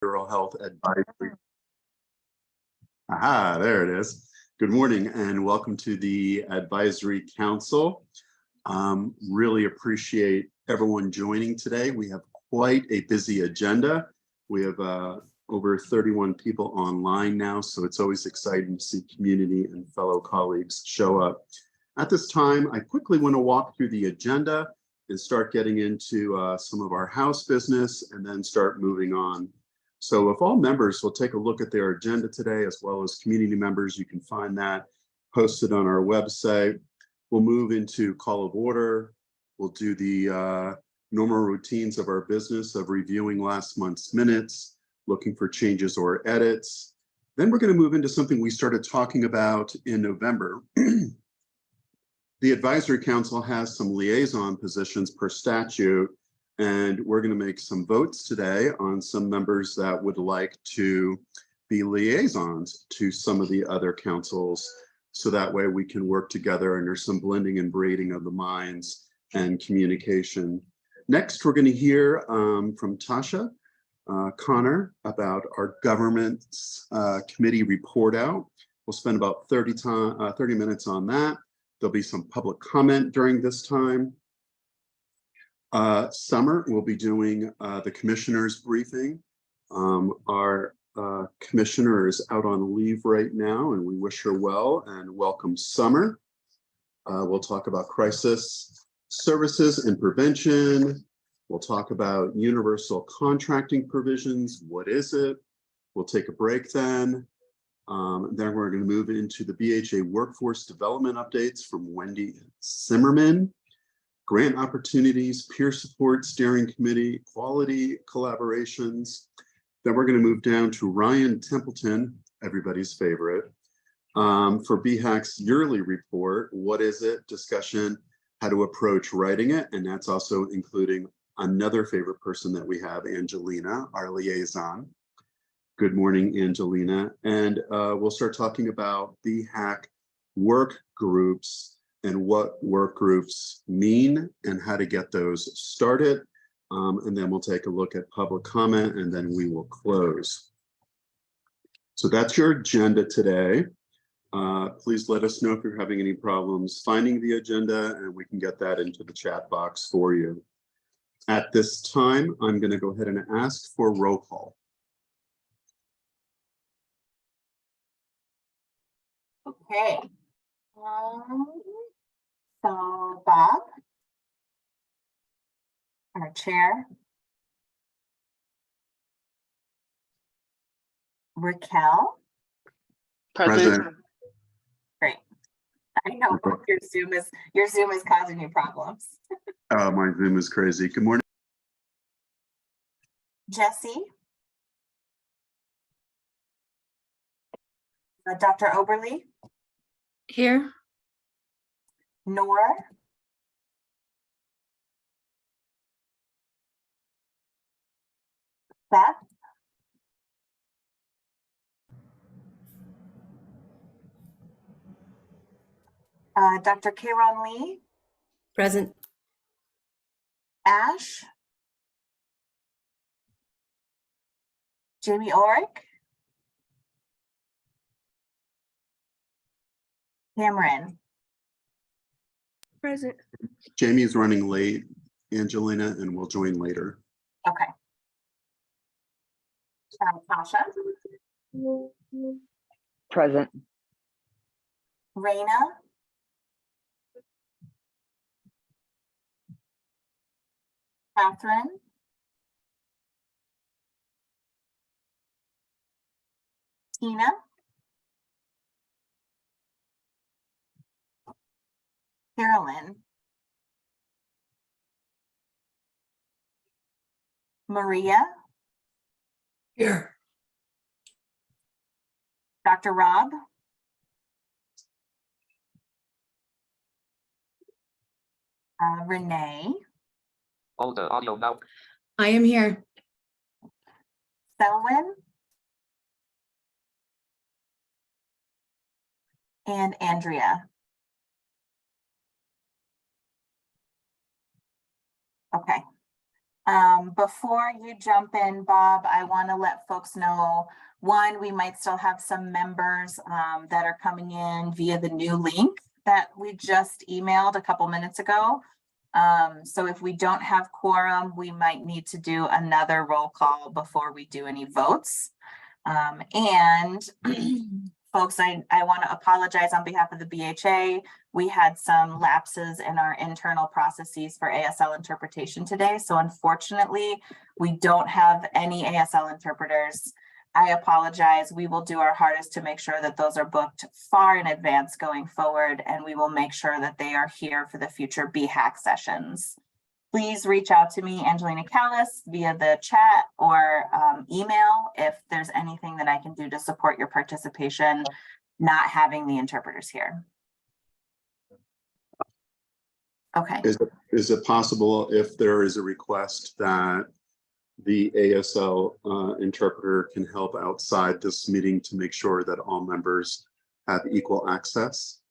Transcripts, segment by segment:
Behavioral Health Advisory. Aha, there it is. Good morning and welcome to the Advisory Council. Really appreciate everyone joining today. We have quite a busy agenda. We have over 31 people online now, so it's always exciting to see community and fellow colleagues show up. At this time, I quickly want to walk through the agenda and start getting into some of our house business and then start moving on. So if all members will take a look at their agenda today, as well as community members, you can find that posted on our website. We'll move into call of order. We'll do the normal routines of our business of reviewing last month's minutes, looking for changes or edits. Then we're going to move into something we started talking about in November. The Advisory Council has some liaison positions per statute, and we're going to make some votes today on some members that would like to be liaisons to some of the other councils, so that way we can work together and there's some blending and braiding of the minds and communication. Next, we're going to hear from Tasha Connor about our government's committee report out. We'll spend about 30 minutes on that. There'll be some public comment during this time. Summer will be doing the commissioner's briefing. Our commissioner is out on leave right now, and we wish her well and welcome Summer. We'll talk about crisis services and prevention. We'll talk about universal contracting provisions. What is it? We'll take a break then. Then we're going to move into the BHA workforce development updates from Wendy Zimmerman, grant opportunities, peer support steering committee, quality collaborations. Then we're going to move down to Ryan Templeton, everybody's favorite, for BHAAC's yearly report. What is it? Discussion, how to approach writing it. And that's also including another favorite person that we have, Angelina, our liaison. Good morning, Angelina. And we'll start talking about BHAAC work groups and what work groups mean and how to get those started. And then we'll take a look at public comment and then we will close. So that's your agenda today. Please let us know if you're having any problems finding the agenda and we can get that into the chat box for you. At this time, I'm going to go ahead and ask for roll call. Okay, so Bob, our chair, Raquel. Present. Great. I know your Zoom is causing you problems. My Zoom is crazy. Good morning. Jesse. Dr. Oberly. Here. Nora. Beth. Dr. Kayron Lee. Present. Ash. Jamie Ulrich. Cameron. Present. Jamie's running late, Angelina, and we'll join later. Okay. Tasha. Present. Raina. Catherine. Tina. Carolyn. Maria. Here. Dr. Rob. Renee. Hold the audio now. I am here. Selwyn. And Andrea. Okay. Before you jump in, Bob, I want to let folks know, one, we might still have some members that are coming in via the new link that we just emailed a couple minutes ago. So if we don't have quorum, we might need to do another roll call before we do any votes. And folks, I want to apologize on behalf of the BHA. We had some lapses in our internal processes for ASL interpretation today. So unfortunately, we don't have any ASL interpreters. I apologize. We will do our hardest to make sure that those are booked far in advance going forward, and we will make sure that they are here for the future BHAAC sessions. Please reach out to me, Angelina Callis, via the chat or email if there's anything that I can do to support your participation, not having the interpreters here. Okay. Is it possible, if there is a request, that the ASL interpreter can help outside this meeting to make sure that all members have equal access?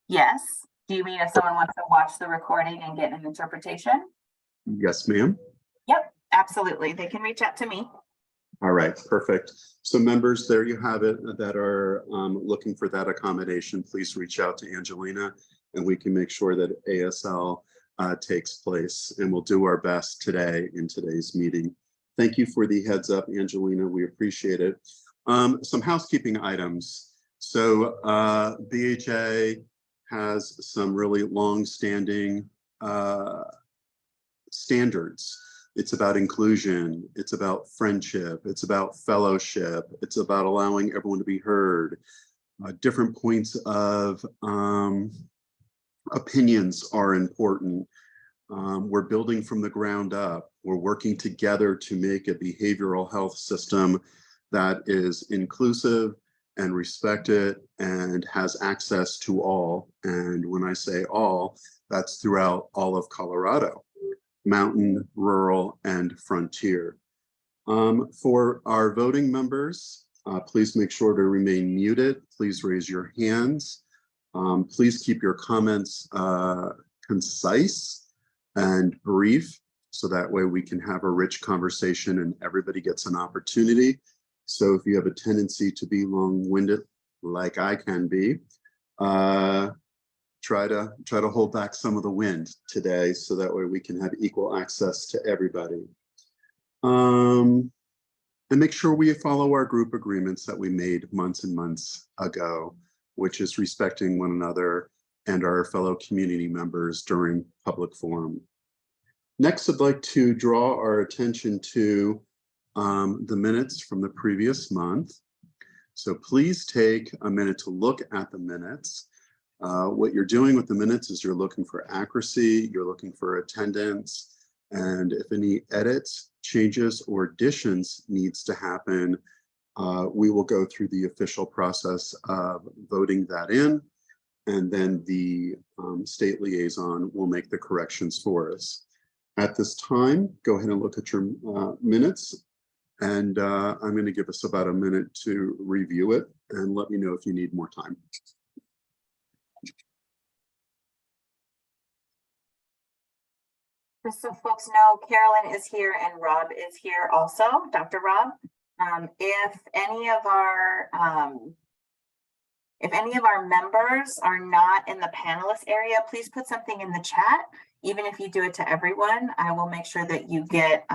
Yes. Do you mean if someone wants to watch the recording and get an interpretation? Yes, ma'am. Yep, absolutely. They can reach out to me. All right, perfect. So members, there you have it, that are looking for that accommodation. Please reach out to Angelina and we can make sure that ASL takes place, and we'll do our best today in today's meeting. Thank you for the heads up, Angelina. We appreciate it. Some housekeeping items. So BHA has some really long-standing standards. It's about inclusion, it's about friendship, it's about fellowship, it's about allowing everyone to be heard. Different points of opinions are important. We're building from the ground up. We're working together to make a behavioral health system that is inclusive and respected and has access to all. And when I say all, that's throughout all of Colorado, mountain, rural, and frontier. For our voting members, please make sure to remain muted. Please raise your hands. Please keep your comments concise and brief, so that way we can have a rich conversation and everybody gets an opportunity. So if you have a tendency to be long-winded, like I can be, try to hold back some of the wind today, so that way we can have equal access to everybody. And make sure we follow our group agreements that we made months and months ago, which is respecting one another and our fellow community members during public forum. Next, I'd like to draw our attention to the minutes from the previous month. So please take a minute to look at the minutes. What you're doing with the minutes is you're looking for accuracy, you're looking for attendance, and if any edits, changes, or additions needs to happen, we will go through the official process of voting that in, and then the state liaison will make the corrections for us. At this time, go ahead and look at your minutes, and I'm going to give us about a minute to review it and let me know if you need more time. Just so folks know, Carolyn is here and Rob is here also, Dr. Rob. If any of our members are not in the panelist area, please put something in the chat. Even if you do it to everyone, I will make sure that you get,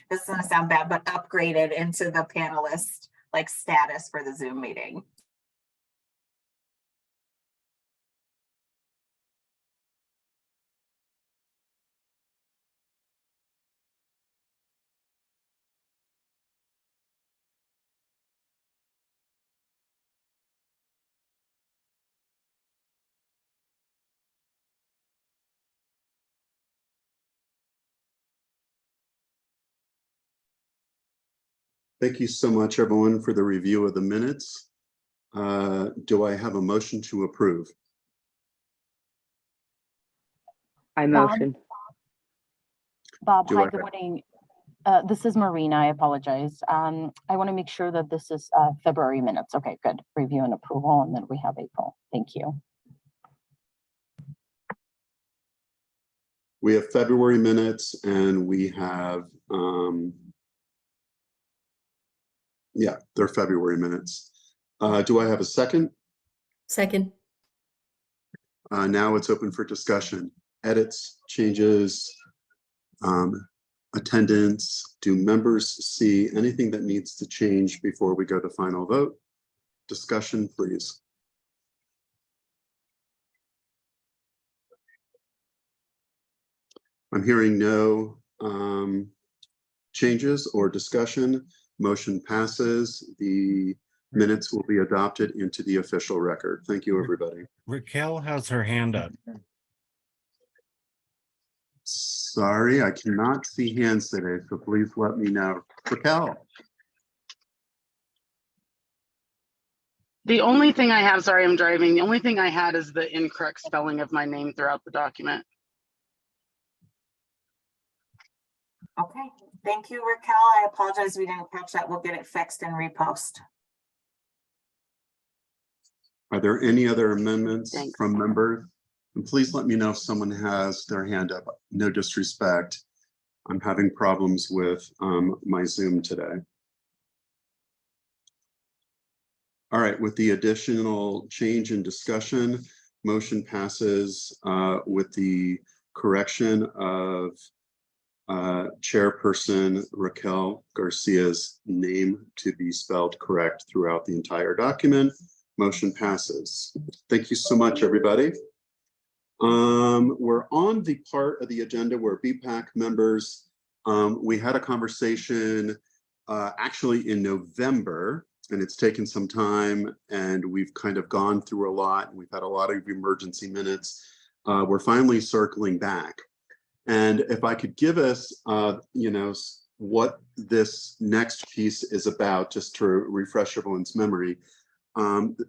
this is gonna sound bad, but upgraded into the panelist like status for the Zoom meeting. Thank you so much, everyone, for the review of the minutes. Do I have a motion to approve? I motion. Bob, Do hi, I- good morning. This is Marina, I apologize. I want to make sure that this is February minutes. Okay, good. Review and approval, and then we have April. Thank you. We have February minutes and we have, yeah, they're February minutes. Do I have a second? Second. Now it's open for discussion. Edits, changes, attendance. Do members see anything that needs to change before we go to final vote? Discussion, please. I'm hearing no changes or discussion. Motion passes. The minutes will be adopted into the official record. Thank you, everybody. Raquel has her hand up. Sorry, I cannot see hands today, so please let me know. Raquel. The only thing I have, sorry, I'm driving. The only thing I had is the incorrect spelling of my name throughout the document. Okay, thank you, Raquel. I apologize we didn't catch that. We'll get it fixed and repost. Are there any other amendments Thanks. from members? And please let me know if someone has their hand up. No disrespect. I'm having problems with my Zoom today. All right, with the additional change in discussion, motion passes with the correction of Chairperson Raquel Garcia's name to be spelled correct throughout the entire document. Motion passes. Thank you so much, everybody. We're on the part of the agenda where BHAAC members, we had a conversation actually in November, and it's taken some time, and we've kind of gone through a lot. We've had a lot of emergency minutes. We're finally circling back. And if I could give us, what this next piece is about, just to refresh everyone's memory,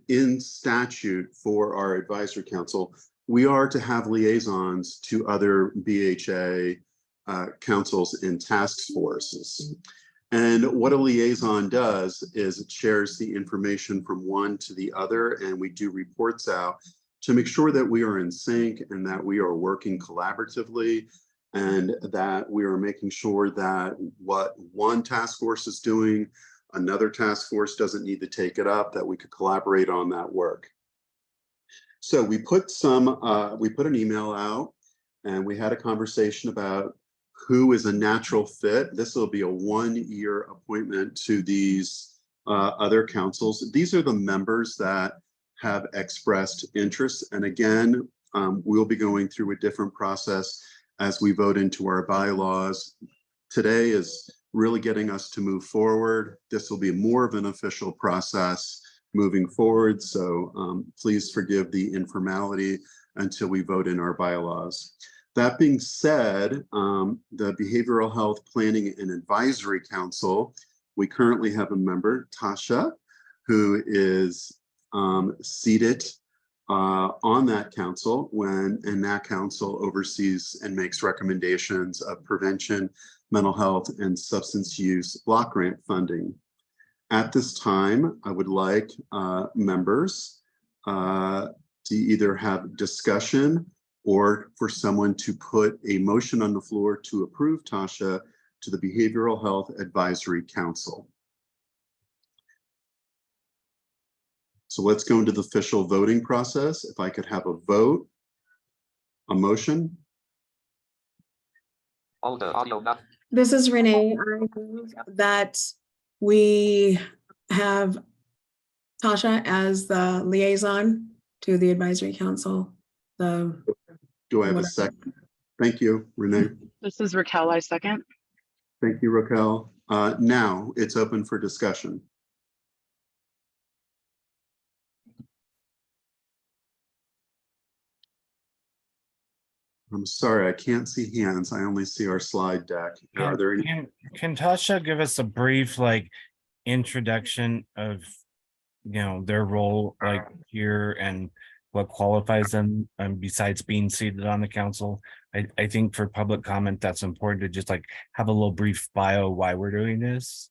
in statute for our advisory council, we are to have liaisons to other BHA councils and task forces. And what a liaison does is it shares the information from one to the other, and we do reports out to make sure that we are in sync and that we are working collaboratively, and that we are making sure that what one task force is doing, another task force doesn't need to take it up, that we could collaborate on that work. So we put an email out, and we had a conversation about who is a natural fit. This will be a 1-year appointment to these other councils. These are the members that have expressed interest. And again, we'll be going through a different process as we vote into our bylaws. Today is really getting us to move forward. This will be more of an official process moving forward. So please forgive the informality until we vote in our bylaws. That being said, the Behavioral Health Planning and Advisory Council, we currently have a member, Tasha, who is seated on that council and that council oversees and makes recommendations of prevention, mental health, and substance use block grant funding. At this time, I would like members to either have discussion or for someone to put a motion on the floor to approve Tasha to the Behavioral Health Advisory Council. So let's go into the official voting process. If I could have a vote, a motion. All the audio now. This is Renee. I move that we have Tasha as the liaison to the advisory council. Do I have a second? Thank you, Renee. This is Raquel, I second. Thank you, Raquel. Now it's open for discussion. I'm sorry, I can't see hands. I only see our slide deck. Are there any? Can Tasha give us a brief introduction of their role here and what qualifies them besides being seated on the council? I think for public comment that's important to just have a little brief bio why we're doing this.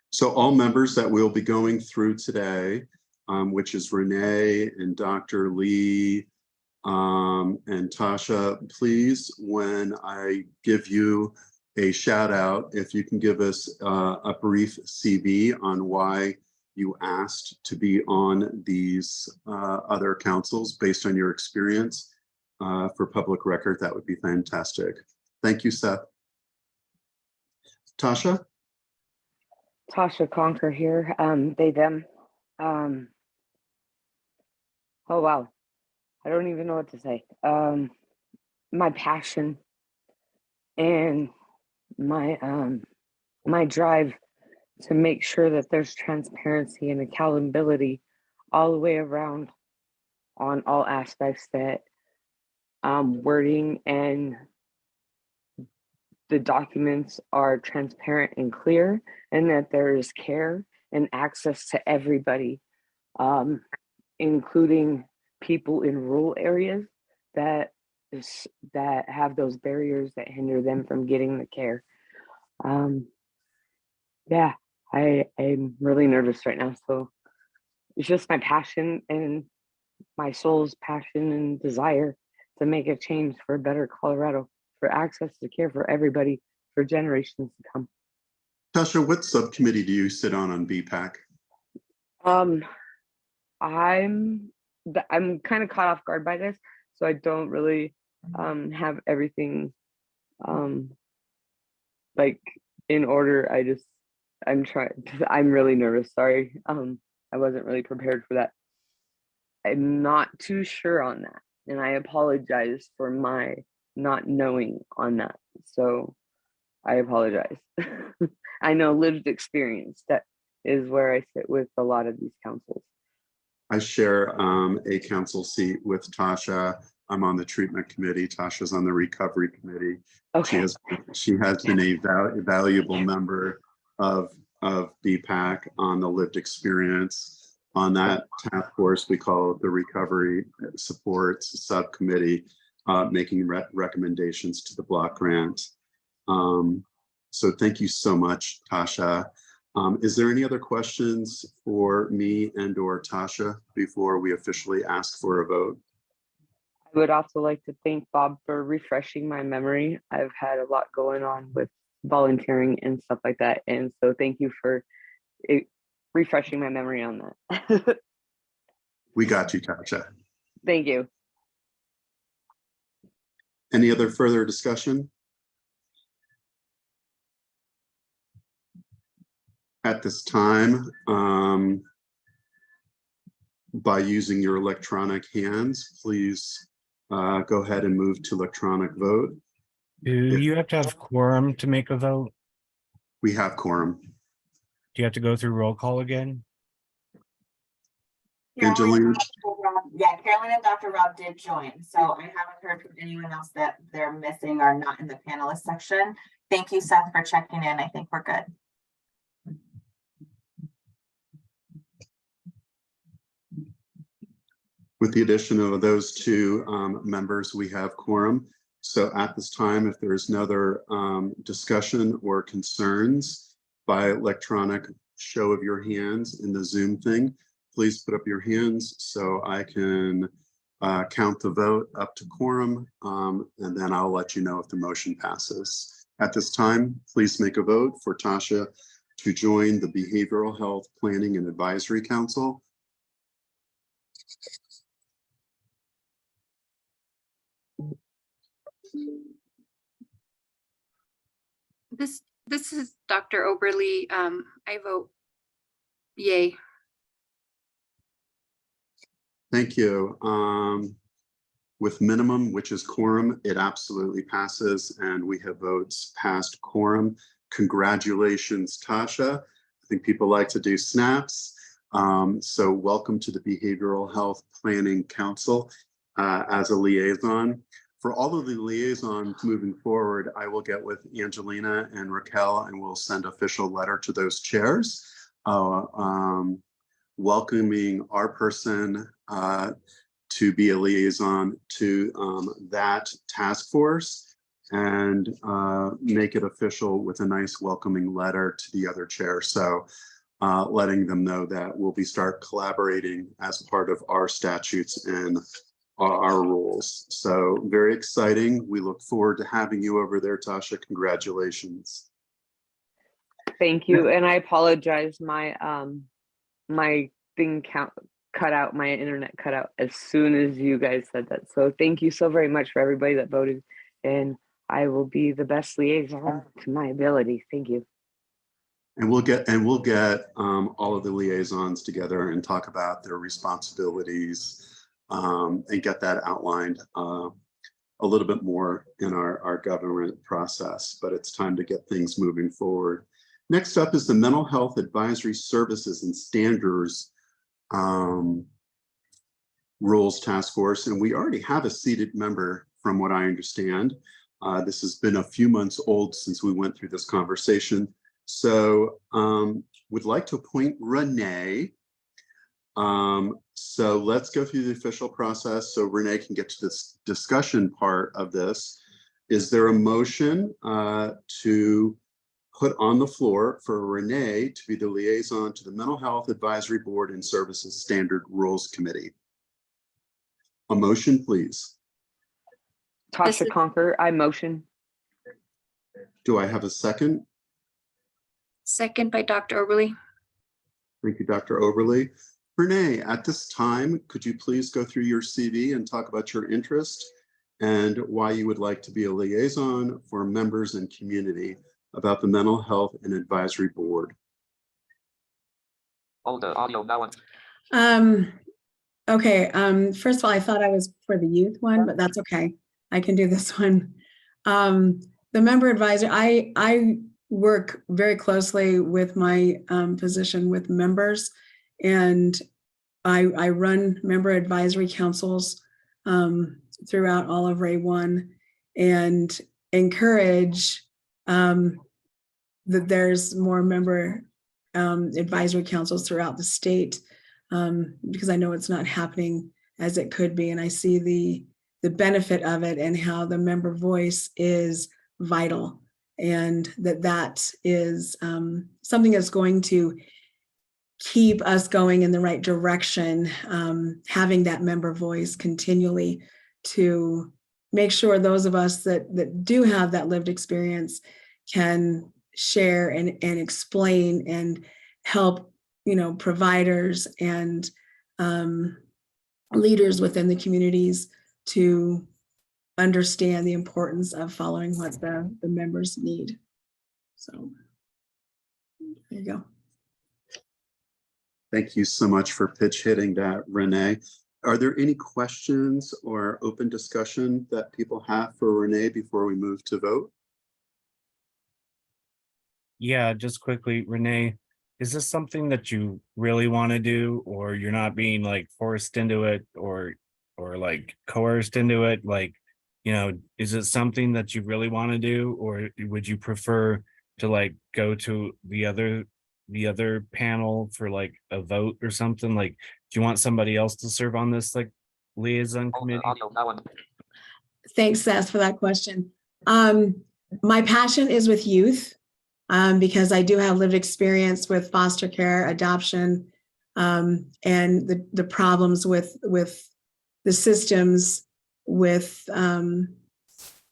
So all members that we'll be going through today, which is Renee and Dr. Lee And Tasha, please, when I give you a shout out, if you can give us a brief CV on why you asked to be on these other councils based on your experience for public record, that would be fantastic. Thank you, Seth. Tasha? Tasha Conker here, they, them. Oh, wow. I don't even know what to say. My passion and my drive to make sure that there's transparency and accountability all the way around on all aspects, that wording and the documents are transparent and clear, and that there is care and access to everybody, including people in rural areas that have those barriers that hinder them from getting the care. Yeah, I am really nervous right now. So it's just my passion and my soul's passion and desire to make a change for a better Colorado, for access to care for everybody for generations to come. Tasha, what subcommittee do you sit on BHAAC? I'm kind of caught off guard by this, so I don't really have everything like in order. I'm really nervous. Sorry. I wasn't really prepared for that. I'm not too sure on that, and I apologize for my not knowing on that. So I apologize. I know lived experience, that is where I sit with a lot of these councils. I share a council seat with Tasha. I'm on the treatment committee. Tasha's on the recovery committee. Okay. She has been a valuable member of BHAAC on the lived experience. On that task force, we call it the Recovery Supports Subcommittee, making recommendations to the block grant. So thank you so much, Tasha. Is there any other questions for me and or Tasha before we officially ask for a vote? I would also like to thank Bob for refreshing my memory. I've had a lot going on with volunteering and stuff like that. And so thank you for refreshing my memory on that. We got you, Tasha. Thank you. Any other further discussion? At this time, by using your electronic hands, please go ahead and move to electronic vote. Do you have to have quorum to make a vote? We have quorum. Do you have to go through roll call again? Angelina? Yeah, Carolyn and Dr. Rob did join, so I haven't heard from anyone else that they're missing or not in the panelist section. Thank you, Seth, for checking in. I think we're good. With the addition of those two members, we have quorum. So at this time, if there is no other discussion or concerns by electronic show of your hands in the Zoom thing, please put up your hands so I can count the vote up to quorum, and then I'll let you know if the motion passes. At this time, please make a vote for Tasha to join the Behavioral Health Planning and Advisory Council. This is Dr. Oberly. I vote yay. Thank you. With minimum, which is quorum, it absolutely passes, and we have votes past quorum. Congratulations, Tasha. I think people like to do snaps. So welcome to the Behavioral Health Planning Council as a liaison. For all of the liaisons moving forward, I will get with Angelina and Raquel and we'll send official letter to those chairs welcoming our person to be a liaison to that task force and make it official with a nice welcoming letter to the other chair. So letting them know that we'll be start collaborating as part of our statutes and our rules. So very exciting. We look forward to having you over there, Tasha. Congratulations. Thank you. And I apologize. My my thing cut out, my internet cut out as soon as you guys said that. So thank you so very much for everybody that voted. And I will be the best liaison to my ability. Thank you. And we'll get all of the liaisons together and talk about their responsibilities and get that outlined a little bit more in our government process. But it's time to get things moving forward. Next up is the Mental Health Advisory Services and Standards Rules Task Force. And we already have a seated member from what I understand. This has been a few months old since we went through this conversation. So would like to appoint Renee. So let's go through the official process so Renee can get to this discussion part of this. Is there a motion to put on the floor for Renee to be the liaison to the Mental Health Advisory Board and Services Standard Rules Committee? A motion, please. Tasha Conquer, I motion. Do I have a second? Second by Dr. Oberly. Thank you, Dr. Oberly. Renee, at this time, could you please go through your CV and talk about your interest and why you would like to be a liaison for members and community about the Mental Health and Advisory Board? Hold the audio now. Okay, first of all, I thought I was for the youth one, but that's okay. I can do this one. The member advisor, I work very closely with my position with members, and I run member advisory councils throughout all of Ray 1 and encourage that there's more member advisory councils throughout the state, because I know it's not happening as it could be. And I see the benefit of it and how the member voice is vital, and that is something that's going to keep us going in the right direction, having that member voice continually to make sure those of us that do have that lived experience can share and explain and help, providers and leaders within the communities to understand the importance of following what the members need. So there you go. Thank you so much for pitch hitting that, Renee. Are there any questions or open discussion that people have for Renee before we move to vote? Yeah, just quickly, Renee, is this something that you really want to do, or you're not being like forced into it or like coerced into it? Like, is it something that you really want to do, or would you prefer to like go to the other panel for like a vote or something? Like, do you want somebody else to serve on this like liaison committee? Thanks, Seth, for that question. My passion is with youth, because I do have lived experience with foster care, adoption, and the problems with the systems with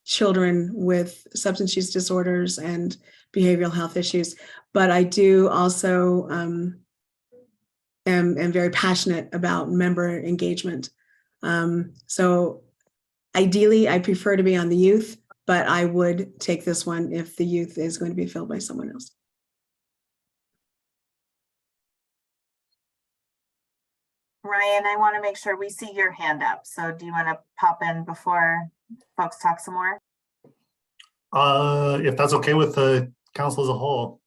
children with substance use disorders and behavioral health issues. But I do also am very passionate about member engagement. So ideally, I prefer to be on the youth, but I would take this one if the youth is going to be filled by someone else. Ryan, I want to make sure we see your hand up. So do you want to pop in before folks talk some more? If that's okay with the council as a whole.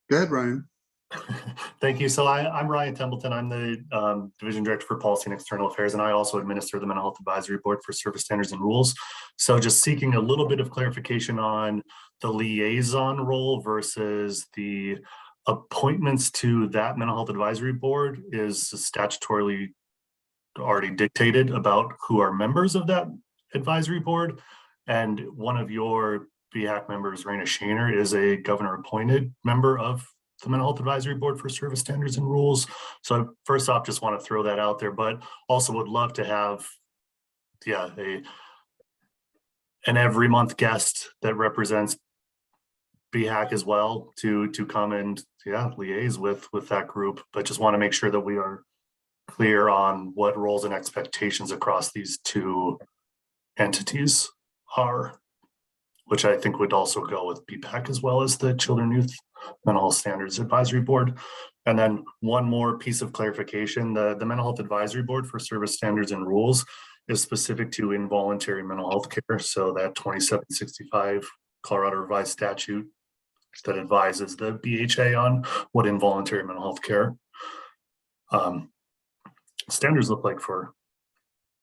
Go ahead, Ryan. Thank you. So I'm Ryan Templeton. I'm the Division Director for Policy and External Affairs, and I also administer the Mental Health Advisory Board for Service Standards and Rules. So just seeking a little bit of clarification on the liaison role versus the appointments to that Mental Health Advisory Board is statutorily already dictated about who are members of that advisory board. And one of your BHAAC members, Raina Shaner, is a governor appointed member of the Mental Health Advisory Board for Service Standards and Rules. So first off, just want to throw that out there, but also would love to have, an every month guest that represents BHAAC as well to come and liaise with that group. But just want to make sure that we are clear on what roles and expectations across these two entities are, which I think would also go with BPAC as well as the Children Youth Mental Health Standards Advisory Board. And then one more piece of clarification, the Mental Health Advisory Board for Service Standards and Rules is specific to involuntary mental health care. So that 2765 Colorado Revised Statute that advises the BHA on what involuntary mental health care standards look like for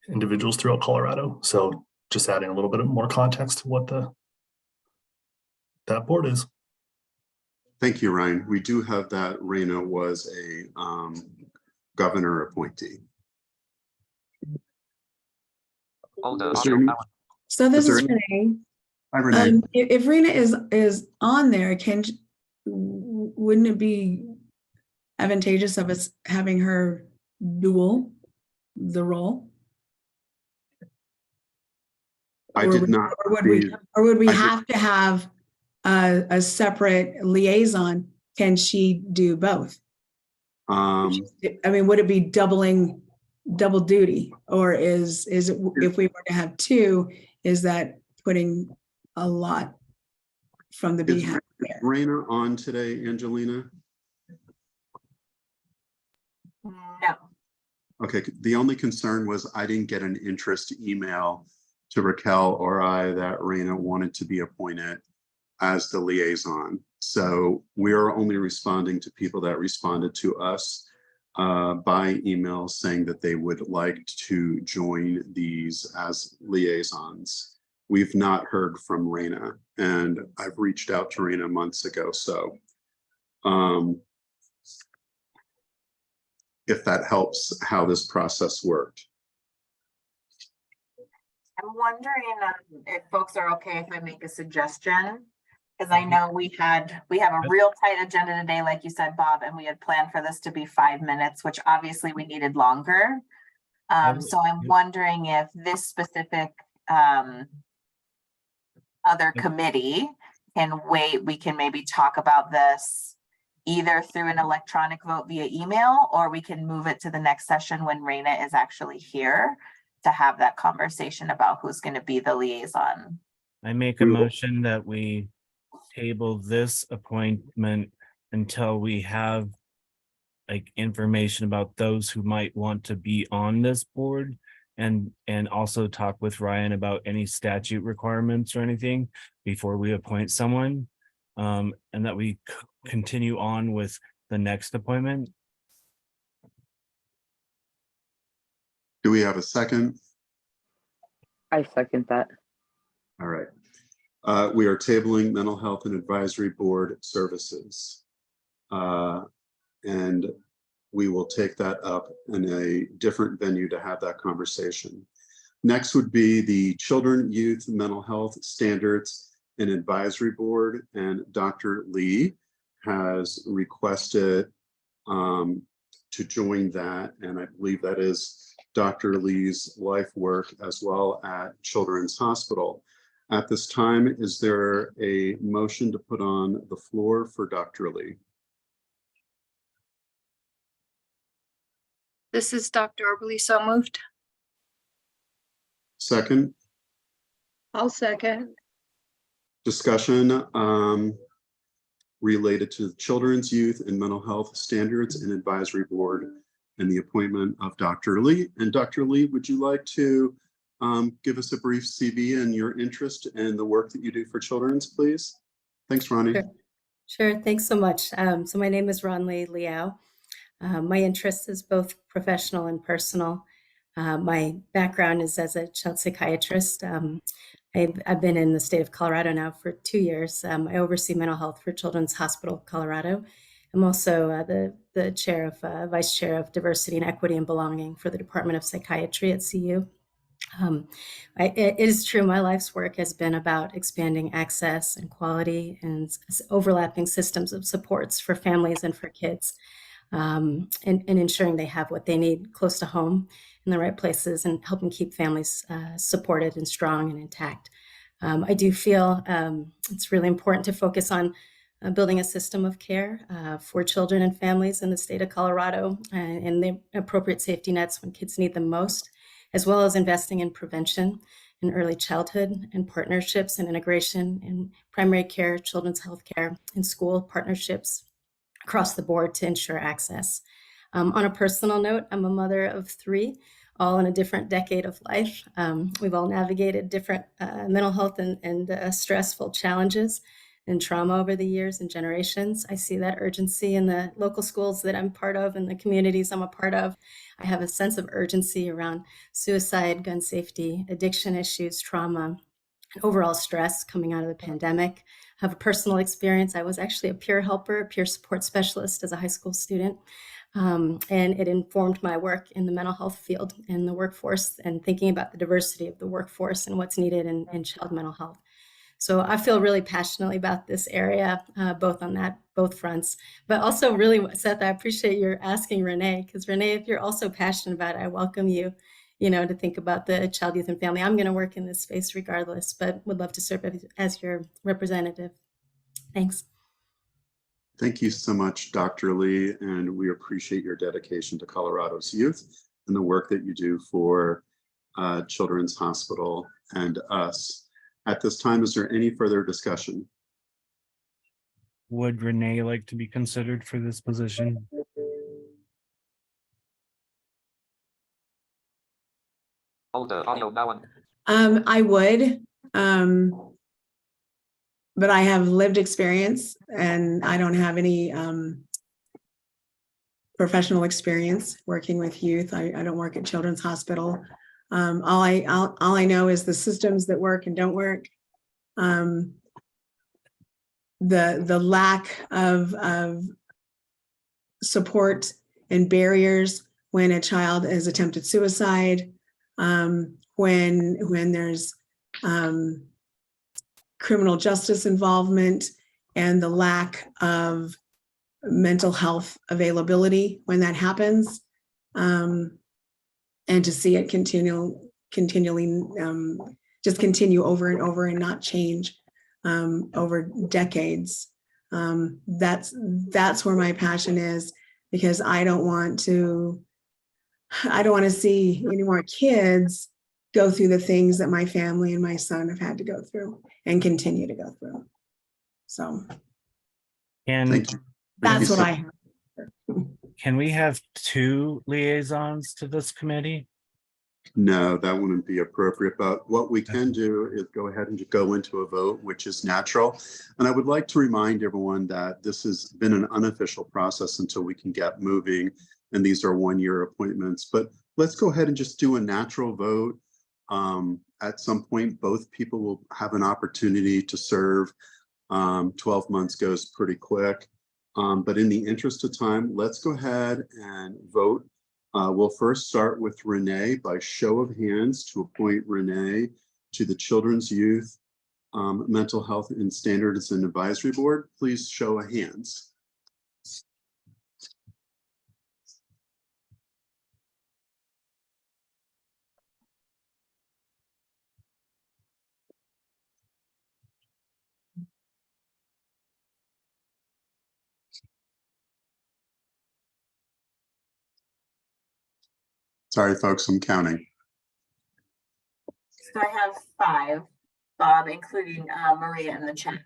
individuals throughout Colorado. So just adding a little bit of more context to what that board is. Thank you, Ryan. We do have that Raina was a governor appointee. So this is Renee. Hi, Renee. If Rena is on there, wouldn't it be advantageous of us having her dual the role? I did not. Or would we have to have a separate liaison? Can she do both? I mean, would it be double duty, or is it, if we were to have two, is that putting a lot from the BHAAC there? Raina on today, Angelina? No. Okay, the only concern was I didn't get an interest email to Raquel or I that Raina wanted to be appointed as the liaison. So we are only responding to people that responded to us by email saying that they would like to join these as liaisons. We've not heard from Raina, and I've reached out to Raina months ago. So if that helps how this process worked. I'm wondering if folks are okay if I make a suggestion, because I know we have a real tight agenda today, like you said, Bob, and we had planned for this to be 5 minutes, which obviously we needed longer. So I'm wondering if this specific other committee can wait. We can maybe talk about this either through an electronic vote via email, or we can move it to the next session when Raina is actually here to have that conversation about who's going to be the liaison. I make a motion that we table this appointment until we have like information about those who might want to be on this board, and also talk with Ryan about any statute requirements or anything before we appoint someone, and that we continue on with the next appointment. Do we have a second? I second that. All right. We are tabling mental health and advisory board services. And we will take that up in a different venue to have that conversation. Next would be the Children, Youth, Mental Health Standards and Advisory Board. And Dr. Lee has requested to join that. And I believe that is Dr. Lee's life work as well at Children's Hospital. At this time, is there a motion to put on the floor for Dr. Lee? This is Dr. Oberly, so moved. Second? I'll second. Discussion related to the Children's, Youth, and Mental Health Standards and Advisory Board and the appointment of Dr. Lee. And Dr. Lee, would you like to give us a brief CV and your interest in the work that you do for Children's, please? Thanks, Ronnie. Sure. Thanks so much. So my name is Ron Lee Liao. My interest is both professional and personal. My background is as a child psychiatrist. I've been in the state of Colorado now for 2 years. I oversee mental health for Children's Hospital Colorado. I'm also the chair of vice chair of diversity and equity and belonging for the Department of Psychiatry at CU. It is true, my life's work has been about expanding access and quality and overlapping systems of supports for families and for kids, and ensuring they have what they need close to home in the right places and helping keep families supported and strong and intact. I do feel it's really important to focus on building a system of care for children and families in the state of Colorado and the appropriate safety nets when kids need them most, as well as investing in prevention in early childhood and partnerships and integration in primary care, children's health care, and school partnerships across the board to ensure access. On a personal note, I'm a mother of 3, all in a different decade of life. We've all navigated different mental health and stressful challenges and trauma over the years and generations. I see that urgency in the local schools that I'm part of and the communities I'm a part of. I have a sense of urgency around suicide, gun safety, addiction issues, trauma, and overall stress coming out of the pandemic. I have a personal experience. I was actually a peer helper, a peer support specialist as a high school student. And it informed my work in the mental health field and the workforce and thinking about the diversity of the workforce and what's needed in child mental health. So I feel really passionately about this area, both fronts, but also really, Seth, I appreciate your asking Renee, because Renee, if you're also passionate about it, I welcome you, to think about the child, youth, and family. I'm going to work in this space regardless, but would love to serve as your representative. Thanks. Thank you so much, Dr. Lee, and we appreciate your dedication to Colorado's youth and the work that you do for Children's Hospital and us. At this time, is there any further discussion? Would Renee like to be considered for this position? Hold the audio now on. I would, but I have lived experience and I don't have any professional experience working with youth. I don't work at Children's Hospital. All I know is the systems that work and don't work. The lack of support and barriers when a child has attempted suicide, when there's criminal justice involvement, and the lack of mental health availability when that happens. And to see it continually just continue over and over and not change over decades. That's where my passion is, because I don't want to see any more kids go through the things that my family and my son have had to go through and continue to go through. So Thank you. That's what I have. Can we have 2 liaisons to this committee? No, that wouldn't be appropriate, but what we can do is go ahead and go into a vote, which is natural. And I would like to remind everyone that this has been an unofficial process until we can get moving, and these are 1-year appointments. But let's go ahead and just do a natural vote. At some point, both people will have an opportunity to serve. 12 months goes pretty quick. But in the interest of time, let's go ahead and vote. We'll first start with Renee by show of hands to appoint Renee to the Children's Youth Mental Health and Standards and Advisory Board. Please show of hands. Sorry, folks, I'm counting. So I have 5, Bob, including Maria in the chat.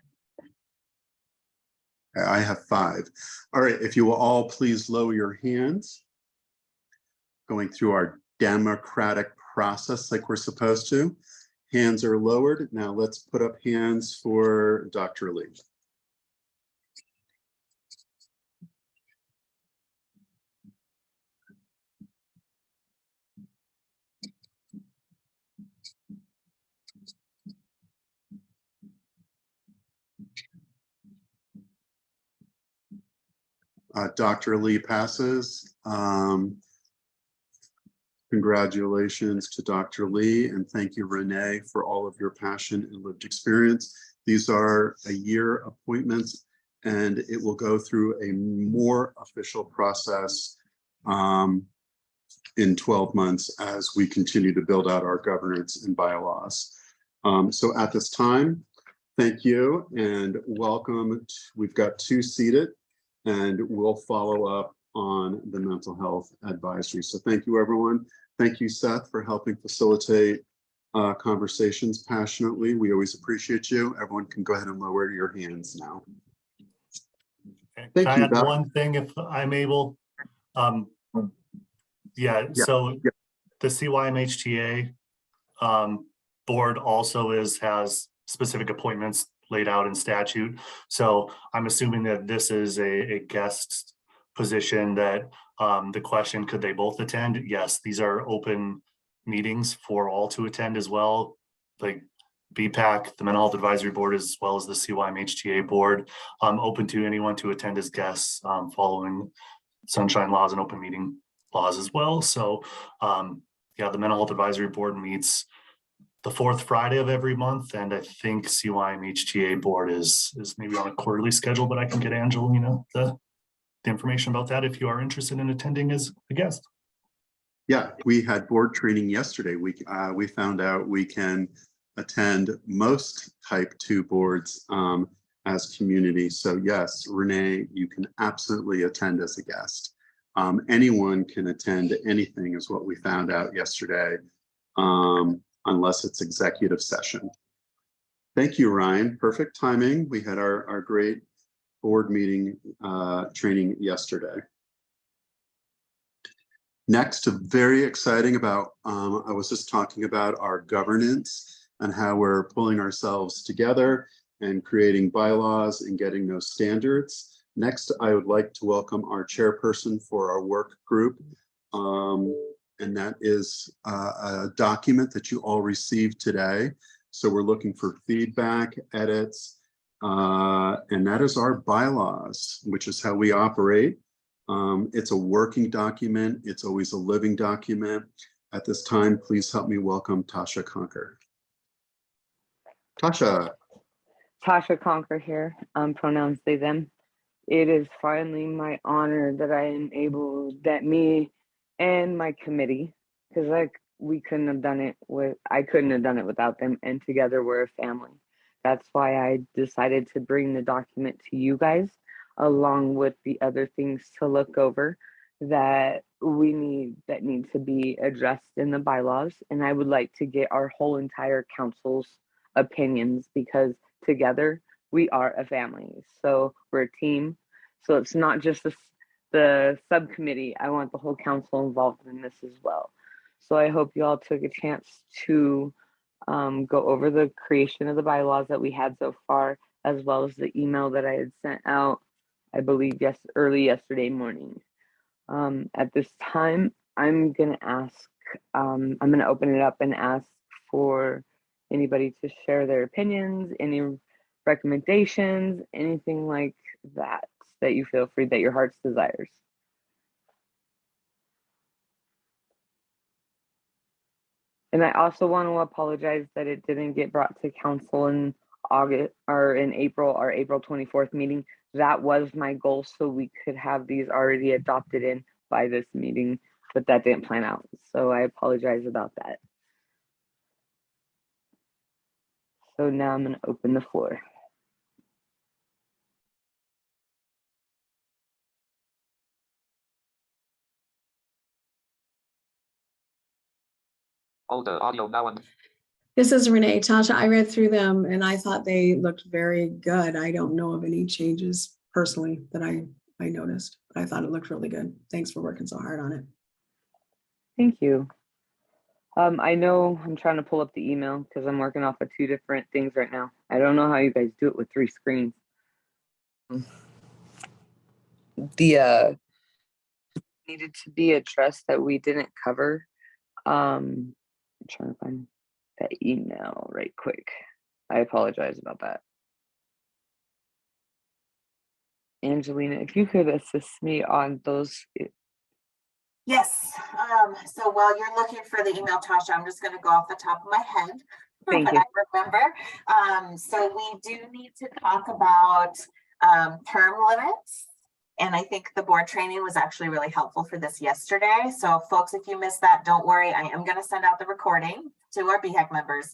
I have 5. All right, if you will all please lower your hands. Going through our democratic process like we're supposed to. Hands are lowered. Now let's put up hands for Dr. Lee. Dr. Lee passes. Congratulations to Dr. Lee, and thank you, Renee, for all of your passion and lived experience. These are a year appointments, and it will go through a more official process in 12 months as we continue to build out our governance and bylaws. So at this time, thank you and welcome. We've got 2 seated, and we'll follow up on the mental health advisory. So thank you, everyone. Thank you, Seth, for helping facilitate conversations passionately. We always appreciate you. Everyone can go ahead and lower your hands now. Can Thank I you, add Doc. one thing if I'm able? So the CYMHTA board also has specific appointments laid out in statute. So I'm assuming that this is a guest position that the question, could they both attend? Yes, these are open meetings for all to attend as well. Like BHAAC, the Mental Health Advisory Board, as well as the CYMHTA board, open to anyone to attend as guests following sunshine laws and open meeting laws as well. So yeah, the Mental Health Advisory Board meets the 4th Friday of every month, and I think CYMHTA board is maybe on a quarterly schedule, but I can get Angelina the information about that if you are interested in attending as a guest. Yeah, we had board training yesterday. We found out we can attend most type 2 boards as community. So yes, Renee, you can absolutely attend as a guest. Anyone can attend anything is what we found out yesterday, unless it's executive session. Thank you, Ryan. Perfect timing. We had our great board meeting training yesterday. Next, very exciting about, I was just talking about our governance and how we're pulling ourselves together and creating bylaws and getting those standards. Next, I would like to welcome our chairperson for our work group. And that is a document that you all received today. So we're looking for feedback, edits, and that is our bylaws, which is how we operate. It's a working document. It's always a living document. At this time, please help me welcome Tasha Conker. Tasha. Tasha Conker here, pronouns they, them. It is finally my honor that I am able, that me and my committee, because I couldn't have done it without them, and together we're a family. That's why I decided to bring the document to you guys, along with the other things to look over that need to be addressed in the bylaws. And I would like to get our whole entire council's opinions, because together we are a family. So we're a team. So it's not just the subcommittee. I want the whole council involved in this as well. So I hope you all took a chance to go over the creation of the bylaws that we had so far, as well as the email that I had sent out, I believe, early yesterday morning. At this time, I'm going to open it up and ask for anybody to share their opinions, any recommendations, anything like that you feel free, that your heart's desires. And I also want to apologize that it didn't get brought to council in August or in April, our April 24th meeting. That was my goal, so we could have these already adopted in by this meeting, but that didn't plan out. So I apologize about that. So now I'm going to open the floor. Hold the audio now on. This is Renee. Tasha, I read through them and I thought they looked very good. I don't know of any changes personally that I noticed, but I thought it looked really good. Thanks for working so hard on it. Thank you. I know I'm trying to pull up the email because I'm working off of 2 different things right now. I don't know how you guys do it with 3 screens. The needed to be addressed that we didn't cover. I'm trying to find that email right quick. I apologize about that. Angelina, if you could assist me on those Yes, so while you're looking for the email, Tasha, I'm just gonna go off the top of my head. Thank But you. I remember, so we do need to talk about, term limits. And I think the board training was actually really helpful for this yesterday. So folks, if you missed that, don't worry, I am gonna send out the recording to our BHAAC members.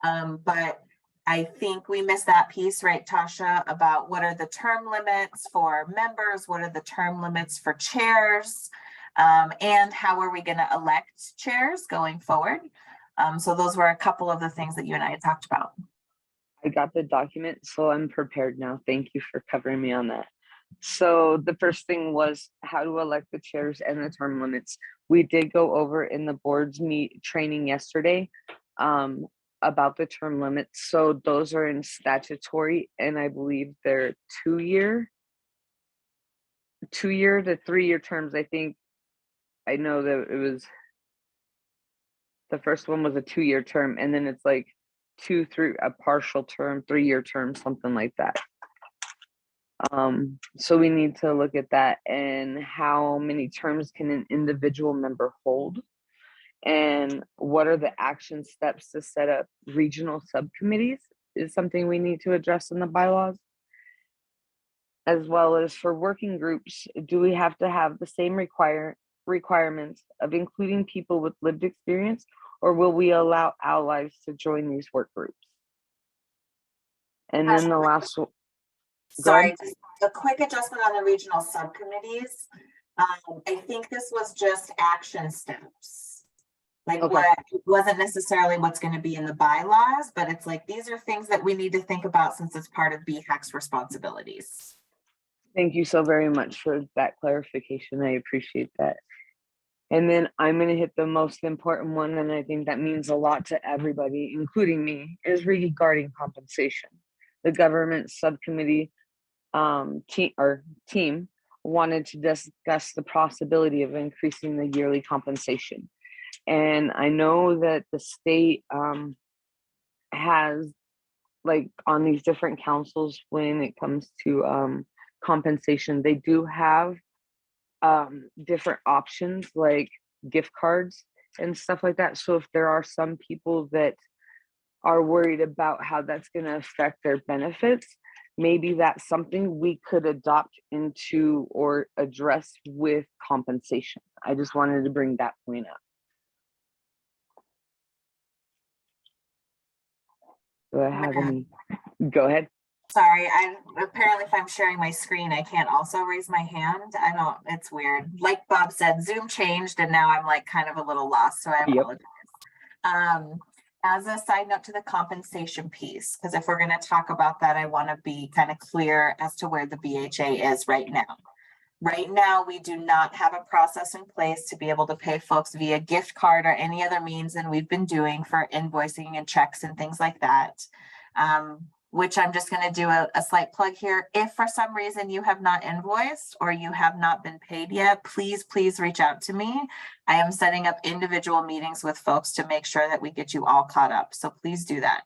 But I think we missed that piece, right, Tasha, about what are the term limits for members? What are the term limits for chairs? And how are we going to elect chairs going forward? So those were a couple of the things that you and I had talked about. I got the document, so I'm prepared now. Thank you for covering me on that. So the first thing was how to elect the chairs and the term limits. We did go over in the board's training yesterday about the term limits. So those are in statutory, and I believe they're 2-year to 3-year terms. I think I know that it was the first one was a 2-year term, and then it's like 2 through a partial term, 3-year term, something like that. So we need to look at that and how many terms can an individual member hold, and what are the action steps to set up regional subcommittees is something we need to address in the bylaws. As well as for working groups, do we have to have the same requirements of including people with lived experience, or will we allow allies to join these work groups? And then the last one. Sorry, just a quick adjustment on the regional subcommittees. I think this was just action steps. Like Okay. what it wasn't necessarily what's going to be in the bylaws, but it's like these are things that we need to think about since it's part of BHAAC's responsibilities. Thank you so very much for that clarification. I appreciate that. And then I'm going to hit the most important one, and I think that means a lot to everybody, including me, is regarding compensation. The government subcommittee team wanted to discuss the possibility of increasing the yearly compensation. And I know that the state has, like, on these different councils, when it comes to compensation, they do have different options like gift cards and stuff like that. So if there are some people that are worried about how that's going to affect their benefits, maybe that's something we could adopt into or address with compensation. I just wanted to bring that point up. Do I have any? Go ahead. Sorry, apparently if I'm sharing my screen, I can't also raise my hand. I don't, it's weird. Like Bob said, Zoom changed and now I'm like kind of a little lost, so I apologize. As a side note to the compensation piece, because if we're going to talk about that, I want to be kind of clear as to where the BHA is right now. Right now, we do not have a process in place to be able to pay folks via gift card or any other means than we've been doing for invoicing and checks and things like that. Which I'm just going to do a slight plug here. If for some reason you have not invoiced or you have not been paid yet, please reach out to me. I am setting up individual meetings with folks to make sure that we get you all caught up. So please do that.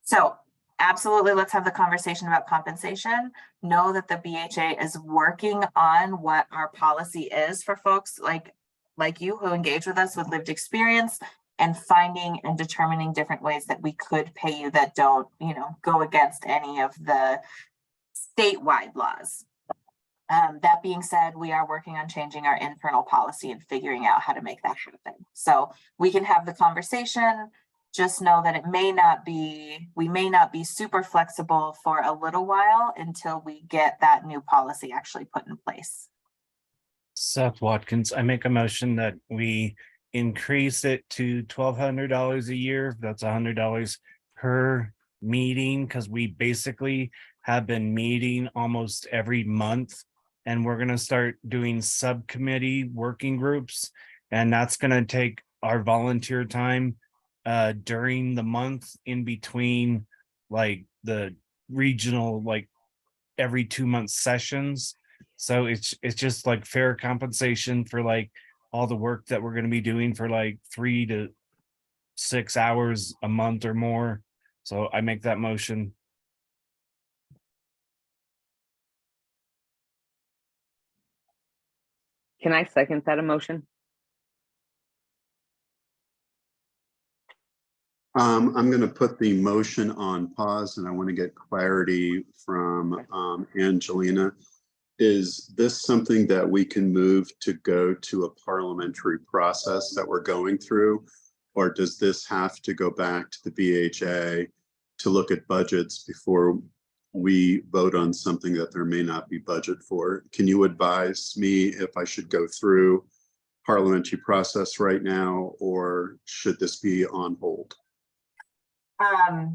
So absolutely, let's have the conversation about compensation. Know that the BHA is working on what our policy is for folks like you who engage with us with lived experience, and finding and determining different ways that we could pay you that don't, go against any of the statewide laws. That being said, we are working on changing our internal policy and figuring out how to make that happen. So we can have the conversation. Just know that we may not be super flexible for a little while until we get that new policy actually put in place. Seth Watkins, I make a motion that we increase it to $1,200 a year. That's $100 per meeting, because we basically have been meeting almost every month, and we're going to start doing subcommittee working groups, and that's going to take our volunteer time during the month in between, like the regional, like every 2-month sessions. So it's just like fair compensation for like all the work that we're going to be doing for like 3 to 6 hours a month or more. So I make that motion. Can I second that emotion? I'm going to put the motion on pause and I want to get clarity from Angelina. Is this something that we can move to go to a parliamentary process that we're going through? Or does this have to go back to the BHA to look at budgets before we vote on something that there may not be budget for? Can you advise me if I should go through parliamentary process right now, or should this be on hold?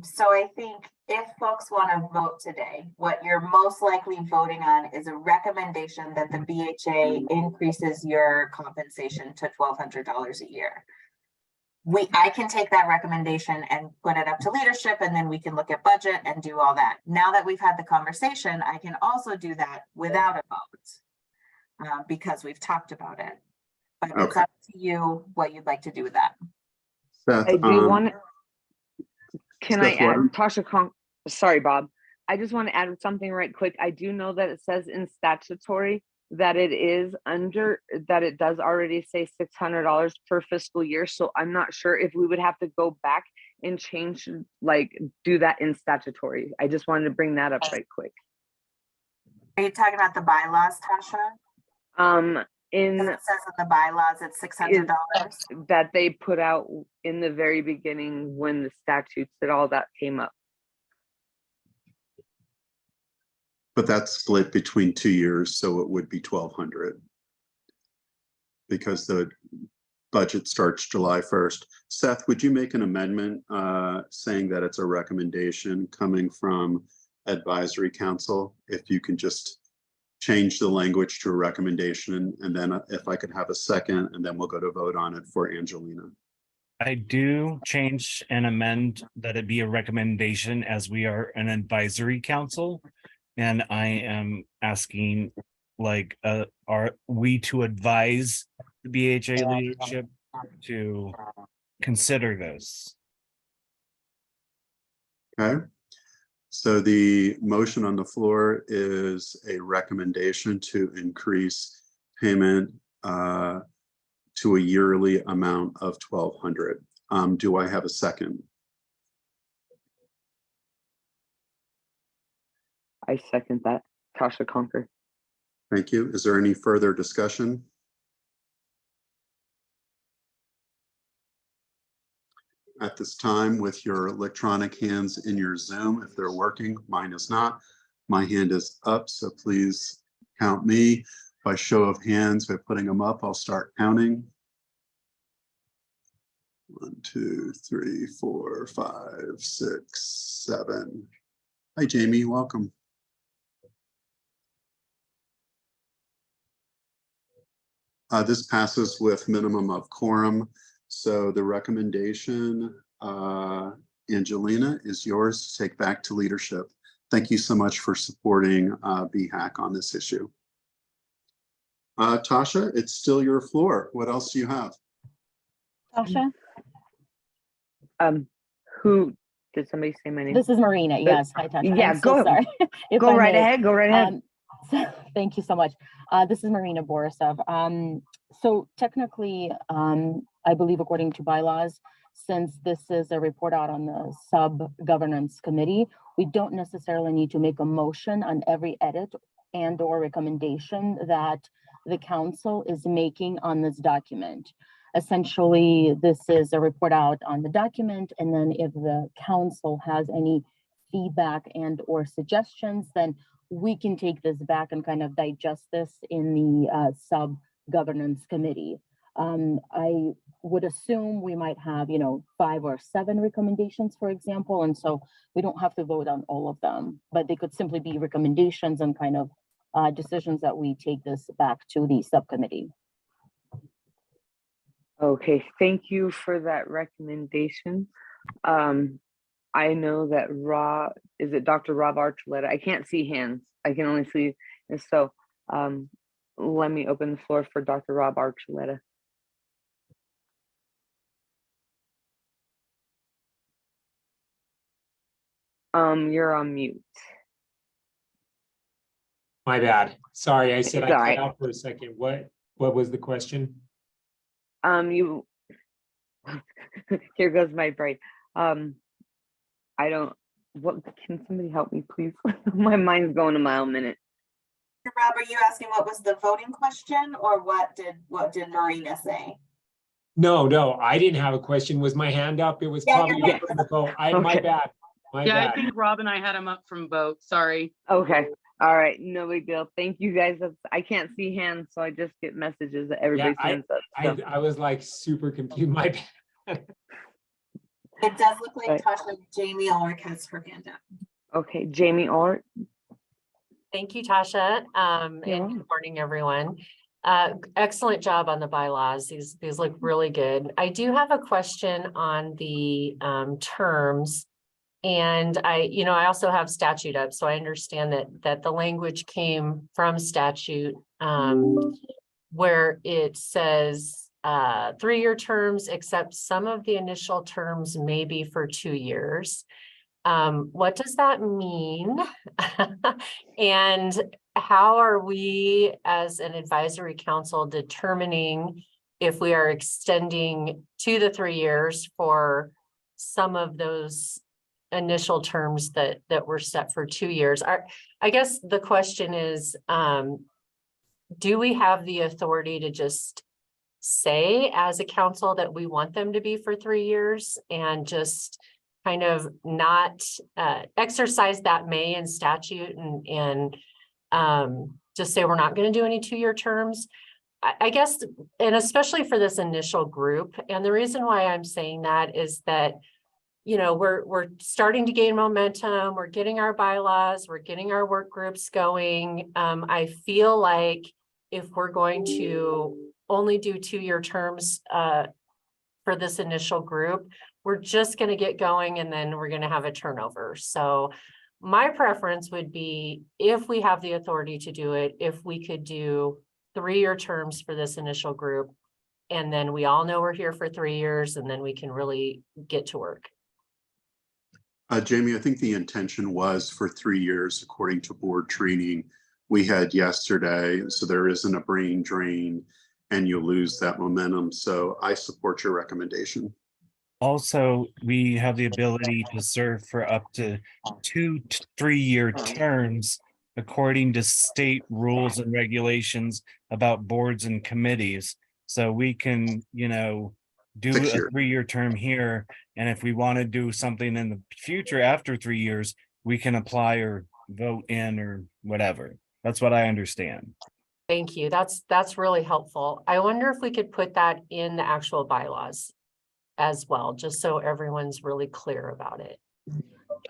So I think if folks want to vote today, what you're most likely voting on is a recommendation that the BHA increases your compensation to $1,200 a year. I can take that recommendation and put it up to leadership, and then we can look at budget and do all that. Now that we've had the conversation, I can also do that without a vote because we've talked about it. But it's up to you what you'd like to do with that. Seth, I do want to. Can I Seth, add, Tasha? Sorry, Bob. I just want to add something right quick. I do know that it says in statutory that it is under, that it does already say $600 per fiscal year. So I'm not sure if we would have to go back and change, like do that in statutory. I just wanted to bring that up right quick. Are you talking about the bylaws, Tasha? It says in the bylaws it's $600 that they put out in the very beginning when the statutes and all that came up. but that's split between 2 years, so it would be 1,200 because the budget starts July 1st. Seth, would you make an amendment saying that it's a recommendation coming from advisory council? If you can just change the language to a recommendation, and then if I could have a second, and then we'll go to vote on it for Angelina. I do change and amend that it be a recommendation, as we are an advisory council. And I am asking, like, are we to advise the BHA leadership to consider this? Okay. So the motion on the floor is a recommendation to increase payment to a yearly amount of 1,200. Do I have a second? I second that. Tasha Conker. Thank you. Is there any further discussion? At this time, with your electronic hands in your Zoom, if they're working, mine is not. My hand is up, so please count me. By show of hands, by putting them up, I'll start counting. 1, 2, 3, 4, 5, 6, 7. Hi, Jamie, welcome. This passes with minimum of quorum. So the recommendation, Angelina, is yours to take back to leadership. Thank you so much for supporting BHAAC on this issue. Tasha, it's still your floor. What else do you have? Tasha? Who did somebody say my name? This is Marina. Yes. Hi, Tasha. Yeah, I'm so sorry. Go right ahead. Go right ahead. Thank you so much. This is Marina Borisov. So technically, I believe according to bylaws, since this is a report out on the sub-governance committee, we don't necessarily need to make a motion on every edit and or recommendation that the council is making on this document. Essentially, this is a report out on the document, and then if the council has any feedback and or suggestions, then we can take this back and kind of digest this in the sub-governance committee. I would assume we might have, 5 or 7 recommendations, for example, and so we don't have to vote on all of them, but they could simply be recommendations and kind of decisions that we take this back to the subcommittee. Okay, thank you for that recommendation. I know that is it Dr. Rob Archuleta? I can't see hands. I can only see, and so let me open the floor for Dr. Rob Archuleta. You're on mute. My bad. Sorry, I said I It's all cut right. out for a second. What What was the question? You, here goes my brain. I don't, what, can somebody help me, please? My mind's going a mile a minute. Rob, are you asking what was the voting question, or what did Marina say? No, I didn't have a question. Was my hand up? It was Yeah, probably your up from the vote. My Okay. bad. My Yeah, bad. I think Rob and I had him up from both. Sorry. Okay. All right. No big deal. Thank you guys. I can't see hands, so I just get messages that everybody's hands up. So. I was like super confused. My bad. It does look like Right. Tasha Jamie Ulrich has her hand up. Okay, Jamie Ulrich. Thank you, Tasha. And Yeah. good morning, everyone. Excellent job on the bylaws. These look really good. I do have a question on the terms. And I also have statute up, so I understand that the language came from statute where it says 3-year terms, except some of the initial terms may be for 2 years. What does that mean? And how are we as an advisory council determining if we are extending to the 3 years for some of those initial terms that were set for 2 years? I guess the question is, do we have the authority to just say as a council that we want them to be for 3 years and just kind of not exercise that may in statute and just say we're not going to do any 2-year terms? I guess, and especially for this initial group. And the reason why I'm saying that is that, we're starting to gain momentum. We're getting our bylaws, we're getting our work groups going. I feel like if we're going to only do 2-year terms for this initial group, we're just going to get going and then we're going to have a turnover. So my preference would be, if we have the authority to do it, if we could do 3-year terms for this initial group, and then we all know we're here for 3 years, and then we can really get to work. Jamie, I think the intention was for 3 years, according to board training we had yesterday. So there isn't a brain drain and you lose that momentum. So I support your recommendation. Also, we have the ability to serve for up to 2 3-year terms according to state rules and regulations about boards and committees. So we can, do 6 a years. 3-year term here. And if we want to do something in the future after 3 years, we can apply or vote in or whatever. That's what I understand. Thank you. That's really helpful. I wonder if we could put that in the actual bylaws as well, just so everyone's really clear about it.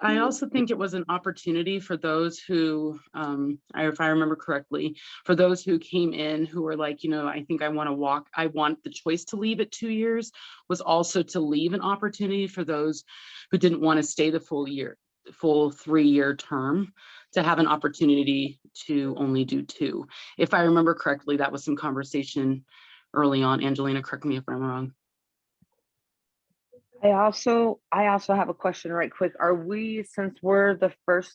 I also think it was an opportunity for those who, if I remember correctly, for those who came in who were like, I think I want the choice to leave at 2 years, was also to leave an opportunity for those who didn't want to stay the full 3-year term, to have an opportunity to only do 2. If I remember correctly, that was some conversation early on. Angelina, correct me if I'm wrong. I also have a question right quick. Are we, since we're the first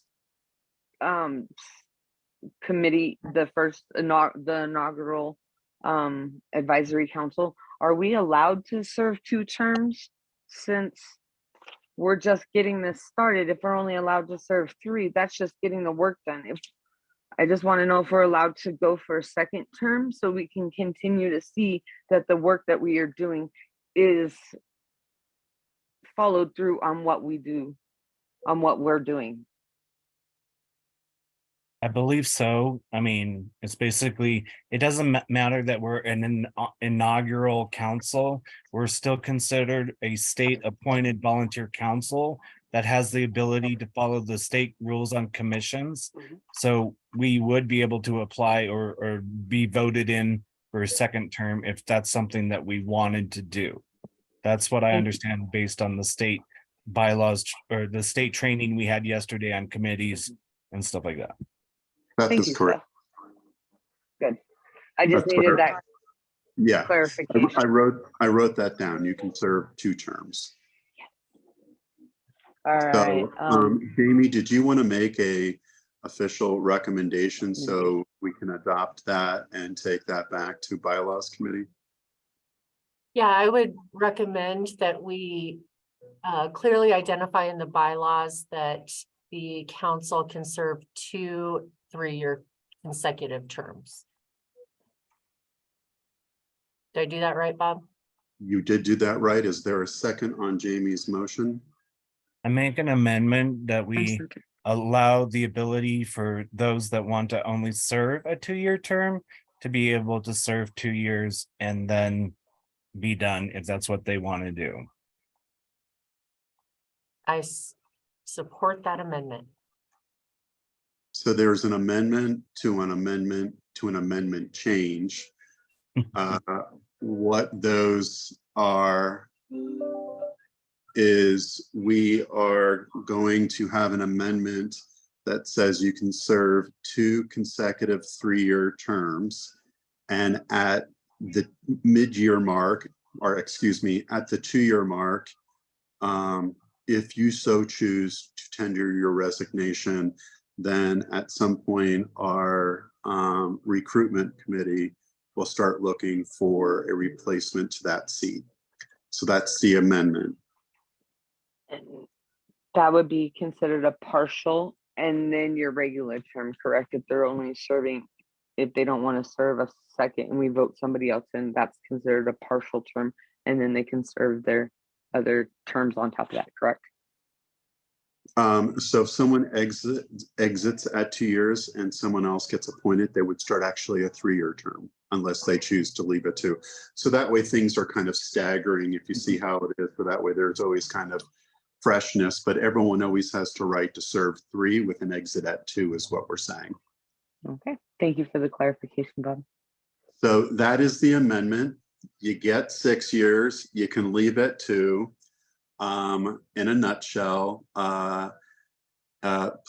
committee, the inaugural advisory council, are we allowed to serve 2 terms, since we're just getting this started? If we're only allowed to serve 3, that's just getting the work done. I just want to know if we're allowed to go for a second term, so we can continue to see that the work that we are doing is followed through on what we do, on what we're doing. I believe so. I mean, it's basically, it doesn't matter that we're an inaugural council. We're still considered a state appointed volunteer council that has the ability to follow the state rules on commissions. So we would be able to apply or be voted in for a second term if that's something that we wanted to do. That's what I understand based on the state bylaws or the state training we had yesterday on committees and stuff like that. That Thank is you, correct. Good. I just That's needed correct. that Yeah, clarification. I wrote that down. You can serve 2 terms. All right. So, Jamie, did you want to make a official recommendation so we can adopt that and take that back to bylaws committee? Yeah, I would recommend that we clearly identify in the bylaws that the council can serve 2 3-year consecutive terms. Did I do that right, Bob? You did do that right. Is there a second on Jamie's motion? I make an amendment that we second. allow the ability for those that want to only serve a 2-year term to be able to serve 2 years and then be done if that's what they want to do. I support that amendment. So there's an amendment to an amendment to an amendment change. What those are is we are going to have an amendment that says you can serve 2 consecutive 3-year terms. And at the mid-year mark, or excuse me, at the 2-year mark, if you so choose to tender your resignation, then at some point our recruitment committee will start looking for a replacement to that seat. So that's the amendment. And that would be considered a partial and then your regular term, correct? If they're only serving, if they don't want to serve a second and we vote somebody else in, that's considered a partial term, and then they can serve their other terms on top of that, correct? So if someone exits at 2 years and someone else gets appointed, they would start actually a 3-year term unless they choose to leave it 2. So that way things are kind of staggering if you see how it is. So that way there's always kind of freshness, but everyone always has the right to serve 3 with an exit at 2 is what we're saying. Okay, thank you for the clarification, Bob. So that is the amendment. You get 6 years, you can leave at 2. In a nutshell,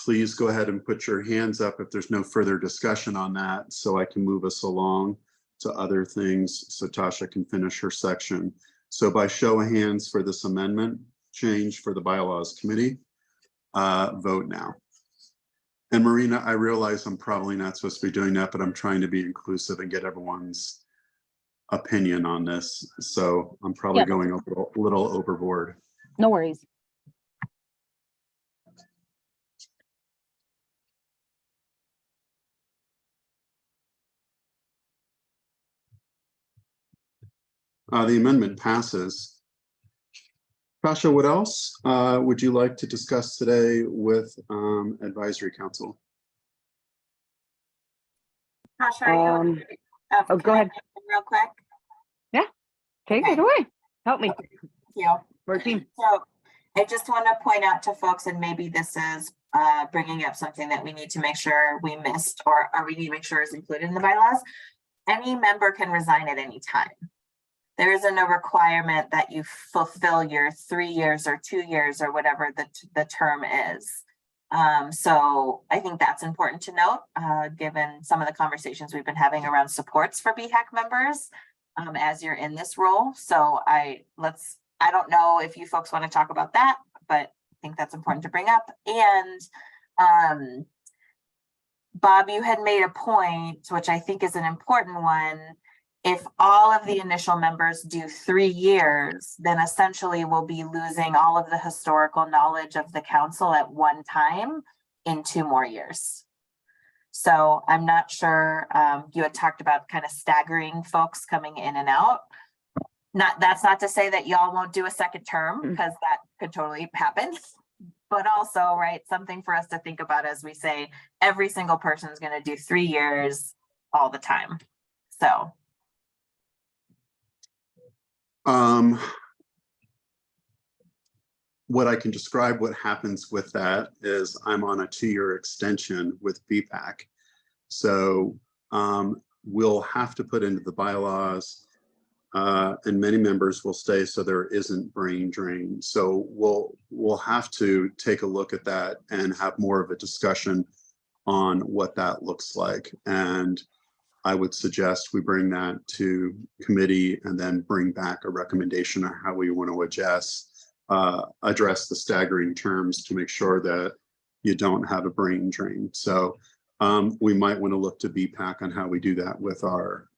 please go ahead and put your hands up if there's no further discussion on that, so I can move us along to other things so Tasha can finish her section. So by show of hands for this amendment change for the bylaws committee, vote now. And Marina, I realize I'm probably not supposed to be doing that, but I'm trying to be inclusive and get everyone's opinion on this. So I'm probably going a little overboard. No worries. The amendment passes. Tasha, what else would you like to discuss today with advisory council? Tasha, are you? Oh, go ahead. Real quick. Yeah, take it away. Help me. Thank you. We're a team. So I just want to point out to folks, and maybe this is bringing up something that we need to make sure we missed, or we need to make sure is included in the bylaws. Any member can resign at any time. There isn't a requirement that you fulfill your 3 years or 2 years or whatever the term is. So I think that's important to note, given some of the conversations we've been having around supports for BHAAC members as you're in this role. So I don't know if you folks want to talk about that, but I think that's important to bring up. And Bob, you had made a point, which I think is an important one. If all of the initial members do 3 years, then essentially we'll be losing all of the historical knowledge of the council at one time in 2 more years. So I'm not sure, you had talked about kind of staggering folks coming in and out. That's not to say that y'all won't do a second term, because that could totally happen. But also, right, something for us to think about as we say, every single person is going to do 3 years all the time. So. What I can describe what happens with that is I'm on a 2-year extension with BHAAC. So we'll have to put into the bylaws and many members will stay so there isn't brain drain. So we'll have to take a look at that and have more of a discussion on what that looks like. And I would suggest we bring that to committee and then bring back a recommendation on how we want to address the staggering terms to make sure that you don't have a brain drain. So we might want to look to BHAAC on how we do that with our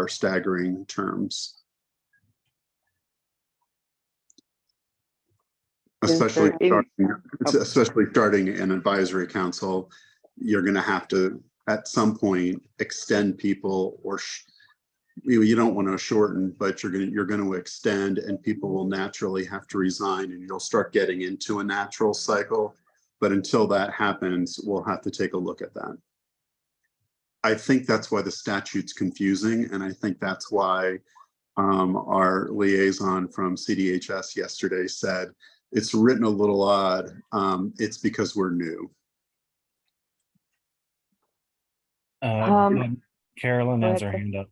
staggering terms. Especially starting an advisory council, you're going to have to at some point extend people, or you don't want to shorten, but you're going to extend, and people will naturally have to resign, and you'll start getting into a natural cycle. But until that happens, we'll have to take a look at that. I think that's why the statute's confusing, and I think that's why our liaison from CDHS yesterday said it's written a little odd. It's because we're new. Carolyn has her hand up.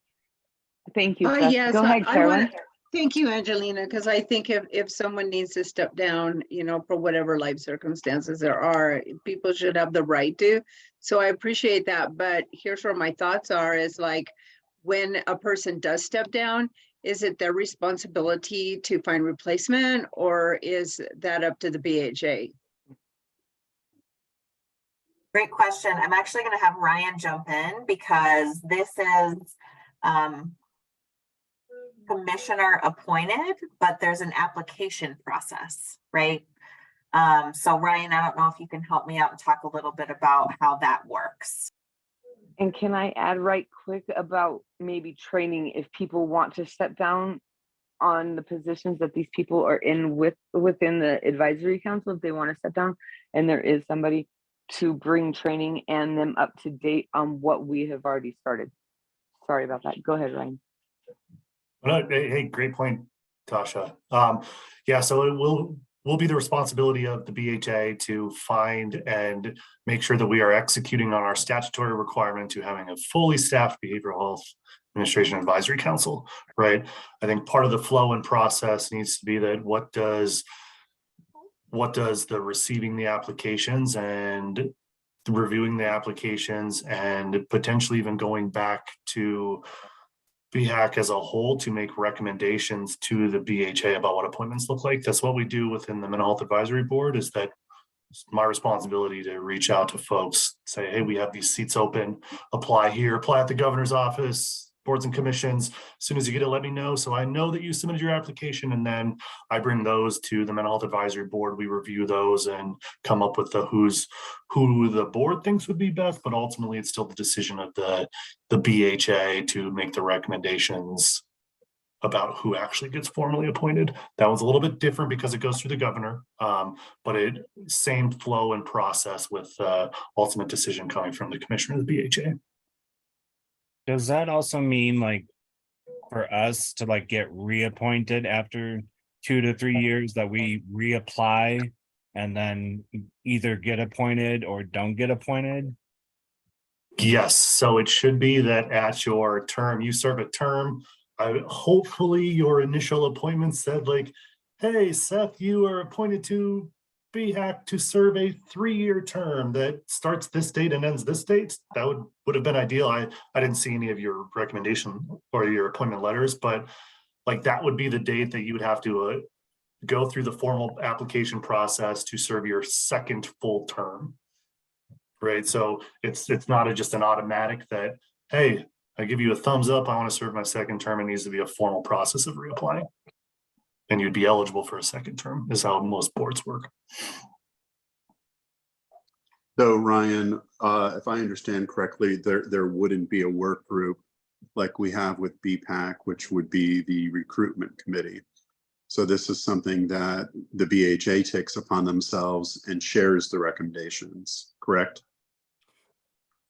Thank you. Yes, Go ahead, Carolyn. Thank you, Angelina, because I think if someone needs to step down, for whatever life circumstances there are, people should have the right to. So I appreciate that. But here's where my thoughts are is like, when a person does step down, is it their responsibility to find replacement, or is that up to the BHA? Great question. I'm actually going to have Ryan jump in because this is commissioner appointed, but there's an application process, right? So Ryan, I don't know if you can help me out and talk a little bit about how that works. And can I add right quick about maybe training if people want to step down on the positions that these people are in within the advisory council, if they want to step down, and there is somebody to bring training and them up to date on what we have already started. Sorry about that. Go ahead, Ryan. Hey, great point, Tasha. Yeah, so it will be the responsibility of the BHA to find and make sure that we are executing on our statutory requirement to having a fully staffed behavioral health administration advisory council, right? I think part of the flow and process needs to be that what does the receiving the applications and reviewing the applications and potentially even going back to BHAAC as a whole to make recommendations to the BHA about what appointments look like. That's what we do within the Mental Health Advisory Board. Is that it's my responsibility to reach out to folks, say, hey, we have these seats open, apply here, apply at the governor's office, boards and commissions. As soon as you get it, let me know. So I know that you submitted your application, and then I bring those to the Mental Health Advisory Board. We review those and come up with who the board thinks would be best, but ultimately it's still the decision of the BHA to make the recommendations about who actually gets formally appointed. That was a little bit different because it goes through the governor, but same flow and process with ultimate decision coming from the commissioner of the BHA. Does that also mean like for us to like get reappointed after 2 to 3 years that we reapply and then either get appointed or don't get appointed? Yes, so it should be that at your term, you serve a term. Hopefully your initial appointment said like, hey, Seth, you are appointed to BHAAC to serve a 3-year term that starts this date and ends this date. That would have been ideal. I didn't see any of your recommendation or your appointment letters, but like that would be the date that you would have to go through the formal application process to serve your second full term. Right. So it's not just an automatic that, hey, I give you a thumbs up, I want to serve my second term. It needs to be a formal process of reapplying. And you'd be eligible for a second term, is how most boards work. So Ryan, if I understand correctly, there wouldn't be a work group like we have with BHAAC, which would be the recruitment committee. So this is something that the BHA takes upon themselves and shares the recommendations, correct?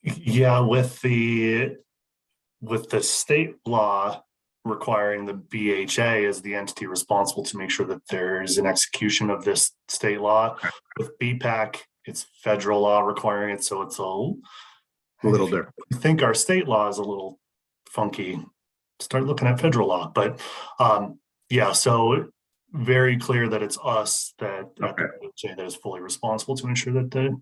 Yeah, with the state law requiring the BHA as the entity responsible to make sure that there's an execution of this state law. With BHAAC, it's federal law requiring it, so it's a little different. I think our state law is a little funky. Start looking at federal law, but yeah, so very clear that it's us that the BHA that is fully responsible to ensure that the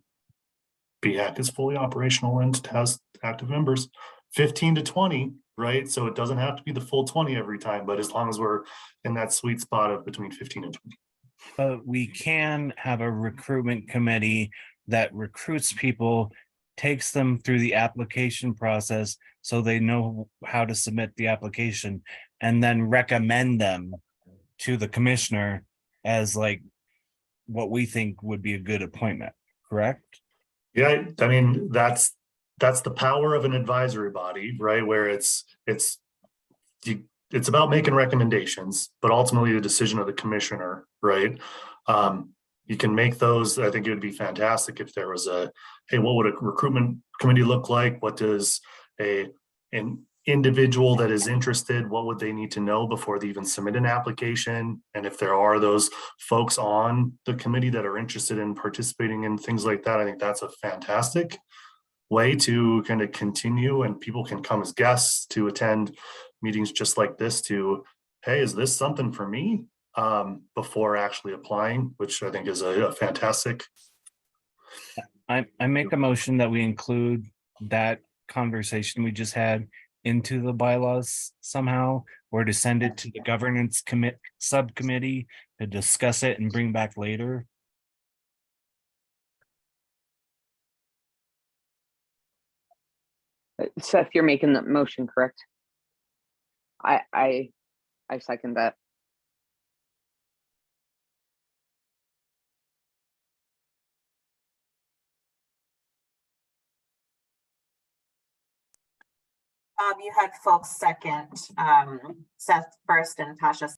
BHAAC is fully operational and has active members. 15 to 20, right? So it doesn't have to be the full 20 every time, but as long as we're in that sweet spot of between 15 and 20. But we can have a recruitment committee that recruits people, takes them through the application process so they know how to submit the application, and then recommend them to the commissioner as like what we think would be a good appointment, correct? Yeah, I mean, that's the power of an advisory body, right? Where it's about making recommendations, but ultimately the decision of the commissioner, right? You can make those. I think it would be fantastic if there was hey, what would a recruitment committee look like? What does an individual that is interested, what would they need to know before they even submit an application? And if there are those folks on the committee that are interested in participating in things like that, I think that's a fantastic way to kind of continue, and people can come as guests to attend meetings just like this to, hey, is this something for me? Before actually applying, which I think is a fantastic. I make a motion that we include that conversation we just had into the bylaws somehow, or to send it to the governance subcommittee to discuss it and bring back later. Seth, you're making the motion, correct? I second that. Bob, you had folks second, Seth first and Tasha.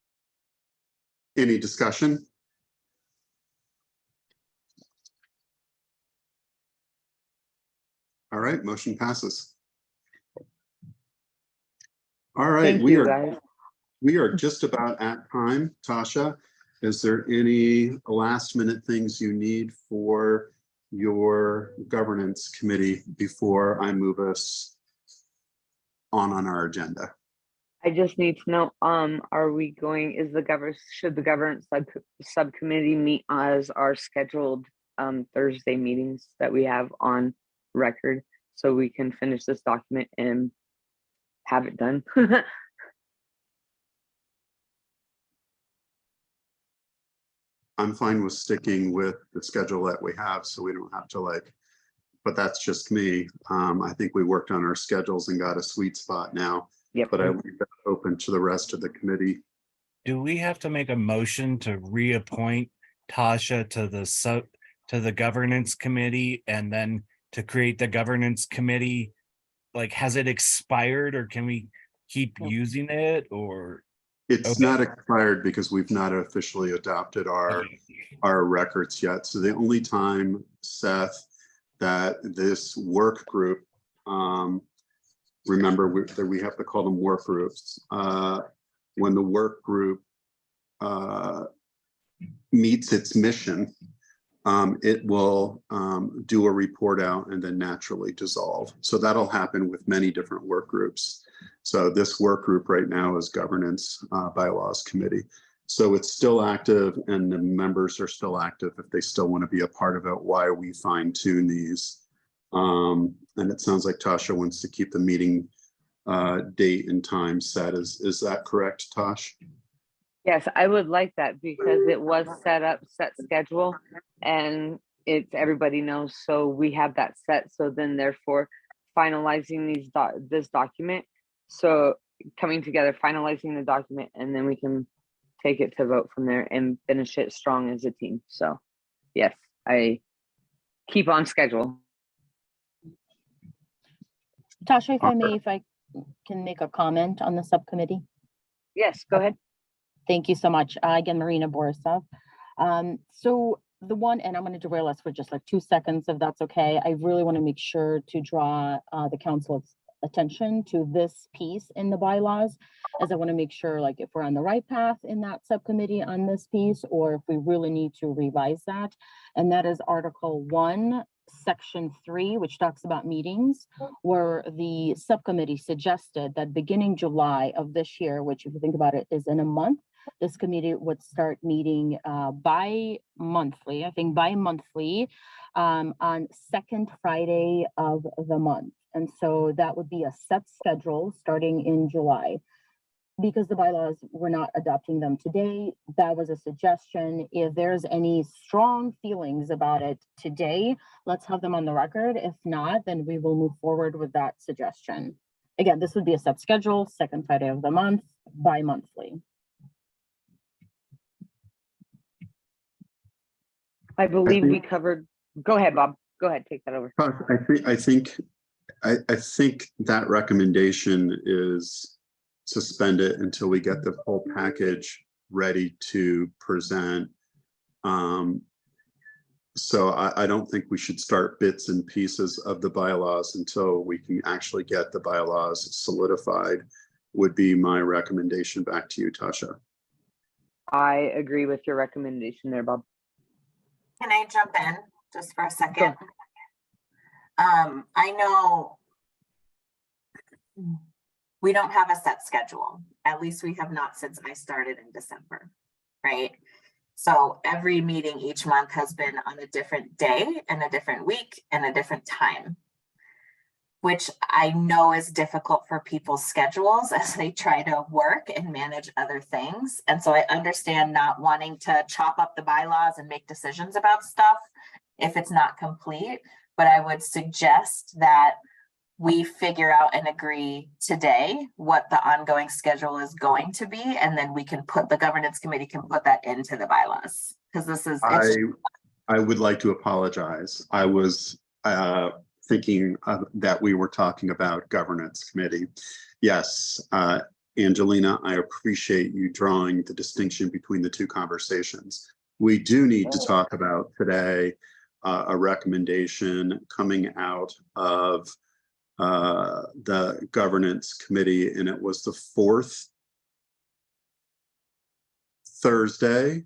Any discussion? All right, motion passes. All right, Thank you, guys. We are just about at time. Tasha, is there any last minute things you need for your governance committee before I move us on our agenda? I just need to know, are we going, should the governance subcommittee meet as our scheduled Thursday meetings that we have on record, so we can finish this document and have it done? I'm fine with sticking with the schedule that we have, so we don't have to but that's just me. I think we worked on our schedules and got a sweet spot now. Yep. But I leave that open to the rest of the committee. Do we have to make a motion to reappoint Tasha to the governance committee, and then to create the governance committee? Like, has it expired, or can we keep using it, or? It's not expired because we've not officially adopted our records yet. So the only time, Seth, that this work group, remember that we have to call them work groups, when the work group meets its mission, it will do a report out and then naturally dissolve. So that'll happen with many different work groups. So this work group right now is Governance Bylaws Committee. So it's still active, and the members are still active if they still want to be a part of it, why we fine tune these. And it sounds like Tasha wants to keep the meeting date and time set. Is that correct, Tosh? Yes, I would like that, because it was set schedule, and it's, everybody knows, so we have that set. So then therefore finalizing this document, so coming together, finalizing the document, and then we can take it to vote from there and finish it strong as a team. So yes, I keep on schedule. Tasha, if I can make a comment on the subcommittee. Yes, go ahead. Thank you so much. Again, Marina Borisov. So the one, and I'm going to derail us for just like 2 seconds, if that's okay. I really want to make sure to draw the council's attention to this piece in the bylaws, as I want to make sure like if we're on the right path in that subcommittee on this piece, or if we really need to revise that. And that is Article 1, Section 3, which talks about meetings, where the subcommittee suggested that beginning July of this year, which if you think about it is in a month, this committee would start meeting bi-monthly, on second Friday of the month. And so that would be a set schedule starting in July. because the bylaws, we're not adopting them today, that was a suggestion. If there's any strong feelings about it today, let's have them on the record. If not, then we will move forward with that suggestion. Again, this would be a set schedule, second Friday of the month, bi-monthly. I believe we covered, go ahead, Bob. Go ahead, take that over. I think that recommendation is suspend it until we get the whole package ready to present. So I don't think we should start bits and pieces of the bylaws until we can actually get the bylaws solidified, would be my recommendation. Back to you, Tasha. I agree with your recommendation there, Bob. Can I jump in just for a second? I know we don't have a set schedule. At least we have not since I started in December, right? So every meeting each month has been on a different day and a different week and a different time, which I know is difficult for people's schedules as they try to work and manage other things. And so I understand not wanting to chop up the bylaws and make decisions about stuff if it's not complete, but I would suggest that we figure out and agree today what the ongoing schedule is going to be, and then we can put, the governance committee can put that into the bylaws. Because this is, I would like to apologize. I was thinking that we were talking about governance committee. Yes, Angelina, I appreciate you drawing the distinction between the two conversations. We do need to talk about today a recommendation coming out of the governance committee, and it was the fourth Thursday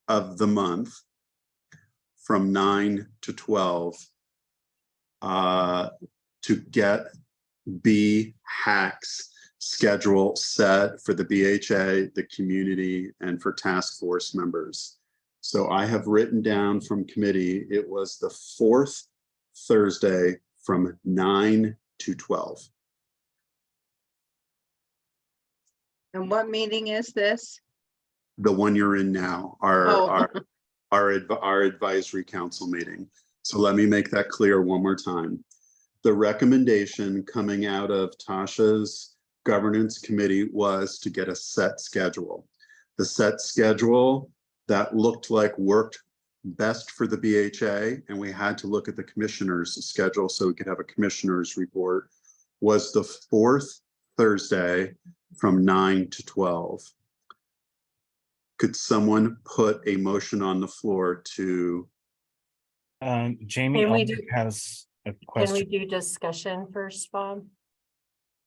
of the month from 9 to 12 to get BHAAC's schedule set for the BHA, the community, and for task force members. So I have written down from committee, it was the fourth Thursday from 9 to 12. And what meeting is this? The one you're in now, our advisory council meeting. So let me make that clear one more time. The recommendation coming out of Tasha's governance committee was to get a set schedule. The set schedule that looked like worked best for the BHA, and we had to look at the commissioner's schedule so we could have a commissioner's report, was the fourth Thursday from 9 to 12. Could someone put a motion on the floor to? Jamie Can we Ulrich do- has a Can we question. do discussion first, Bob?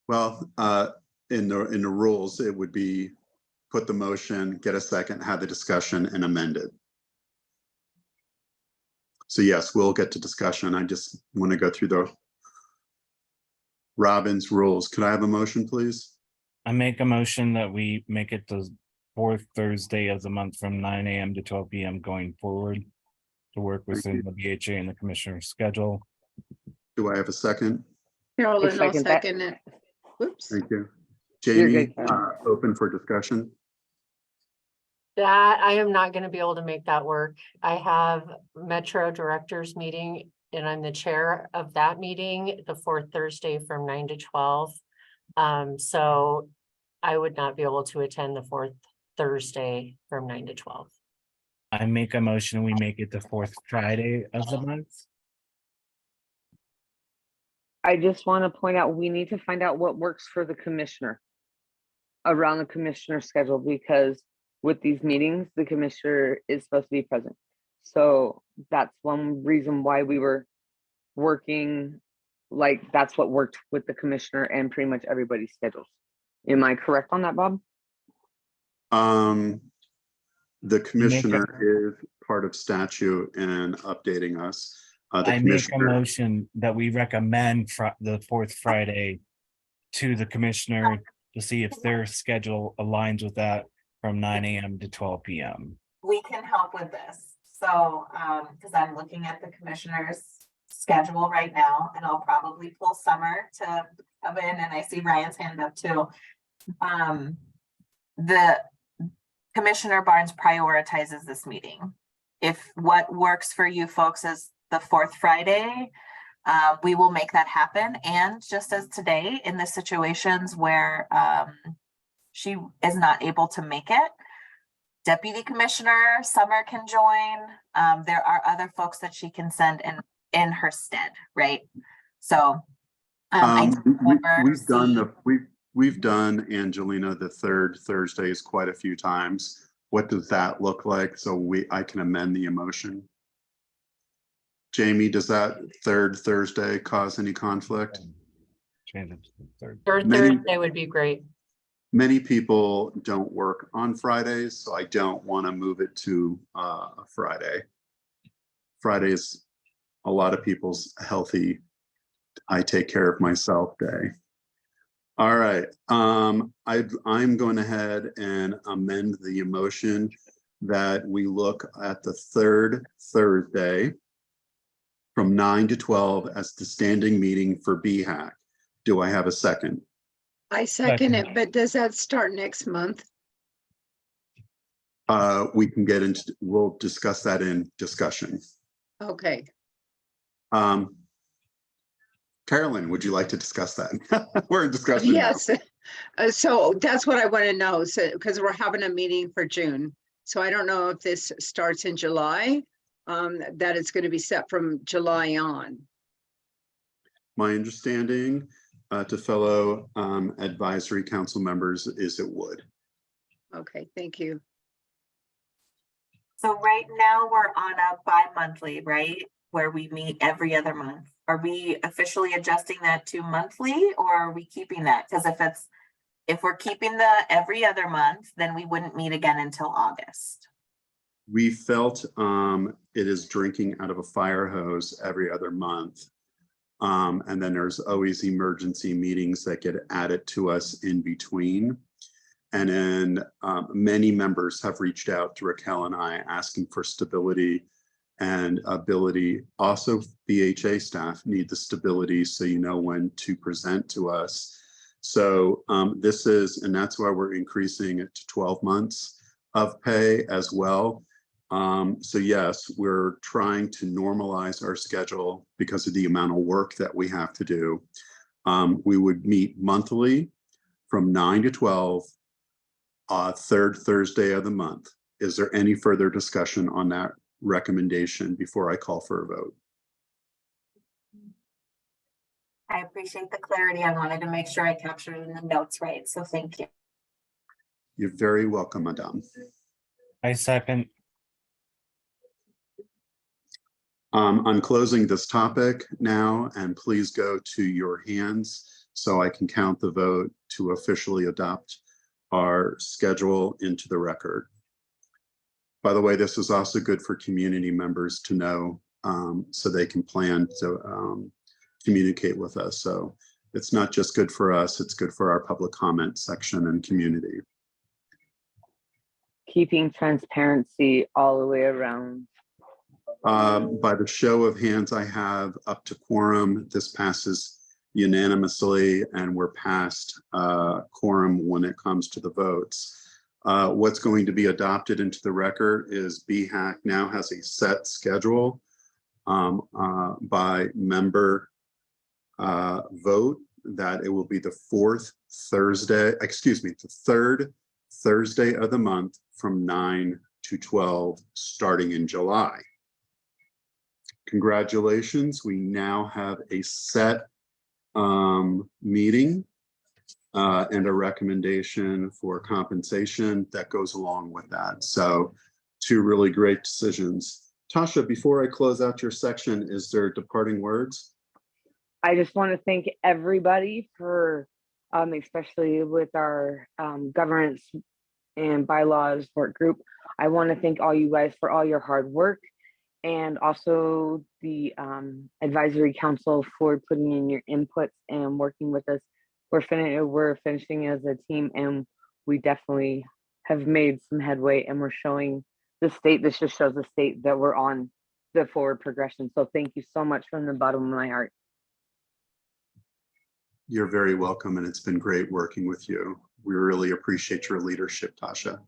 Well, in the rules, it would be put the motion, get a second, have the discussion, and amend it. So yes, we'll get to discussion. I just want to go through the Robin's rules. Could I have a motion, please? I make a motion that we make it the fourth Thursday of the month from 9 a.m. to 12 p.m. going forward to work within the BHA and the commissioner's schedule. Do I have a second? Carolyn, I'll second it. Whoops. Thank you. You're Jamie, good, open for discussion. That I am not going to be able to make that work. I have Metro Directors meeting and I'm the chair of that meeting, the fourth Thursday from 9 to 12. So I would not be able to attend the fourth Thursday from 9 to 12. I make a motion, we make it the fourth Friday of the month. I just want to point out, we need to find out what works for the commissioner around the commissioner schedule, because with these meetings, the commissioner is supposed to be present. So that's one reason why we were working, like that's what worked with the commissioner and pretty much everybody's schedules. Am I correct on that, Bob? The commissioner is part of statute and updating us. I make a motion that we recommend the fourth Friday to the commissioner to see if their schedule aligns with that from 9 a.m. to 12 p.m. We can help with this. So, because I'm looking at the commissioner's schedule right now, and I'll probably pull Summer to come in, and I see Ryan's hand up too. The Commissioner Barnes prioritizes this meeting. If what works for you folks is the fourth Friday, we will make that happen. And just as today, in the situations where she is not able to make it, Deputy Commissioner Summer can join. There are other folks that she can send in her stead, right? So we've done Angelina the third Thursdays quite a few times. What does that look like? So I can amend the emotion. Jamie, does that third Thursday cause any conflict? Change it to the third. Third Thursday would be great. Many people don't work on Fridays, so I don't want to move it to a Friday. Friday is a lot of people's healthy, I take care of myself day. All right, I'm going ahead and amend the emotion that we look at the third Thursday from 9 to 12 as the standing meeting for BHAAC. Do I have a second? I second it, but does that start next month? We can get into, we'll discuss that in discussion. Okay. Carolyn, would you like to discuss that? We're in discussion. Yes. So that's what I want to know. So, because we're having a meeting for June. So I don't know if this starts in July, that it's going to be set from July on. My understanding to fellow advisory council members is it would. Okay, thank you. So right now we're on a bi-monthly, right? Where we meet every other month. Are we officially adjusting that to monthly, or are we keeping that? Because if we're keeping the every other month, then we wouldn't meet again until August. We felt it is drinking out of a fire hose every other month. And then there's always emergency meetings that get added to us in between. And then many members have reached out to Raquel and I asking for stability and ability. Also, BHA staff need the stability so you know when to present to us. So this is, and that's why we're increasing it to 12 months of pay as well. So yes, we're trying to normalize our schedule because of the amount of work that we have to do. We would meet monthly from 9 to 12, third Thursday of the month. Is there any further discussion on that recommendation before I call for a vote? I appreciate the clarity. I wanted to make sure I captured it in the notes right. So thank you. You're very welcome, Madame. I second. I'm closing this topic now, and please go to your hands so I can count the vote to officially adopt our schedule into the record. By the way, this is also good for community members to know so they can plan to communicate with us. So it's not just good for us, it's good for our public comment section and community. Keeping transparency all the way around. By the show of hands, I have up to quorum. This passes unanimously, and we're past quorum when it comes to the votes. What's going to be adopted into the record is BHAAC now has a set schedule by member vote that it will be the fourth Thursday, excuse me, the third Thursday of the month from 9 to 12 starting in July. Congratulations, we now have a set meeting and a recommendation for compensation that goes along with that. So two really great decisions. Tasha, before I close out your section, is there departing words? I just want to thank everybody for, especially with our governance and bylaws work group. I want to thank all you guys for all your hard work, and also the advisory council for putting in your inputs and working with us. We're finishing as a team, and we definitely have made some headway, and we're showing the state. This just shows the state that we're on the forward progression. So thank you so much from the bottom of my heart. You're very welcome, and it's been great working with you. We really appreciate your leadership, Tasha.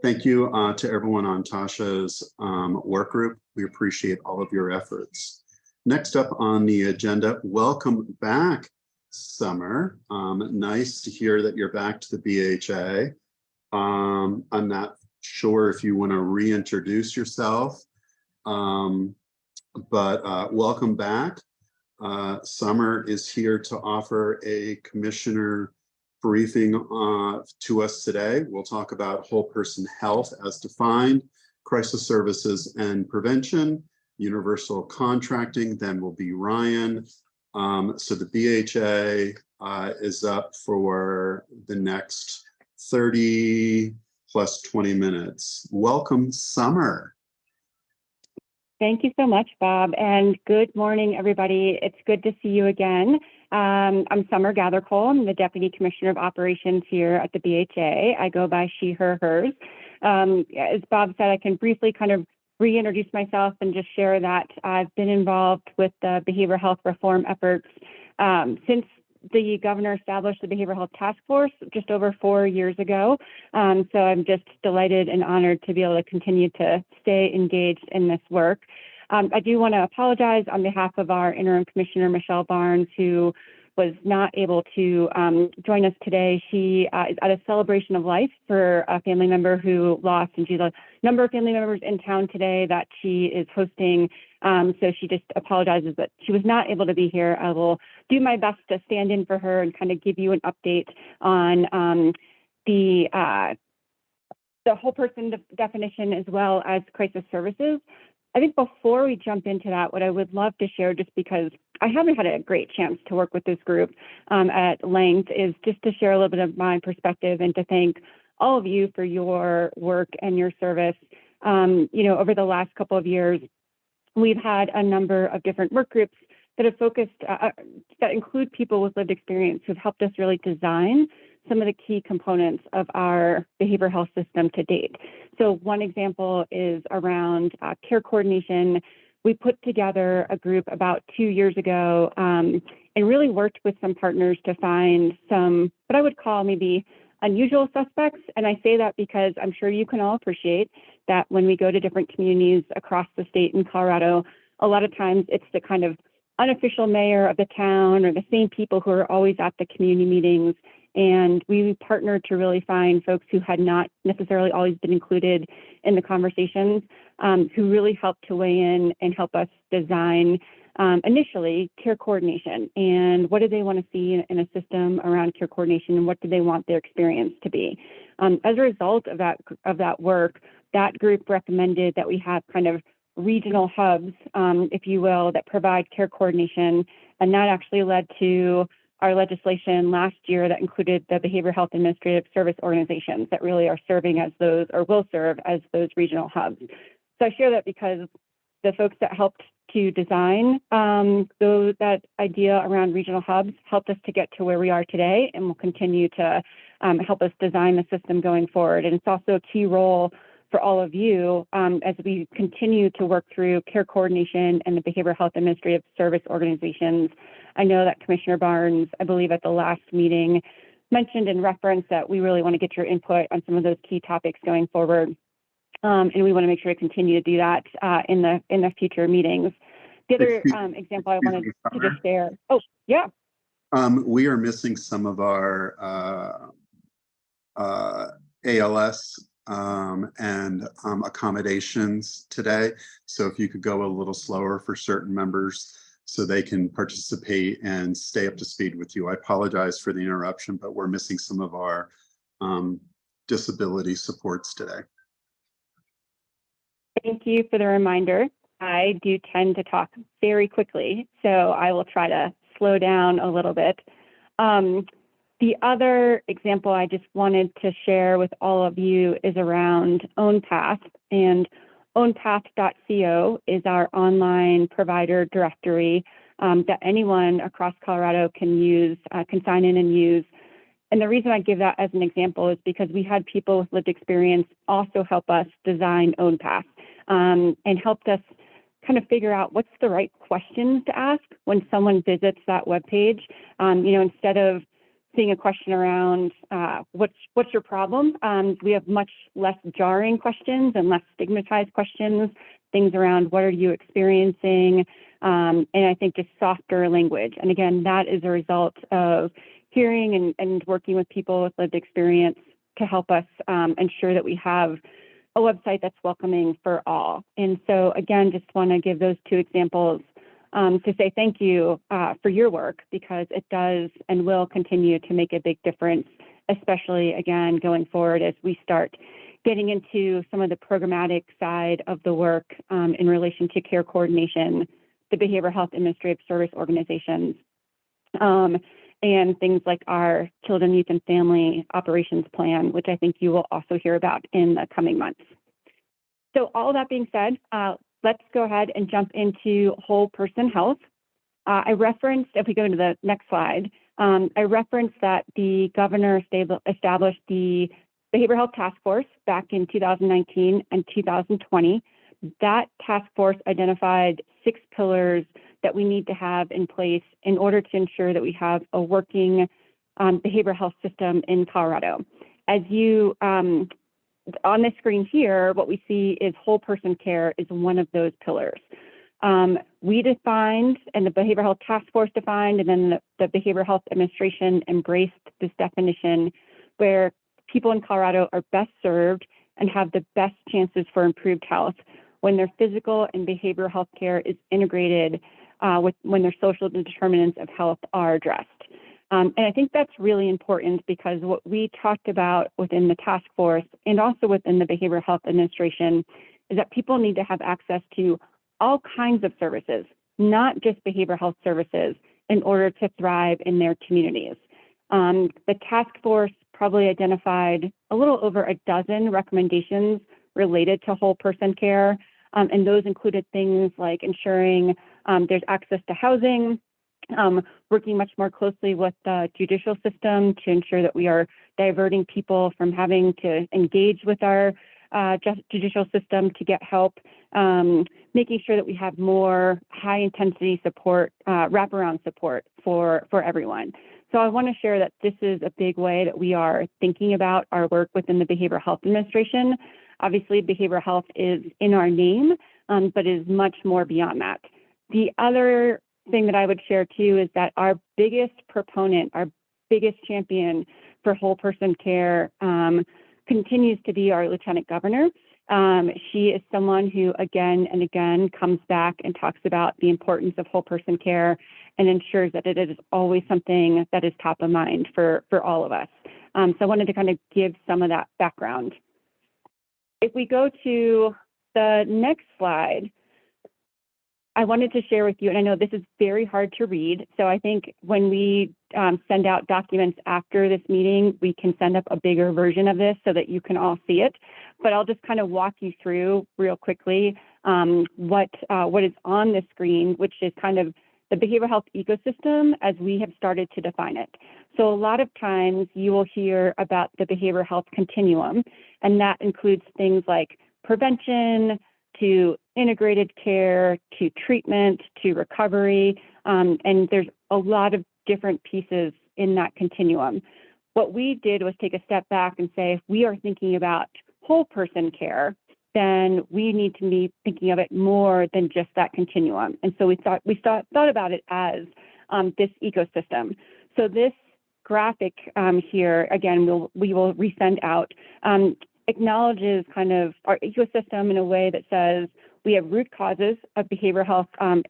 Thank you to everyone on Tasha's work group. We appreciate all of your efforts. Next up on the agenda, welcome back, Summer. Nice to hear that you're back to the BHA. I'm not sure if you want to reintroduce yourself, but welcome back. Summer is here to offer a commissioner briefing to us today. We'll talk about whole person health as defined, crisis services and prevention, universal contracting, then will be Ryan. So the BHA is up for the next 30 plus 20 minutes. Welcome, Summer. Thank you so much, Bob, and good morning, everybody. It's good to see you again. I'm Summer Gathercole. I'm the Deputy Commissioner of Operations here at the BHA. I go by she, her, hers. As Bob said, I can briefly kind of reintroduce myself and just share that I've been involved with the behavioral health reform efforts since the governor established the Behavioral Health Task Force just over 4 years ago. So I'm just delighted and honored to be able to continue to stay engaged in this work. I do want to apologize on behalf of our interim commissioner, Michelle Barnes, who was not able to join us today. She is at a celebration of life for a family member who lost, and she's a number of family members in town today that she is hosting. So she just apologizes that she was not able to be here. I will do my best to stand in for her and kind of give you an update on the whole person definition as well as crisis services. I think before we jump into that, what I would love to share, just because I haven't had a great chance to work with this group at length, is just to share a little bit of my perspective and to thank all of you for your work and your service. Over the last couple of years, we've had a number of different work groups that have focused, that include people with lived experience who've helped us really design some of the key components of our behavioral health system to date. So one example is around care coordination. We put together a group about 2 years ago and really worked with some partners to find some, what I would call maybe unusual suspects. And I say that because I'm sure you can all appreciate that when we go to different communities across the state in Colorado, a lot of times it's the kind of unofficial mayor of the town or the same people who are always at the community meetings. And we partnered to really find folks who had not necessarily always been included in the conversations, who really helped to weigh in and help us design initially care coordination and what do they want to see in a system around care coordination and what do they want their experience to be. As a result of that work, that group recommended that we have kind of regional hubs, if you will, that provide care coordination, and that actually led to our legislation last year that included the behavioral health administrative service organizations that really are serving as those, or will serve as those regional hubs. So I share that because the folks that helped to design that idea around regional hubs helped us to get to where we are today and will continue to help us design the system going forward. And it's also a key role for all of you as we continue to work through care coordination and the behavioral health administrative service organizations. I know that Commissioner Barnes, I believe at the last meeting, mentioned in reference that we really want to get your input on some of those key topics going forward. And we want to make sure to continue to do that in the future meetings. The other example I wanted to just share. Oh, yeah. We are missing some of our ALS and accommodations today. So if you could go a little slower for certain members so they can participate and stay up to speed with you. I apologize for the interruption, but we're missing some of our disability supports today. Thank you for the reminder. I do tend to talk very quickly, so I will try to slow down a little bit. The other example I just wanted to share with all of you is around OwnPath, and ownpath.co is our online provider directory that anyone across Colorado can use, can sign in and use. And the reason I give that as an example is because we had people with lived experience also help us design OwnPath and helped us kind of figure out what's the right questions to ask when someone visits that webpage. Instead of seeing a question around what's your problem. We have much less jarring questions and less stigmatized questions, things around what are you experiencing, and I think just softer language. And again, that is a result of hearing and working with people with lived experience to help us ensure that we have a website that's welcoming for all. And so again, just want to give those two examples to say thank you for your work, because it does and will continue to make a big difference, especially again going forward as we start getting into some of the programmatic side of the work in relation to care coordination, the behavioral health administrative service organizations, and things like our children, youth, and family operations plan, which I think you will also hear about in the coming months. So all that being said, let's go ahead and jump into whole person health. I referenced, if we go to the next slide, I referenced that the governor established the Behavioral Health Task Force back in 2019 and 2020. That task force identified 6 pillars that we need to have in place in order to ensure that we have a working behavioral health system in Colorado. As you, on the screen here, what we see is whole person care is one of those pillars. We defined, and the Behavioral Health Task Force defined, and then the Behavioral Health Administration embraced this definition, where people in Colorado are best served and have the best chances for improved health when their physical and behavioral health care is integrated when their social determinants of health are addressed. And I think that's really important, because what we talked about within the task force and also within the Behavioral Health Administration is that people need to have access to all kinds of services, not just behavioral health services, in order to thrive in their communities. The task force probably identified a little over a dozen recommendations related to whole person care, and those included things like ensuring there's access to housing, working much more closely with the judicial system to ensure that we are diverting people from having to engage with our judicial system to get help, making sure that we have more high intensity support, wraparound support for everyone. So I want to share that this is a big way that we are thinking about our work within the Behavioral Health Administration. Obviously, behavioral health is in our name, but is much more beyond that. The other thing that I would share too is that our biggest proponent, our biggest champion for whole person care continues to be our Lieutenant Governor. She is someone who again and again comes back and talks about the importance of whole person care and ensures that it is always something that is top of mind for all of us. So I wanted to kind of give some of that background. If we go to the next slide, I wanted to share with you, and I know this is very hard to read, so I think when we send out documents after this meeting, we can send up a bigger version of this so that you can all see it. But I'll just kind of walk you through real quickly what is on the screen, which is kind of the behavioral health ecosystem as we have started to define it. So a lot of times you will hear about the behavioral health continuum, and that includes things like prevention, to integrated care, to treatment, to recovery, and there's a lot of different pieces in that continuum. What we did was take a step back and say, if we are thinking about whole person care, then we need to be thinking of it more than just that continuum. And so we thought about it as this ecosystem. So this graphic here, again, we will resend out, acknowledges kind of our ecosystem in a way that says we have root causes of behavioral health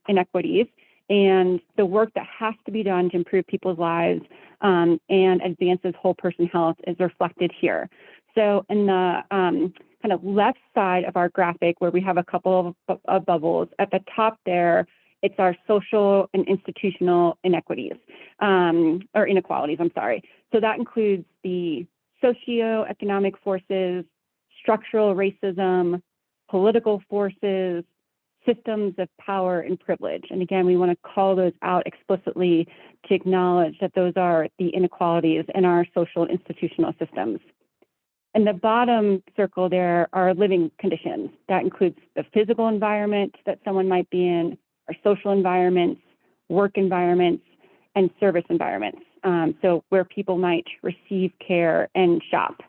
inequities and the work that has to be done to improve people's lives and advances whole person health is reflected here. So in the kind of left side of our graphic, where we have a couple of bubbles, at the top there, it's our social and institutional inequities, or inequalities, I'm sorry. So that includes the socioeconomic forces, structural racism, political forces, systems of power and privilege. And again, we want to call those out explicitly to acknowledge that those are the inequalities in our social and institutional systems. In the bottom circle there are living conditions. That includes the physical environment that someone might be in, our social environments, work environments, and service environments. so where people might receive care and shop.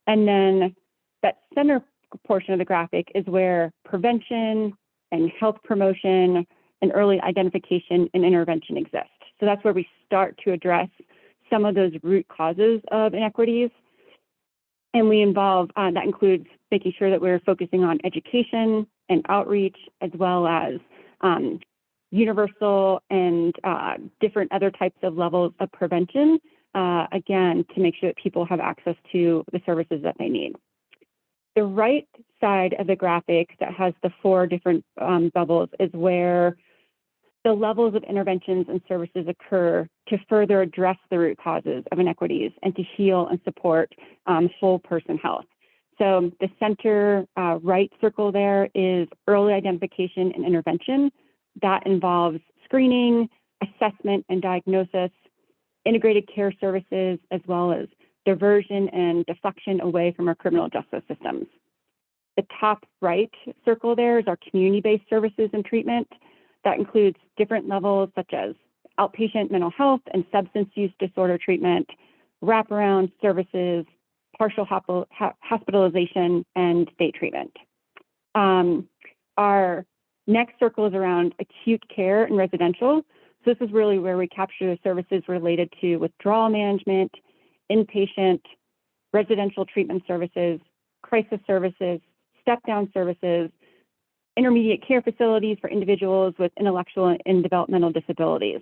And then that center portion of the graphic is where prevention and health promotion and early identification and intervention exist. So that's where we start to address some of those root causes of inequities. And we involve, that includes making sure that we're focusing on education and outreach, as well as universal and different other types of levels of prevention, again, to make sure that people have access to the services that they need. The right side of the graphic that has the 4 different bubbles is where the levels of interventions and services occur to further address the root causes of inequities and to heal and support whole person health. So the center right circle there is early identification and intervention. That involves screening, assessment and diagnosis, integrated care services, as well as diversion and deflection away from our criminal justice systems. The top right circle there is our community-based services and treatment. That includes different levels such as outpatient mental health and substance use disorder treatment, wraparound services, partial hospitalization, and day treatment. Our next circle is around acute care and residential. So this is really where we capture the services related to withdrawal management, inpatient, residential treatment services, crisis services, step-down services, intermediate care facilities for individuals with intellectual and developmental disabilities.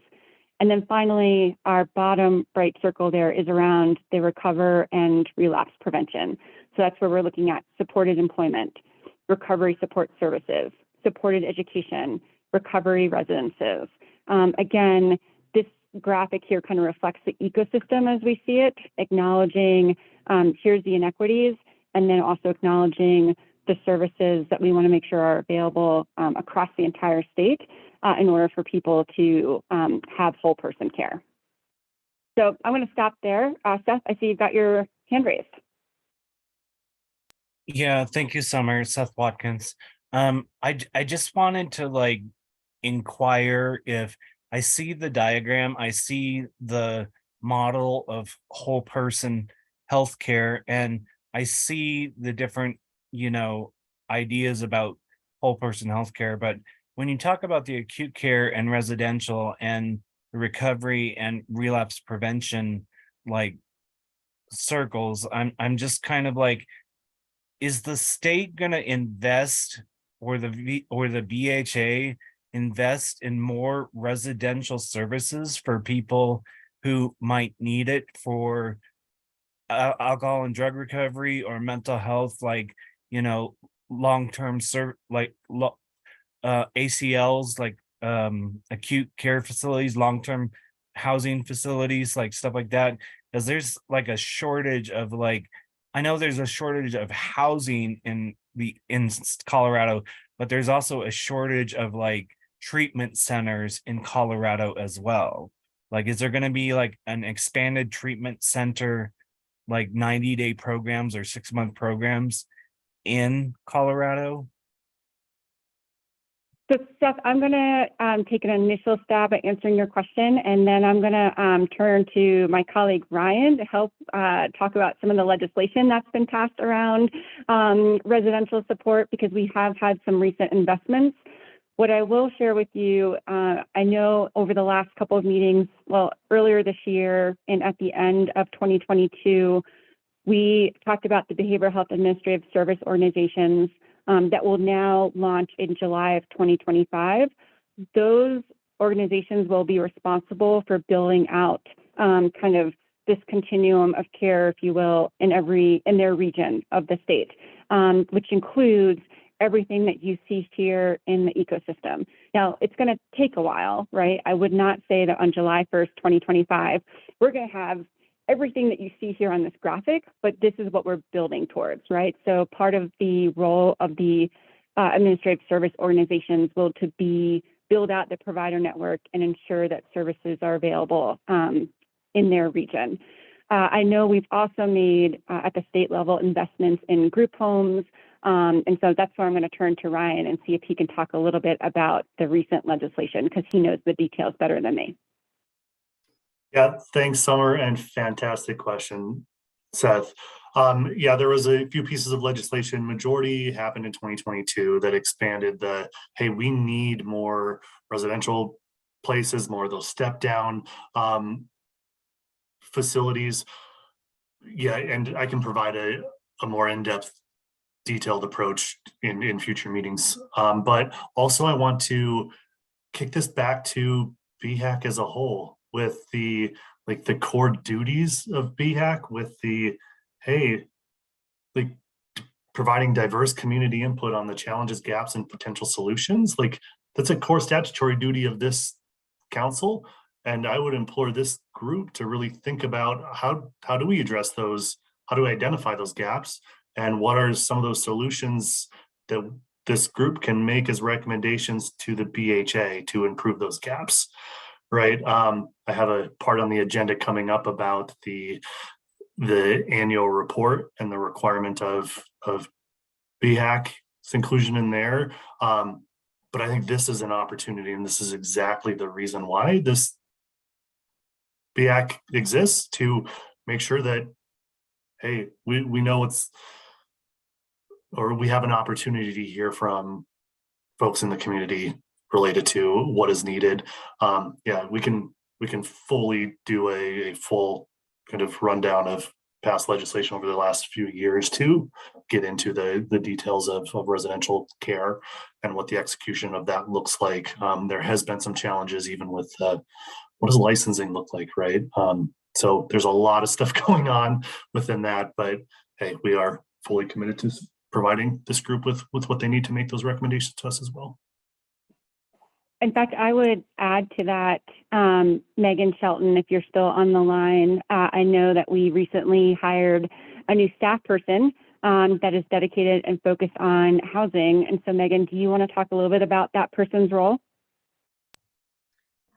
And then finally, our bottom right circle there is around the recover and relapse prevention. So that's where we're looking at supported employment, recovery support services, supported education, recovery residences. Again, this graphic here kind of reflects the ecosystem as we see it, acknowledging here's the inequities, and then also acknowledging the services that we want to make sure are available across the entire state in order for people to have whole person care. So I'm going to stop there. Seth, I see you've got your hand raised. Yeah, thank you, Summer. Seth Watkins. I just wanted to inquire if I see the diagram, I see the model of whole person healthcare, and I see the different ideas about whole person healthcare. But when you talk about the acute care and residential and recovery and relapse prevention circles, I'm just kind of is the state going to invest, or the BHA invest in more residential services for people who might need it for alcohol and drug recovery or mental health, long-term ACLs, acute care facilities, long-term housing facilities, stuff like that? Because there's a shortage of I know there's a shortage of housing in Colorado, but there's also a shortage of treatment centers in Colorado as well. Is there going to be an expanded treatment center, 90-day programs or 6-month programs in Colorado? So Seth, I'm going to take an initial stab at answering your question, and then I'm going to turn to my colleague Ryan to help talk about some of the legislation that's been passed around residential support, because we have had some recent investments. What I will share with you, I know over the last couple of meetings, well, earlier this year and at the end of 2022, we talked about the behavioral health administrative service organizations that will now launch in July of 2025. Those organizations will be responsible for building out kind of this continuum of care, if you will, in their region of the state, which includes everything that you see here in the ecosystem. Now, it's going to take a while, right? I would not say that on July 1st, 2025, we're going to have everything that you see here on this graphic, but this is what we're building towards, right? So part of the role of the administrative service organizations will to be build out the provider network and ensure that services are available in their region. I know we've also made at the state level investments in group homes. And so that's where I'm going to turn to Ryan and see if he can talk a little bit about the recent legislation, because he knows the details better than me. Yeah, thanks, Summer, and fantastic question, Seth. Yeah, there was a few pieces of legislation, majority happened in 2022 that expanded the, hey, we need more residential places, more of those step down facilities. Yeah, and I can provide a more in-depth detailed approach in future meetings. But also I want to kick this back to BHAAC as a whole with the core duties of BHAAC with the, hey, like providing diverse community input on the challenges, gaps, and potential solutions. Like that's a core statutory duty of this council. And I would implore this group to really think about how do we address those, how do we identify those gaps, and what are some of those solutions that this group can make as recommendations to the BHA to improve those gaps, right? I have a part on the agenda coming up about the annual report and the requirement of BHAAC's inclusion in there. But I think this is an opportunity, and this is exactly the reason why this BHAAC exists, to make sure that, hey, we know it's, or we have an opportunity to hear from folks in the community related to what is needed. Yeah, we can fully do a full kind of rundown of past legislation over the last few years to get into the details of residential care and what the execution of that looks like. There has been some challenges even with what does licensing look like, right? So there's a lot of stuff going on within that, but hey, we are fully committed to providing this group with what they need to make those recommendations to us as well. In fact, I would add to that, Megan Shelton, if you're still on the line, I know that we recently hired a new staff person that is dedicated and focused on housing. And so Megan, do you want to talk a little bit about that person's role?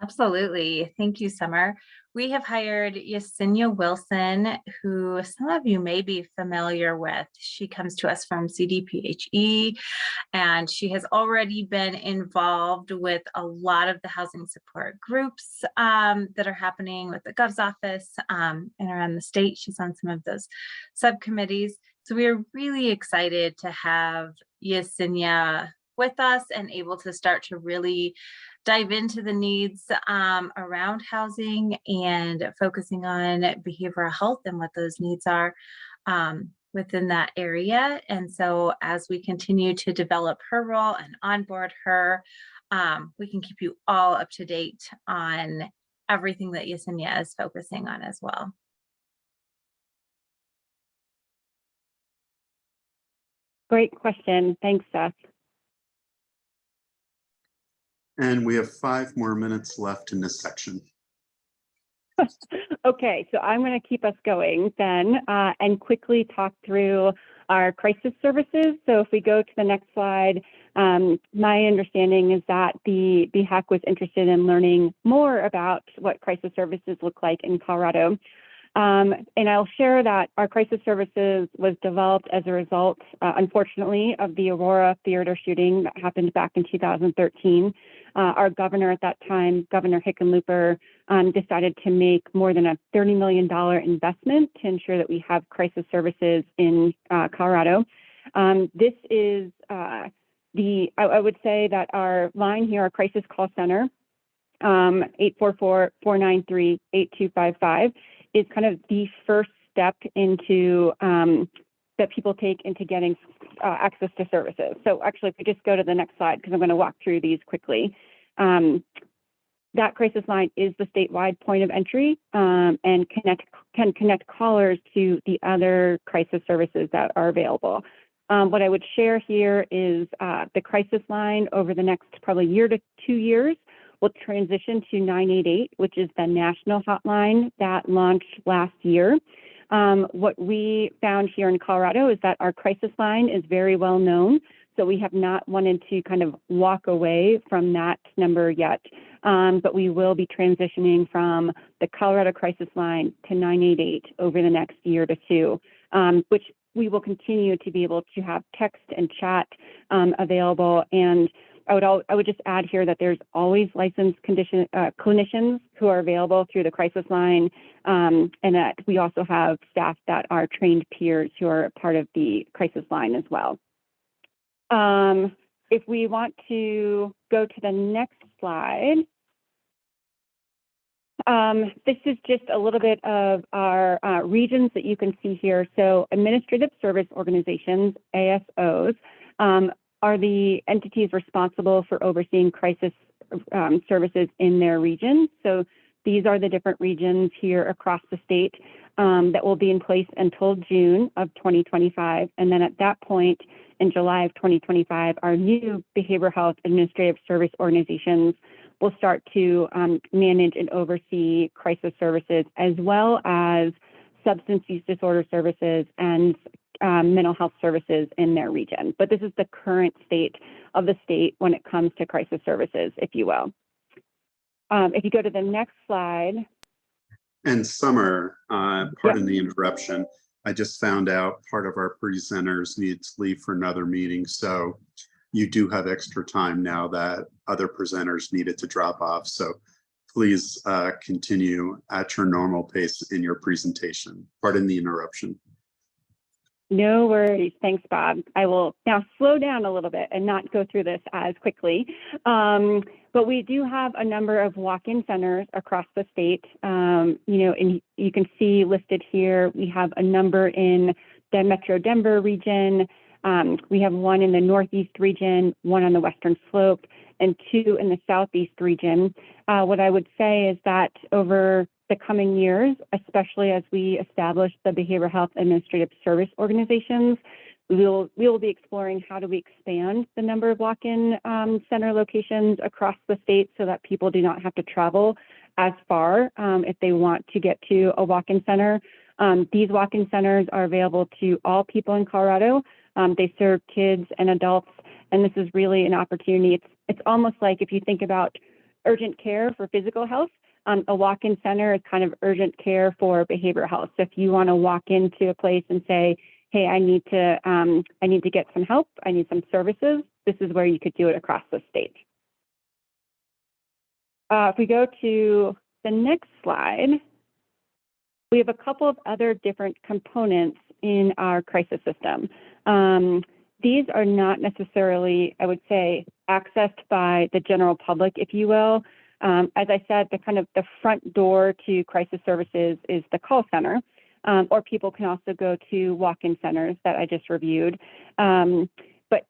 Absolutely. Thank you, Summer. We have hired Yesenia Wilson, who some of you may be familiar with. She comes to us from CDPHE, and she has already been involved with a lot of the housing support groups that are happening with the Gov's office and around the state. She's on some of those subcommittees. So we are really excited to have Yesenia with us and able to start to really dive into the needs around housing and focusing on behavioral health and what those needs are within that area. And so as we continue to develop her role and onboard her, we can keep you all up to date on everything that Yesenia is focusing on as well. Great question. Thanks, Seth. And we have 5 more minutes left in this section. Okay, so I'm going to keep us going then and quickly talk through our crisis services. So if we go to the next slide, my understanding is that the BHAAC was interested in learning more about what crisis services look like in Colorado. And I'll share that our crisis services was developed as a result, unfortunately, of the Aurora Theater shooting that happened back in 2013. Our governor at that time, Governor Hickenlooper, decided to make more than a $30 million investment to ensure that we have crisis services in Colorado. This is I would say that our line here, our crisis call center, 844-493-8255, is kind of the first step into that people take into getting access to services. So actually, if we just go to the next slide, because I'm going to walk through these quickly. That crisis line is the statewide point of entry and can connect callers to the other crisis services that are available. What I would share here is the crisis line over the next probably year to 2 years will transition to 988, which is the national hotline that launched last year. What we found here in Colorado is that our crisis line is very well known, so we have not wanted to kind of walk away from that number yet, but we will be transitioning from the Colorado crisis line to 988 over the next year to 2, which we will continue to be able to have text and chat available. And I would just add here that there's always licensed clinicians who are available through the crisis line, and that we also have staff that are trained peers who are part of the crisis line as well. If we want to go to the next slide, this is just a little bit of our regions that you can see here. So administrative service organizations, ASOs, are the entities responsible for overseeing crisis services in their region. So these are the different regions here across the state that will be in place until June of 2025. And then at that point, in July of 2025, our new behavioral health administrative service organizations will start to manage and oversee crisis services, as well as substance use disorder services and mental health services in their region. But this is the current state of the state when it comes to crisis services, if you will. If you go to the next slide. And Summer, pardon the interruption. I just found out part of our presenters need to leave for another meeting. So you do have extra time now that other presenters needed to drop off. So please continue at your normal pace in your presentation. Pardon the interruption. No worries. Thanks, Bob. I will now slow down a little bit and not go through this as quickly. But we do have a number of walk-in centers across the state. And you can see listed here, we have a number in the Metro Denver region. We have one in the Northeast region, one on the Western Slope, and two in the Southeast region. What I would say is that over the coming years, especially as we establish the behavioral health administrative service organizations, we will be exploring how do we expand the number of walk-in center locations across the state so that people do not have to travel as far if they want to get to a walk-in center. These walk-in centers are available to all people in Colorado. They serve kids and adults, and this is really an opportunity. It's almost like if you think about urgent care for physical health, a walk-in center is kind of urgent care for behavioral health. So if you want to walk into a place and say, hey, I need to get some help, I need some services, this is where you could do it across the state. If we go to the next slide, we have a couple of other different components in our crisis system. These are not necessarily, I would say, accessed by the general public, if you will. As I said, the front door to crisis services is the call center, or people can also go to walk-in centers that I just reviewed. But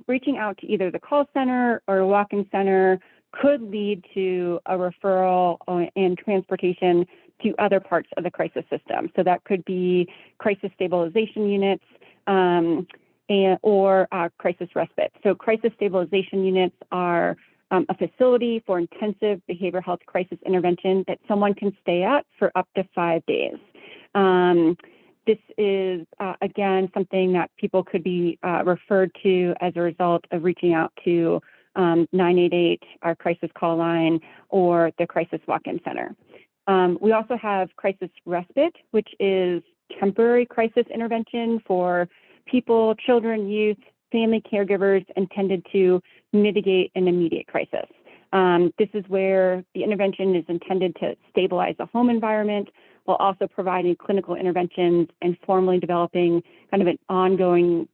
reaching out to either the call center or a walk-in center could lead to a referral and transportation to other parts of the crisis system. So that could be crisis stabilization units or crisis respite. So crisis stabilization units are a facility for intensive behavioral health crisis intervention that someone can stay at for up to 5 days. This is, again, something that people could be referred to as a result of reaching out to 988, our crisis call line, or the crisis walk-in center. We also have crisis respite, which is temporary crisis intervention for people, children, youth, family caregivers intended to mitigate an immediate crisis. This is where the intervention is intended to stabilize the home environment while also providing clinical interventions and formally developing kind of an ongoing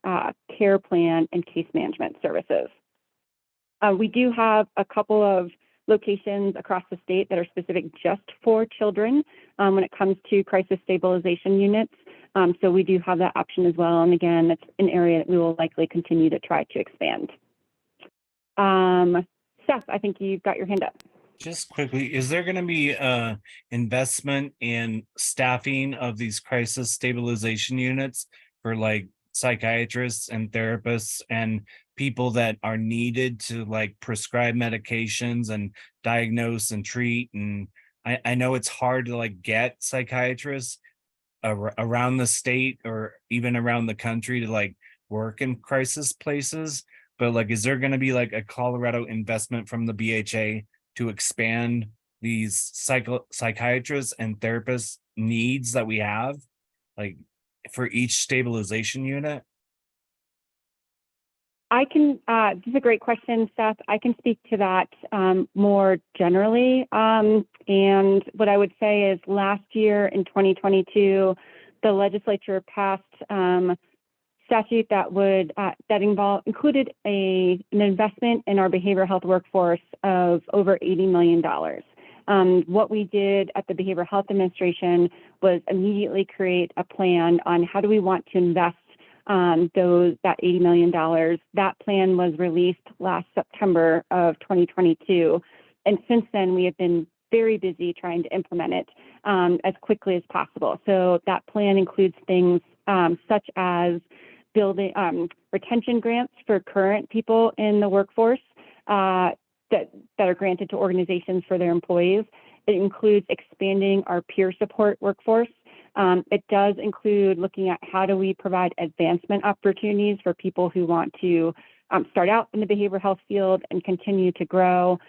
care plan and case management services. We do have a couple of locations across the state that are specific just for children when it comes to crisis stabilization units. So we do have that option as well. And again, that's an area that we will likely continue to try to expand. Seth, I think you've got your hand up. Just quickly, is there going to be investment in staffing of these crisis stabilization units for like psychiatrists and therapists and people that are needed to like prescribe medications and diagnose and treat? And I know it's hard to like get psychiatrists around the state or even around the country to like work in crisis places, but like, is there going to be like a Colorado investment from the BHA to expand these psychiatrists and therapists needs that we have, like for each stabilization unit? This is a great question, Seth. I can speak to that more generally. And what I would say is last year in 2022, the legislature passed statute that would included an investment in our behavioral health workforce of over $80 million. What we did at the Behavioral Health Administration was immediately create a plan on how do we want to invest that $80 million. That plan was released last September of 2022. And since then, we have been very busy trying to implement it as quickly as possible. So that plan includes things such as building retention grants for current people in the workforce that are granted to organizations for their employees. It includes expanding our peer support workforce. It does include looking at how do we provide advancement opportunities for people who want to start out in the behavioral health field and continue to grow.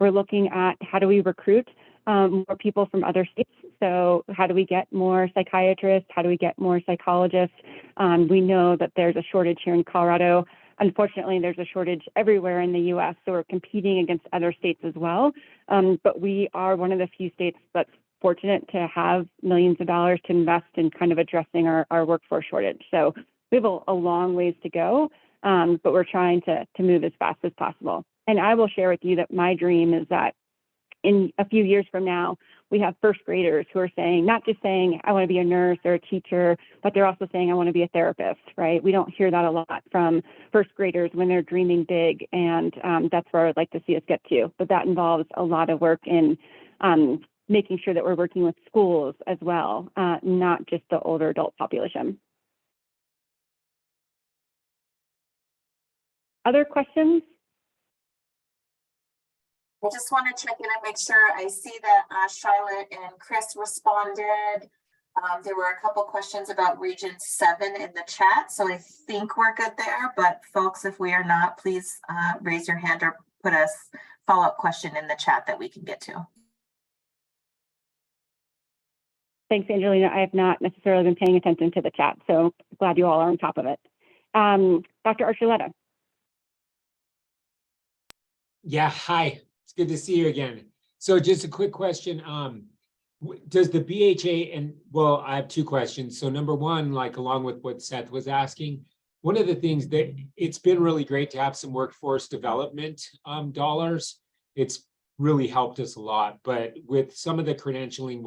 We're looking at how do we recruit more people from other states. So how do we get more psychiatrists? How do we get more psychologists? We know that there's a shortage here in Colorado. Unfortunately, there's a shortage everywhere in the U.S., so we're competing against other states as well. But we are one of the few states that's fortunate to have millions of dollars to invest in kind of addressing our workforce shortage. So we have a long ways to go, but we're trying to move as fast as possible. And I will share with you that my dream is that in a few years from now, we have first graders who are saying, not just saying, I want to be a nurse or a teacher, but they're also saying, I want to be a therapist, right? We don't hear that a lot from first graders when they're dreaming big. And that's where I'd like to see us get to. But that involves a lot of work in making sure that we're working with schools as well, not just the older adult population. Other questions? I just want to check in and make sure. I see that Charlotte and Chris responded. There were a couple questions about Region 7 in the chat, so I think we're good there. But folks, if we are not, please raise your hand or put a follow-up question in the chat that we can get to. Thanks, Angelina. I have not necessarily been paying attention to the chat, so glad you all are on top of it. Dr. Archuleta. Yeah, hi. It's good to see you again. So just a quick question. Does the BHA, and well, I have two questions. So number one, like along with what Seth was asking, one of the things that it's been really great to have some workforce development dollars. It's really helped us a lot, but with some of the credentialing,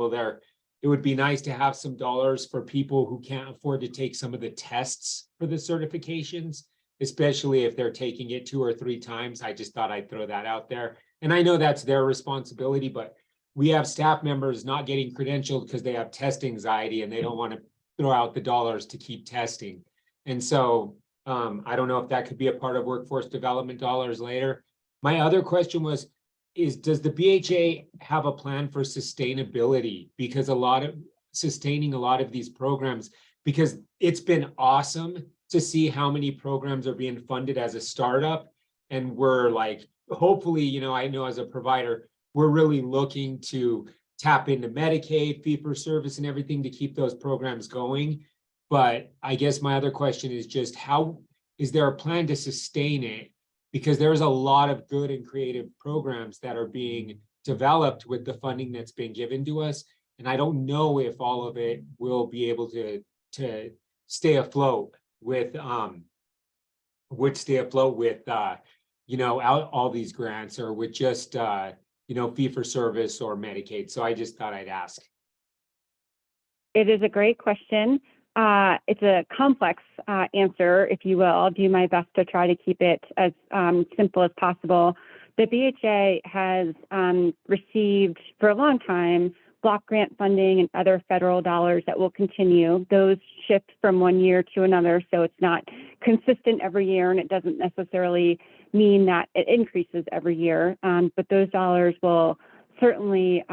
it would be nice to have some dollars for people who can't afford to take some of the tests for the certifications, especially if they're taking it 2 or 3 times. I just thought I'd throw that out there. And I know that's their responsibility, but we have staff members not getting credentialed because they have test anxiety and they don't want to throw out the dollars to keep testing. And so I don't know if that could be a part of workforce development dollars later. My other question was, does the BHA have a plan for sustainability? Because sustaining a lot of these programs, because it's been awesome to see how many programs are being funded as a startup. And we're like, hopefully, I know as a provider, we're really looking to tap into Medicaid, fee-for-service and everything to keep those programs going. But I guess my other question is just is there a plan to sustain it? Because there's a lot of good and creative programs that are being developed with the funding that's been given to us. And I don't know if all of it will be able to stay afloat with all these grants, or with just fee for service or Medicaid. So I just thought I'd ask. It is a great question. It's a complex answer, if you will. I'll do my best to try to keep it as simple as possible. The BHA has received for a long time block grant funding and other federal dollars that will continue. Those shift from one year to another, so it's not consistent every year, and it doesn't necessarily mean that it increases every year. But those dollars will certainly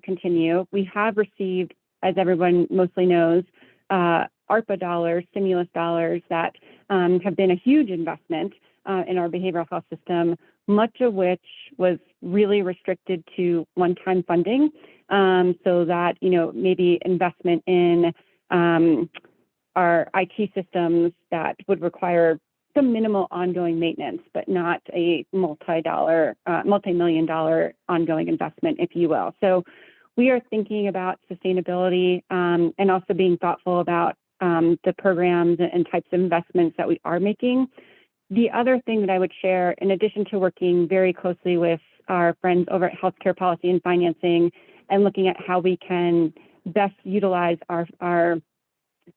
continue. We have received, as everyone mostly knows, ARPA dollars, stimulus dollars that have been a huge investment in our behavioral health system, much of which was really restricted to one-time funding, so that, maybe investment in our IT systems that would require some minimal ongoing maintenance, but not a multi-million dollar ongoing investment, if you will. So we are thinking about sustainability and also being thoughtful about the programs and types of investments that we are making. The other thing that I would share, in addition to working very closely with our friends over at Healthcare Policy and Financing and looking at how we can best utilize our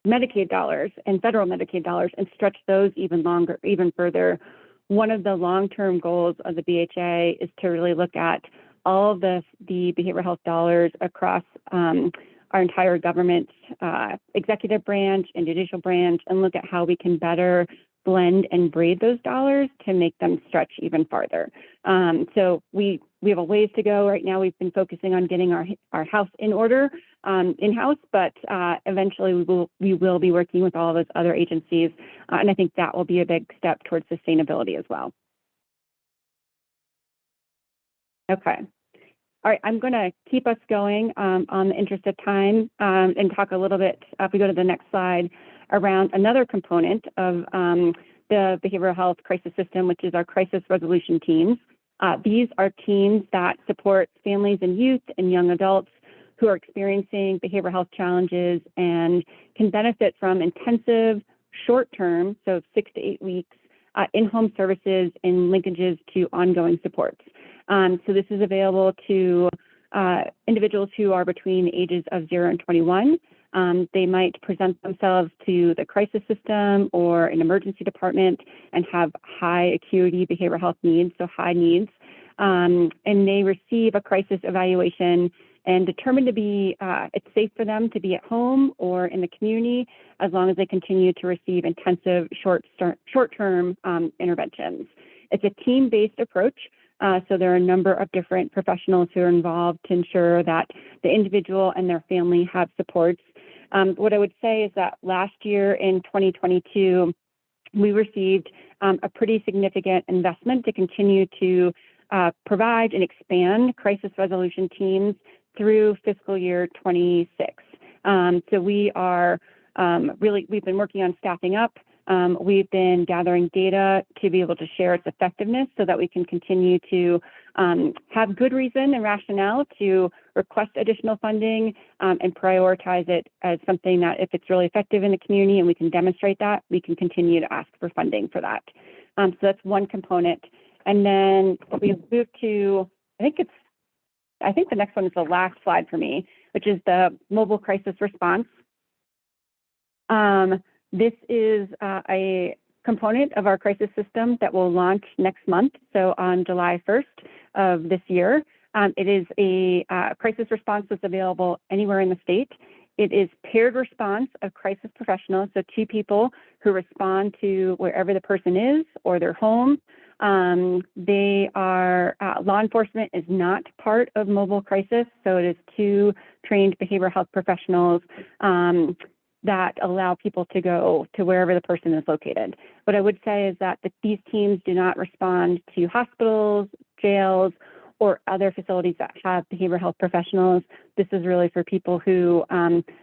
Medicaid dollars and federal Medicaid dollars and stretch those even longer, even further. One of the long-term goals of the BHA is to really look at all of the behavioral health dollars across our entire government executive branch and judicial branch, and look at how we can better blend and braid those dollars to make them stretch even farther. So we have a ways to go. Right now, we've been focusing on getting our house in order in-house, but eventually we will be working with all of those other agencies. And I think that will be a big step towards sustainability as well. Okay. All right, I'm going to keep us going on the interest of time and talk a little bit, if we go to the next slide, around another component of the behavioral health crisis system, which is our crisis resolution teams. These are teams that support families and youth and young adults who are experiencing behavioral health challenges and can benefit from intensive short-term, so 6 to 8 weeks, in-home services and linkages to ongoing supports. So this is available to individuals who are between the ages of 0 and 21. They might present themselves to the crisis system or an emergency department and have high acuity behavioral health needs, so high needs. And they receive a crisis evaluation and determine to be, it's safe for them to be at home or in the community as long as they continue to receive intensive short-term interventions. It's a team-based approach. So there are a number of different professionals who are involved to ensure that the individual and their family have supports. What I would say is that last year in 2022, we received a pretty significant investment to continue to provide and expand crisis resolution teams through fiscal year 26. So we are we've been working on staffing up. We've been gathering data to be able to share its effectiveness so that we can continue to have good reason and rationale to request additional funding and prioritize it as something that if it's really effective in the community and we can demonstrate that, we can continue to ask for funding for that. So that's one component. And then we move to, I think the next one is the last slide for me, which is the mobile crisis response. This is a component of our crisis system that will launch next month, so on July 1st of this year. It is a crisis response that's available anywhere in the state. It is paired response of crisis professionals, so 2 people who respond to wherever the person is or their home. They are, law enforcement is not part of mobile crisis, so it is 2 trained behavioral health professionals that allow people to go to wherever the person is located. What I would say is that these teams do not respond to hospitals, jails, or other facilities that have behavioral health professionals. This is really for people who,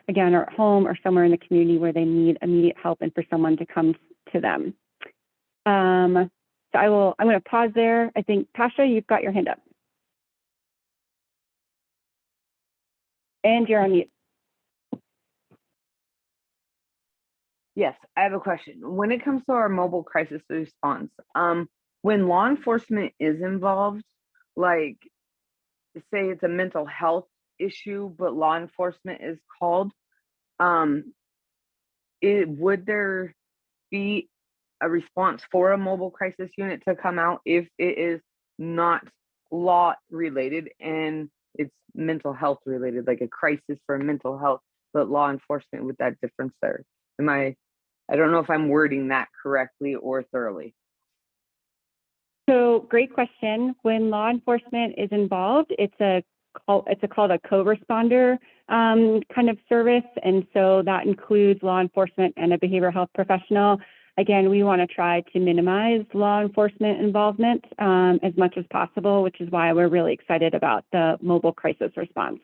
again, are at home or somewhere in the community where they need immediate help and for someone to come to them. So I'm going to pause there. I think, Tasha, you've got your hand up. And you're on mute. Yes, I have a question. When it comes to our mobile crisis response, when law enforcement is involved, like say it's a mental health issue, but law enforcement is called, would there be a response for a mobile crisis unit to come out if it is not law related and it's mental health related, like a crisis for mental health, but law enforcement with that difference there? I don't know if I'm wording that correctly or thoroughly. So great question. When law enforcement is involved, it's called a co-responder kind of service. And so that includes law enforcement and a behavioral health professional. Again, we want to try to minimize law enforcement involvement as much as possible, which is why we're really excited about the mobile crisis response.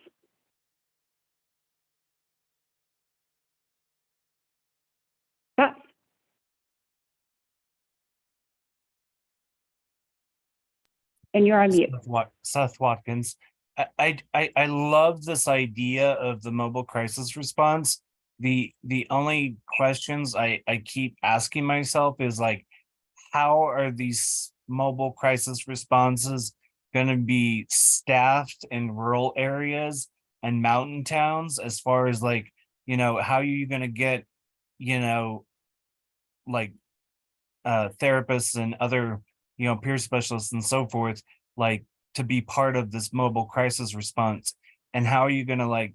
And you're on mute. Seth Watkins. I love this idea of the mobile crisis response. The only questions I keep asking myself is like, how are these mobile crisis responses going to be staffed in rural areas and mountain towns, as far as like, you know, how are you going to get, you know, like therapists and other, you know, peer specialists and so forth, like to be part of this mobile crisis response? And how are you going to, like,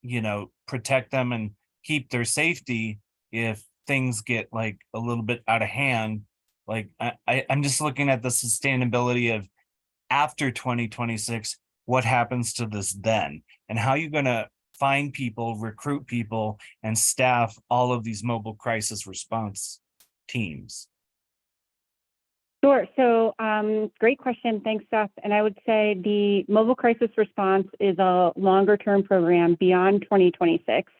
you know, protect them and keep their safety if things get like a little bit out of hand? Like I'm just looking at the sustainability of after 2026, what happens to this then? And how are you going to find people, recruit people, and staff all of these mobile crisis response teams? Sure. So great question. Thanks, Seth. And I would say the mobile crisis response is a longer term program beyond 2026.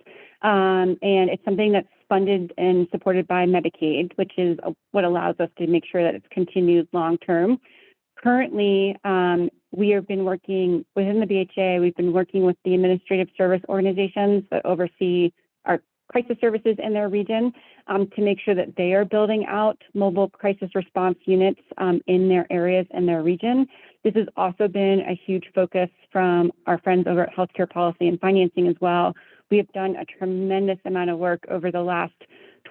And it's something that's funded and supported by Medicaid, which is what allows us to make sure that it's continued long term. Currently, we have been working within the BHA, we've been working with the administrative service organizations that oversee our crisis services in their region to make sure that they are building out mobile crisis response units in their areas and their region. This has also been a huge focus from our friends over at Healthcare Policy and Financing as well. We have done a tremendous amount of work over the last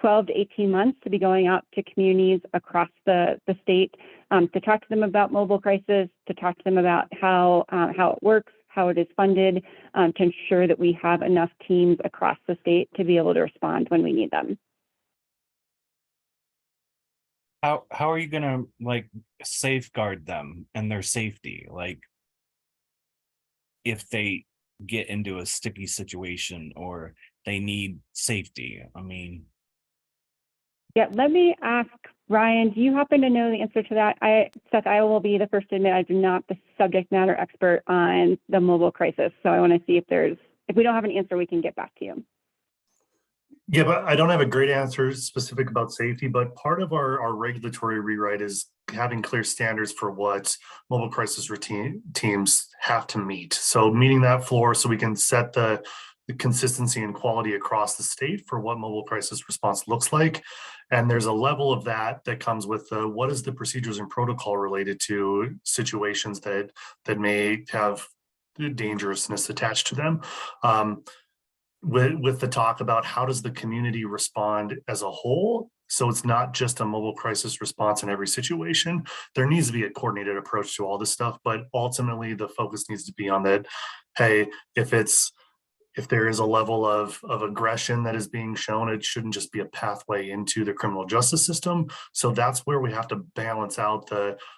12 to 18 months to be going out to communities across the state to talk to them about mobile crisis, to talk to them about how it works, how it is funded, to ensure that we have enough teams across the state to be able to respond when we need them. How are you gonna like safeguard them and their safety? Like if they get into a sticky situation or they need safety? I mean, yeah, let me ask Ryan, do you happen to know the answer to that? Seth, I will be the first to admit I'm not the subject matter expert on the mobile crisis. So I want to see if we don't have an answer, we can get back to you. Yeah, but I don't have a great answer specific about safety, but part of our regulatory rewrite is having clear standards for what mobile crisis teams have to meet. So meeting that floor so we can set the consistency and quality across the state for what mobile crisis response looks like. And there's a level of that comes with what is the procedures and protocol related to situations that may have dangerousness attached to them. With the talk about how does the community respond as a whole. So it's not just a mobile crisis response in every situation. There needs to be a coordinated approach to all this stuff, but ultimately the focus needs to be on that. Hey, if there is a level of aggression that is being shown, it shouldn't just be a pathway into the criminal justice system. So that's where we have to balance out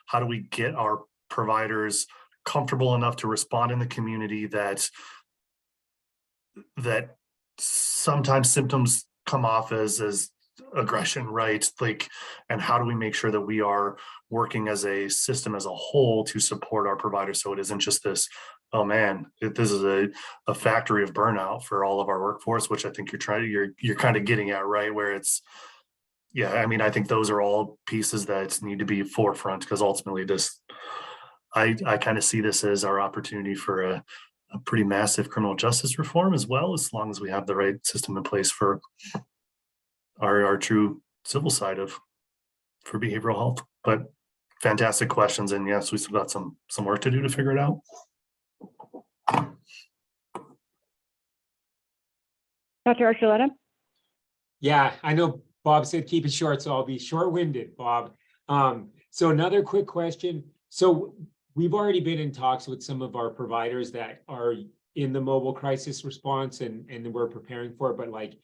how do we get our providers comfortable enough to respond in the community that sometimes symptoms come off as aggression, right? Like, and how do we make sure that we are working as a system as a whole to support our providers so it isn't just this, oh man, this is a factory of burnout for all of our workforce, which I think you're kind of getting at, right? Where it's, yeah, I mean, I think those are all pieces that need to be forefront because ultimately I kind of see this as our opportunity for a pretty massive criminal justice reform as well, as long as we have the right system in place for our true civil side for behavioral health. But fantastic questions, and yes, we still got some work to do to figure it out. Dr. Archuleta? Yeah, I know Bob said keep it short, so I'll be short-winded, Bob. So another quick question. So we've already been in talks with some of our providers that are in the mobile crisis response and we're preparing for it, but like,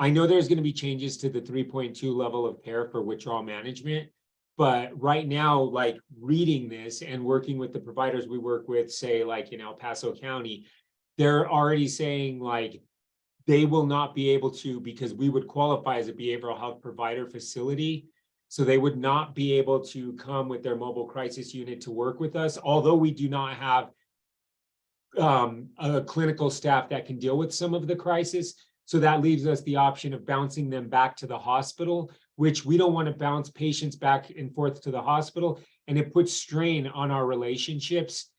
I know there's going to be changes to the 3.2 level of care for withdrawal management, but right now, like reading this and working with the providers we work with, say like in El Paso County, they're already saying like, they will not be able to, because we would qualify as a behavioral health provider facility. So they would not be able to come with their mobile crisis unit to work with us, although we do not have a clinical staff that can deal with some of the crisis. So that leaves us the option of bouncing them back to the hospital, which we don't want to bounce patients back and forth to the hospital. and it puts strain on our relationships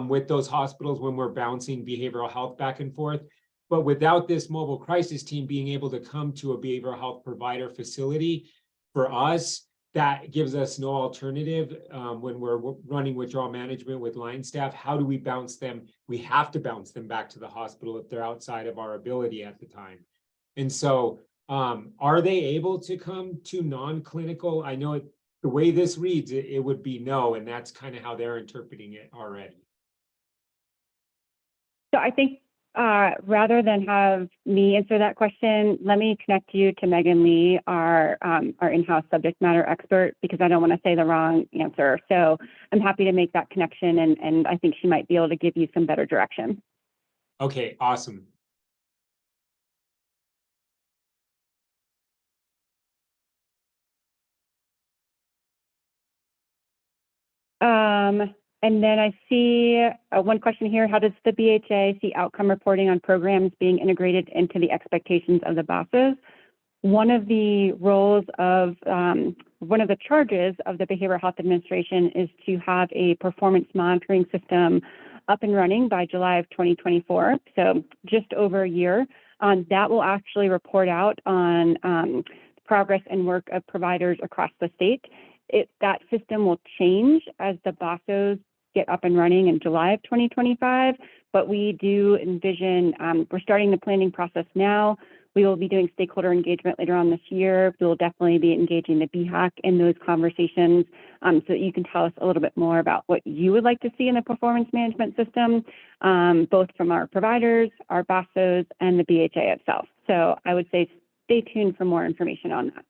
with those hospitals when we're bouncing behavioral health back and forth. But without this mobile crisis team being able to come to a behavioral health provider facility, for us, that gives us no alternative when we're running withdrawal management with line staff. How do we bounce them? We have to bounce them back to the hospital if they're outside of our ability at the time. And so are they able to come to non-clinical? I know the way this reads, it would be no, and that's kind of how they're interpreting it already. So I think rather than have me answer that question, let me connect you to Megan Lee, our in-house subject matter expert, because I don't want to say the wrong answer. So I'm happy to make that connection, and I think she might be able to give you some better direction. Okay, awesome. And then I see one question here. How does the BHA see outcome reporting on programs being integrated into the expectations of the bosses? One of the roles of, one of the charges of the Behavioral Health Administration is to have a performance monitoring system up and running by July of 2024. So just over a year. That will actually report out on progress and work of providers across the state. That system will change as the BOSOs get up and running in July of 2025, but we do envision, we're starting the planning process now. We will be doing stakeholder engagement later on this year. We will definitely be engaging the BHAAC in those conversations so that you can tell us a little bit more about what you would like to see in the performance management system, both from our providers, our BOSOs, and the BHA itself. So I would say stay tuned for more information on that.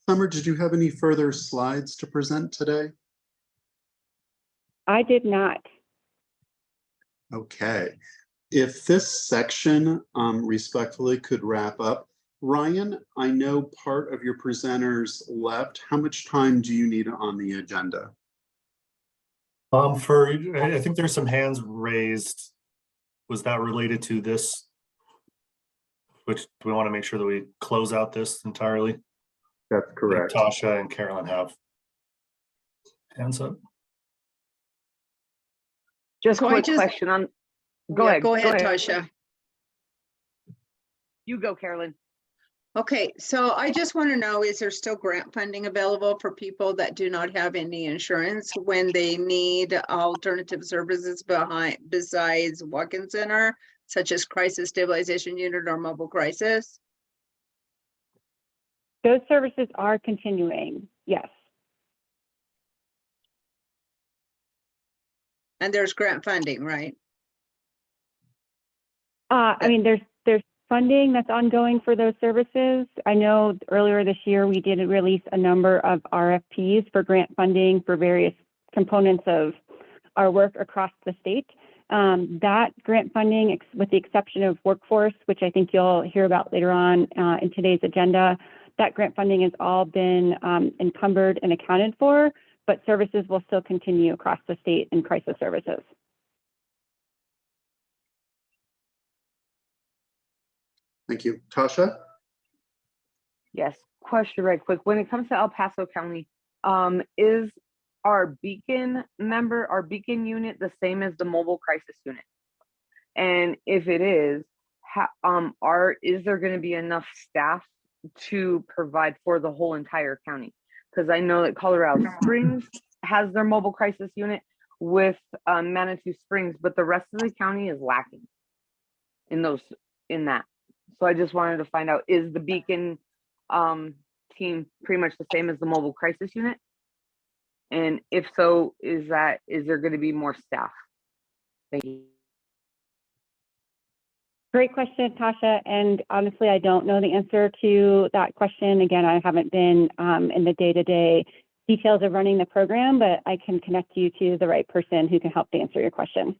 Summer, did you have any further slides to present today? I did not. Okay. If this section respectfully could wrap up. Ryan, I know part of your presenters left. How much time do you need on the agenda? I think there's some hands raised. Was that related to this? Which do we want to make sure that we close out this entirely? That's correct. Tasha and Carolyn have hands up. Just quick question on. Go ahead, Tasha. You go, Carolyn. Okay, so I just want to know, is there still grant funding available for people that do not have any insurance when they need alternative services besides walk-in center, such as crisis stabilization unit or mobile crisis? Those services are continuing, yes. And there's grant funding, right? I mean, there's funding that's ongoing for those services. I know earlier this year we did release a number of RFPs for grant funding for various components of our work across the state. That grant funding, with the exception of workforce, which I think you'll hear about later on in today's agenda, that grant funding has all been encumbered and accounted for, but services will still continue across the state in crisis services. Thank you. Tasha? Yes, question right quick. When it comes to El Paso County, is our beacon unit the same as the mobile crisis unit? And if it is, is there going to be enough staff to provide for the whole entire county? Because I know that Colorado Springs has their mobile crisis unit with Manitou Springs, but the rest of the county is lacking in that. So I just wanted to find out, is the beacon team pretty much the same as the mobile crisis unit? And if so, is there going to be more staff? Thank you. Great question, Tasha. And honestly, I don't know the answer to that question. Again, I haven't been in the day-to-day details of running the program, but I can connect you to the right person who can help to answer your question.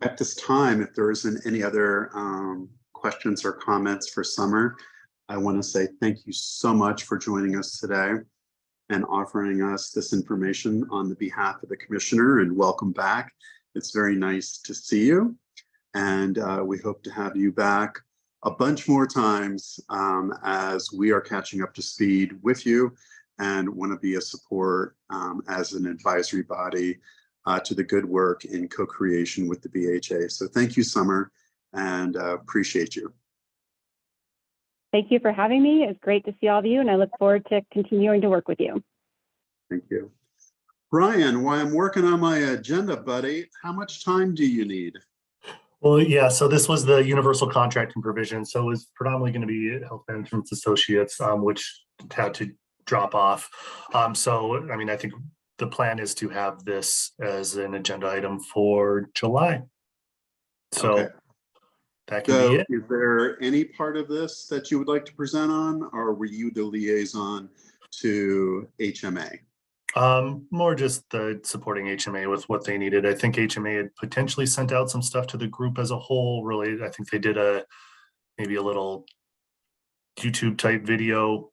At this time, if there isn't any other questions or comments for Summer, I want to say thank you so much for joining us today and offering us this information on the behalf of the commissioner, and welcome back. It's very nice to see you. And we hope to have you back a bunch more times as we are catching up to speed with you and want to be a support as an advisory body to the good work in co-creation with the BHA. So thank you, Summer, and appreciate you. Thank you for having me. It's great to see all of you, and I look forward to continuing to work with you. Thank you. Brian, while I'm working on my agenda, buddy, how much time do you need? Well, yeah, so this was the universal contracting provision. So it was predominantly going to be health management associates, which had to drop off. So, I mean, I think the plan is to have this as an agenda item for July. So Okay. that can be it. Is there any part of this that you would like to present on, or were you the liaison to HMA? More just the supporting HMA with what they needed. I think HMA had potentially sent out some stuff to the group as a whole. Really, I think they did maybe a little YouTube type video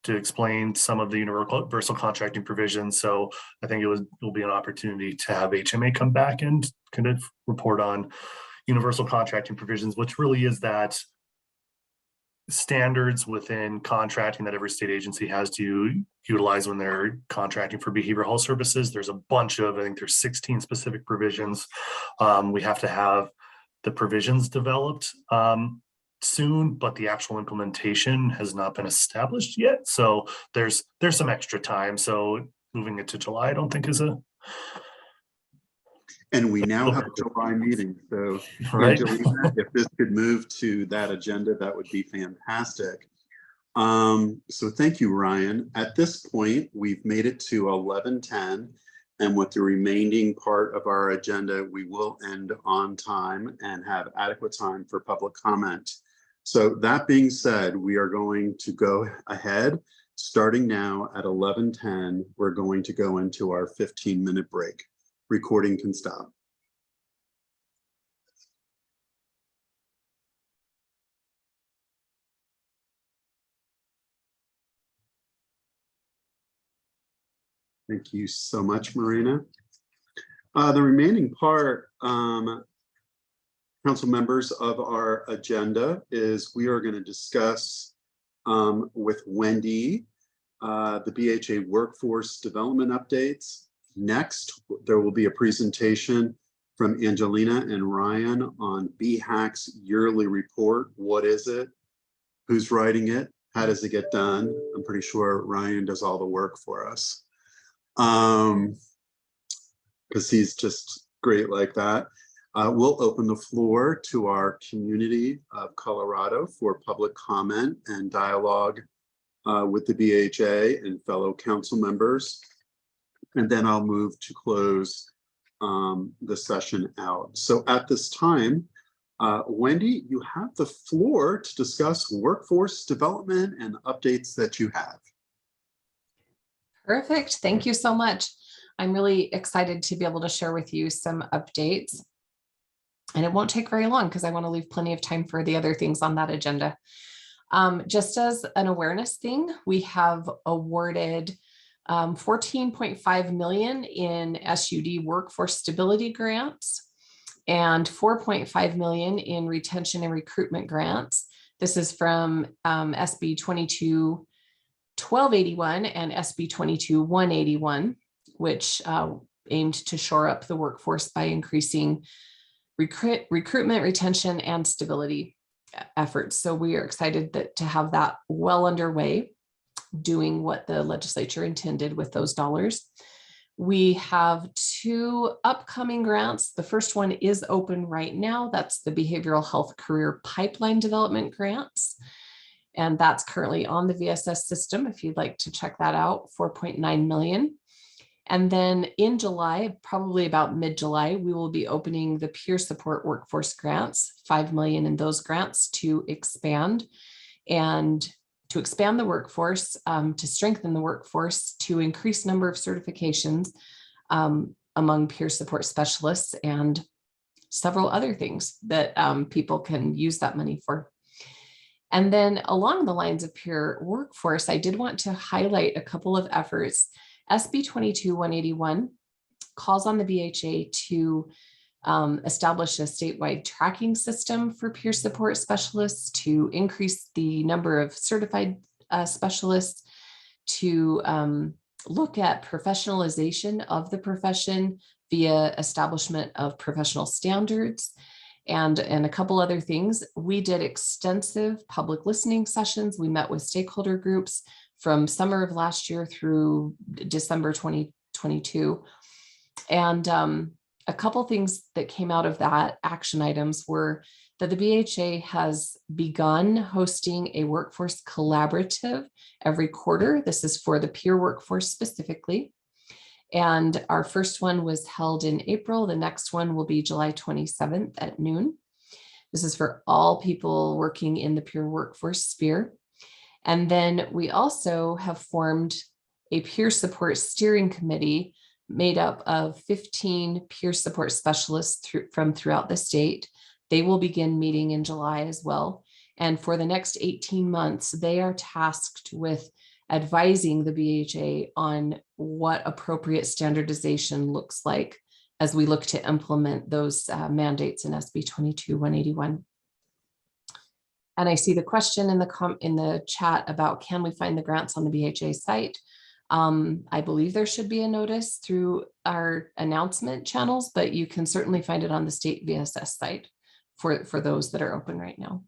to explain some of the universal contracting provisions. So I think will be an opportunity to have HMA come back and kind of report on universal contracting provisions, which really is that standards within contracting that every state agency has to utilize when they're contracting for behavioral health services. There's a bunch of, I think there's 16 specific provisions. We have to have the provisions developed soon, but the actual implementation has not been established yet. So there's some extra time. So moving it to July, I don't think is And we now have a July meeting. So right. Angelina, if this could move to that agenda, that would be fantastic. So thank you, Ryan. At this point, we've made it to 11:10. And with the remaining part of our agenda, we will end on time and have adequate time for public comment. So that being said, we are going to go ahead. Starting now at 11:10, we're going to go into our 15-minute break. Recording can stop. Thank you so much, Marina. The remaining part, council members, of our agenda is we are going to discuss with Wendy the BHA workforce development updates. Next, there will be a presentation from Angelina and Ryan on BHAAC's yearly report. What is it? Who's writing it? How does it get done? I'm pretty sure Ryan does all the work for us because he's just great like that. We'll open the floor to our community of Colorado for public comment and dialogue with the BHA and fellow council members. And then I'll move to close the session out. So at this time, Wendy, you have the floor to discuss workforce development and updates that you have. Perfect. Thank you so much. I'm really excited to be able to share with you some updates. And it won't take very long because I want to leave plenty of time for the other things on that agenda. Just as an awareness thing, we have awarded $14.5 million in SUD workforce stability grants and $4.5 million in retention and recruitment grants. This is from SB 22-1281 and SB 22-181, which aimed to shore up the workforce by increasing recruitment, retention, and stability efforts. So we are excited to have that well underway, doing what the legislature intended with those dollars. We have 2 upcoming grants. The first one is open right now. That's the Behavioral Health Career Pipeline Development Grants. And that's currently on the VSS system. If you'd like to check that out, $4.9 million. And then in July, probably about mid-July, we will be opening the peer support workforce grants, $5 million in those grants to expand the workforce, to strengthen the workforce, to increase number of certifications among peer support specialists, and several other things that people can use that money for. And then along the lines of peer workforce, I did want to highlight a couple of efforts. SB 22-181 calls on the BHA to establish a statewide tracking system for peer support specialists to increase the number of certified specialists, to look at professionalization of the profession via establishment of professional standards, and a couple other things. We did extensive public listening sessions. We met with stakeholder groups from summer of last year through December 2022. And a couple things that came out of that action items were that the BHA has begun hosting a workforce collaborative every quarter. This is for the peer workforce specifically. And our first one was held in April. The next one will be July 27th at noon. This is for all people working in the peer workforce sphere. And then we also have formed a peer support steering committee made up of 15 peer support specialists from throughout the state. They will begin meeting in July as well. And for the next 18 months, they are tasked with advising the BHA on what appropriate standardization looks like as we look to implement those mandates in SB 22-181. And I see the question in the chat about, can we find the grants on the BHA site? I believe there should be a notice through our announcement channels, but you can certainly find it on the state VSS site for those that are open right now.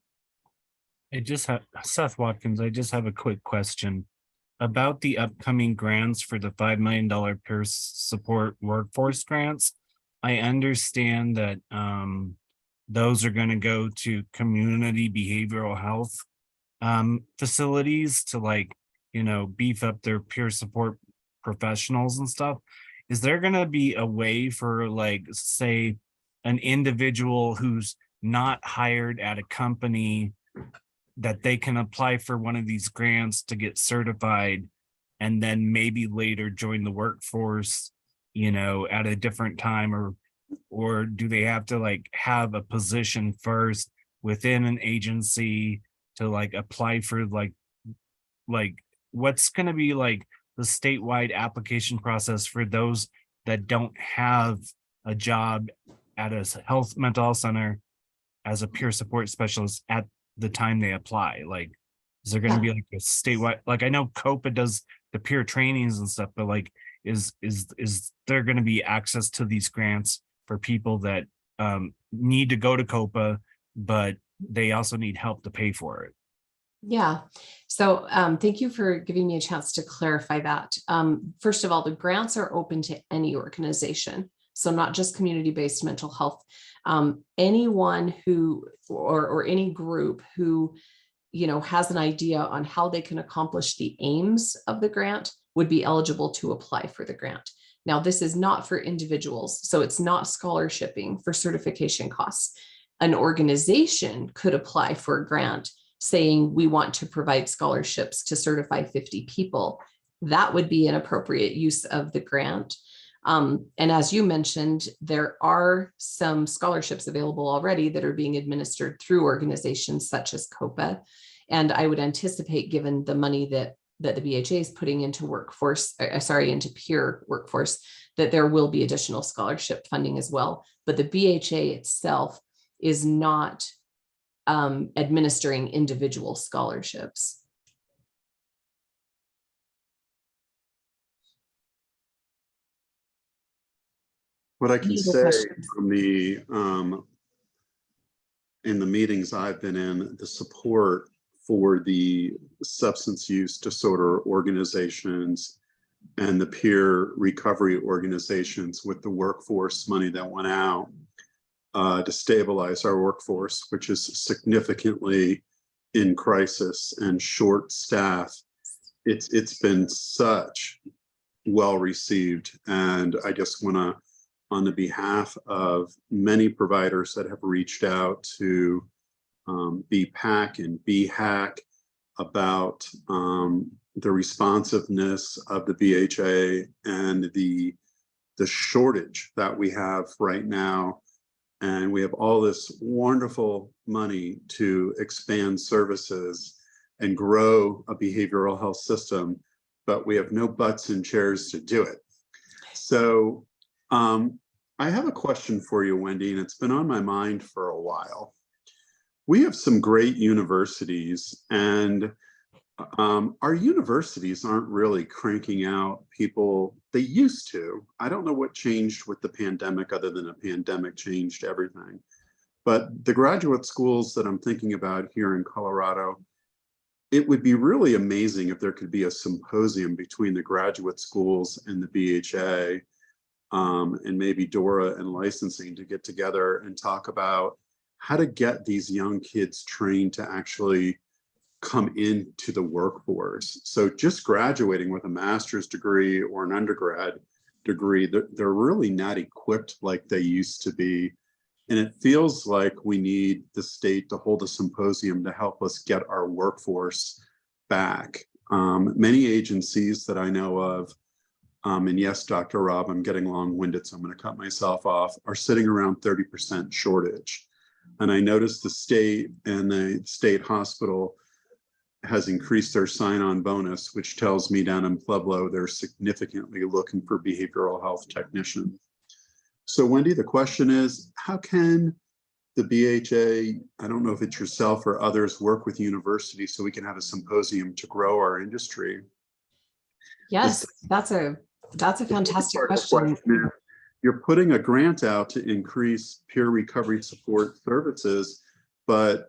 I just have, Seth Watkins, I just have a quick question about the upcoming grants for the $5 million peer support workforce grants. I understand that those are going to go to community behavioral health facilities to, like, you know, beef up their peer support professionals and stuff. Is there going to be a way for, like, say, an individual who's not hired at a company that they can apply for one of these grants to get certified and then maybe later join the workforce, you know, at a different time, or do they have to, like, have a position first within an agency to, like, apply for, like what's going to be, like, the statewide application process for those that don't have a job at a mental health center as a peer support specialist at the time they apply? Like, is there going to be, like, a statewide, like, I know COPA does the peer trainings and stuff, but, like, is there going to be access to these grants for people that need to go to COPA, but they also need help to pay for it? Yeah, so thank you for giving me a chance to clarify that. First of all, the grants are open to any organization, so not just community-based mental health. Anyone who, or any group who, you know, has an idea on how they can accomplish the aims of the grant would be eligible to apply for the grant. Now, this is not for individuals, so it's not scholarshiping for certification costs. An organization could apply for a grant saying, we want to provide scholarships to certify 50 people. That would be an appropriate use of the grant. And as you mentioned, there are some scholarships available already that are being administered through organizations such as COPA. And I would anticipate, given the money that the BHA is putting into into peer workforce, that there will be additional scholarship funding as well. But the BHA itself is not administering individual scholarships. What I can say from the in the meetings I've been in, the support for the substance use disorder organizations and the peer recovery organizations with the workforce money that went out to stabilize our workforce, which is significantly in crisis and short staff. It's been such well received, and I just want to, on the behalf of many providers that have reached out to BHAAC and BHAAC about the responsiveness of the BHA and the shortage that we have right now. And we have all this wonderful money to expand services and grow a behavioral health system, but we have no butts in chairs to do it. So I I have a question for you, Wendy, and it's been on my mind for a while. We have some great universities, and our universities aren't really cranking out people they used to. I don't know what changed with the pandemic other than a pandemic changed everything. But the graduate schools that I'm thinking about here in Colorado, it would be really amazing if there could be a symposium between the graduate schools and the BHA, and maybe DORA and licensing to get together and talk about how to get these young kids trained to actually come into the workforce. So just graduating with a master's degree or an undergrad degree, they're really not equipped like they used to be. And it feels like we need the state to hold a symposium to help us get our workforce back. Many agencies that I know of, and yes, Dr. Rob, I'm getting long-winded, so I'm going to cut myself off, are sitting around 30% shortage. And I noticed the state and the state hospital has increased their sign-on bonus, which tells me down in Pueblo, they're significantly looking for behavioral health technicians. So Wendy, the question is, how can the BHA, I don't know if it's yourself or others, work with universities so we can have a symposium to grow our industry? Yes, that's a fantastic question. You're putting a grant out to increase peer recovery support services, but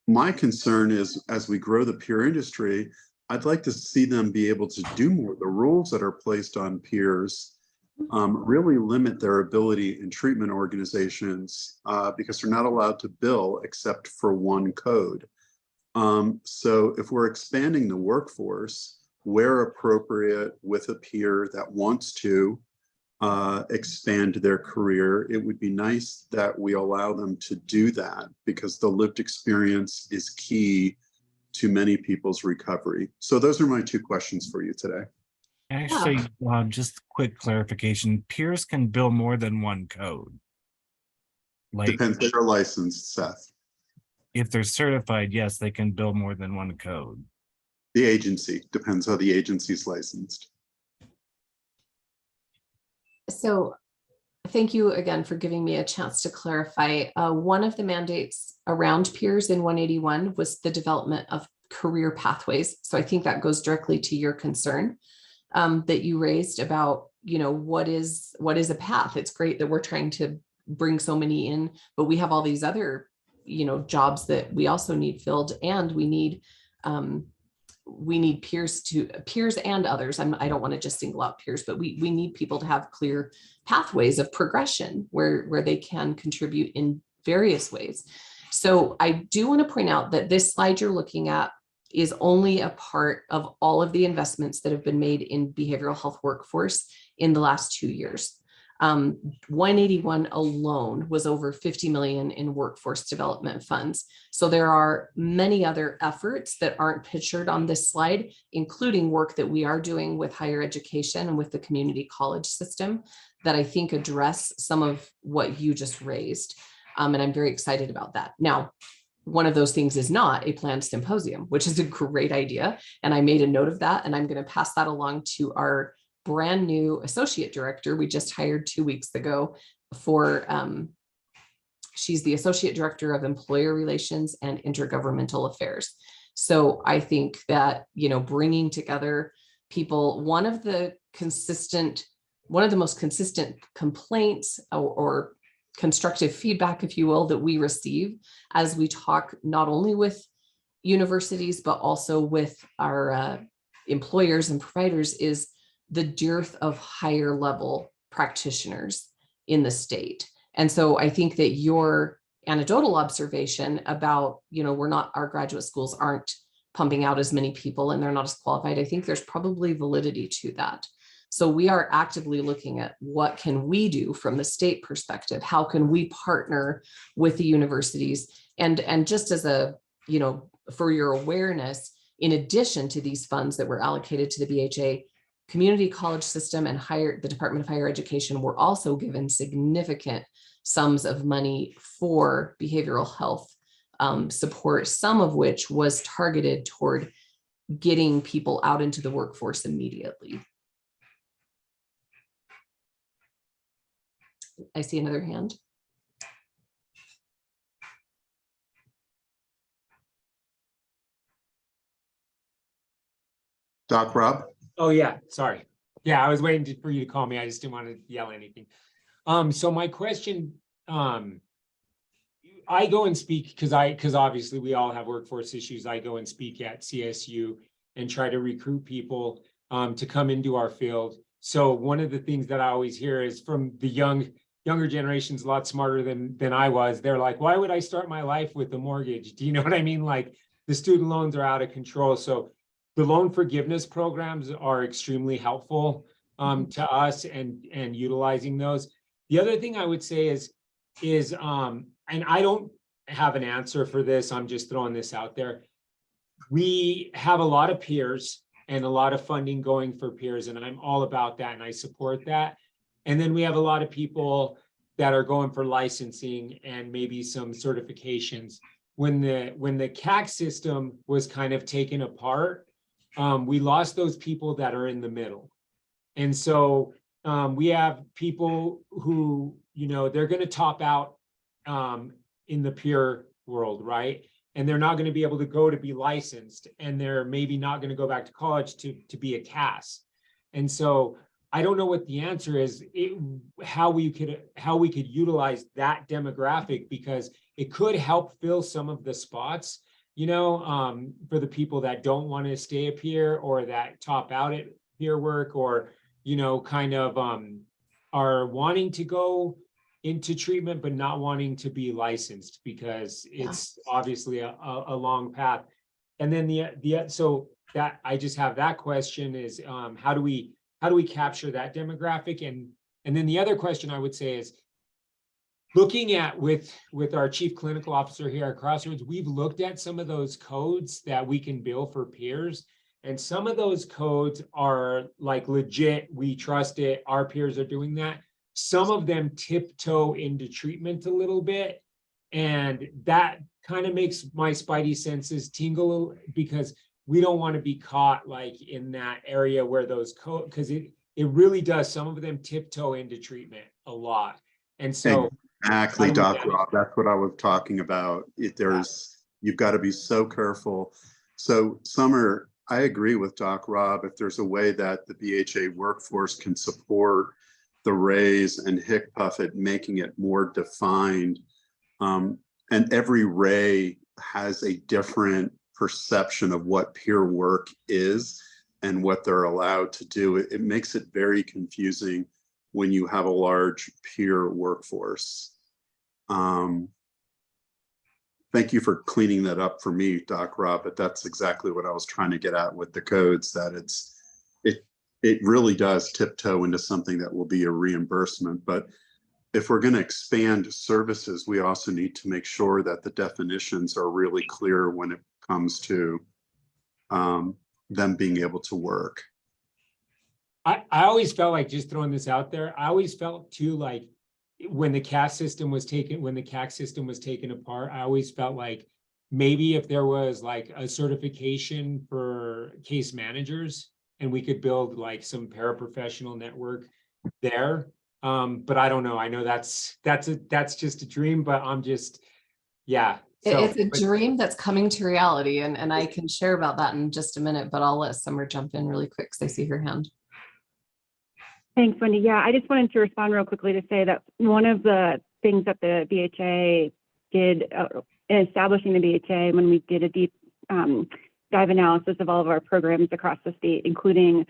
my concern is as we grow the peer industry, I'd like to see them be able to do more. The rules that are placed on peers really limit their ability in treatment organizations because they're not allowed to bill except for one code. So if we're expanding the workforce, where appropriate with a peer that wants to expand their career, it would be nice that we allow them to do that because the lived experience is key to many people's recovery. So those are my two questions for you today. Actually, just quick clarification, peers can bill more than one code. Like, depends if they're licensed, Seth. If they're certified, yes, they can bill more than one code. The agency, depends how the agency's licensed. So thank you again for giving me a chance to clarify. One of the mandates around peers in 181 was the development of career pathways. So I think that goes directly to your concern that you raised about, what is a path? It's great that we're trying to bring so many in, but we have all these other, jobs that we also need filled, and we need peers and others. I don't want to just single out peers, but we need people to have clear pathways of progression where they can contribute in various ways. So I do want to point out that this slide you're looking at is only a part of all of the investments that have been made in behavioral health workforce in the last 2 years. 181 alone was over 50 million in workforce development funds. So there are many other efforts that aren't pictured on this slide, including work that we are doing with higher education and with the community college system that I think address some of what you just raised. And I'm very excited about that. Now, one of those things is not a planned symposium, which is a great idea. And I made a note of that, and I'm going to pass that along to our brand new associate director we just hired 2 weeks ago for, she's the associate director of employer relations and intergovernmental affairs. So I think that, bringing together people, one of the most consistent complaints or constructive feedback, if you will, that we receive as we talk not only with universities, but also with our employers and providers is the dearth of higher level practitioners in the state. And so I think that your anecdotal observation about, our graduate schools aren't pumping out as many people and they're not as qualified, I think there's probably validity to that. So we are actively looking at what can we do from the state perspective? How can we partner with the universities? And just as a, for your awareness, in addition to these funds that were allocated to the BHA, community college system and the Department of Higher Education were also given significant sums of money for behavioral health support, some of which was targeted toward getting people out into the workforce immediately. I see another hand. Doc Rob? Oh, yeah, sorry. Yeah, I was waiting for you to call me. I just didn't want to yell anything. So my question, I go and speak because obviously we all have workforce issues. I go and speak at CSU and try to recruit people to come into our field. So one of the things that I always hear is from the younger generations, a lot smarter than I was. They're like, why would I start my life with a mortgage? Do you know what I mean? Like the student loans are out of control. So the loan forgiveness programs are extremely helpful to us and utilizing those. The other thing I would say is and I don't have an answer for this, I'm just throwing this out there. We have a lot of peers and a lot of funding going for peers, and I'm all about that and I support that. And then we have a lot of people that are going for licensing and maybe some certifications. When the CAC system was kind of taken apart, we lost those people that are in the middle. And so we have people who, you know, they're going to top out in the peer world, right? And they're not going to be able to go to be licensed, and they're maybe not going to go back to college to be a CAS. And so I don't know what the answer is, how we could utilize that demographic, because it could help fill some of the spots, you know, for the people that don't want to stay a peer or that top out at peer work, or, you know, kind of are wanting to go into treatment but not wanting to be licensed because it's obviously a long path. And then so that I just have that question is how do we capture that demographic? And then the other question I would say is, looking at with our chief clinical officer here at Crossroads, we've looked at some of those codes that we can bill for peers. And some of those codes are like legit, we trust it, our peers are doing that. Some of them tiptoe into treatment a little bit. And that kind of makes my spidey senses tingle, because we don't want to be caught like in that area where those codes, because it really does, some of them tiptoe into treatment a lot. And so exactly, Doc Rob, that's what I was talking about. You've got to be so careful. So Summer, I agree with Doc Rob. If there's a way that the BHA workforce can support the RAIs and HCPUF at making it more defined, and every RAI has a different perception of what peer work is and what they're allowed to do. It makes it very confusing when you have a large peer workforce. Thank you for cleaning that up for me, Doc Rob, but that's exactly what I was trying to get at with the codes, that it really does tiptoe into something that will be a reimbursement. But if we're going to expand services, we also need to make sure that the definitions are really clear when it comes to them being able to work. I always felt like, just throwing this out there, I always felt too like when the CAC system was taken apart, I always felt like maybe if there was like a certification for case managers and we could build like some paraprofessional network there. But I don't know. I know that's just a dream, but I'm just, yeah. So, it's a dream that's coming to reality, and I can share about that in just a minute, but I'll let Summer jump in really quick because I see her hand. Thanks, Wendy. Yeah, I just wanted to respond real quickly to say that one of the things that the BHA did in establishing the BHA, when we did a deep dive analysis of all of our programs across the state, including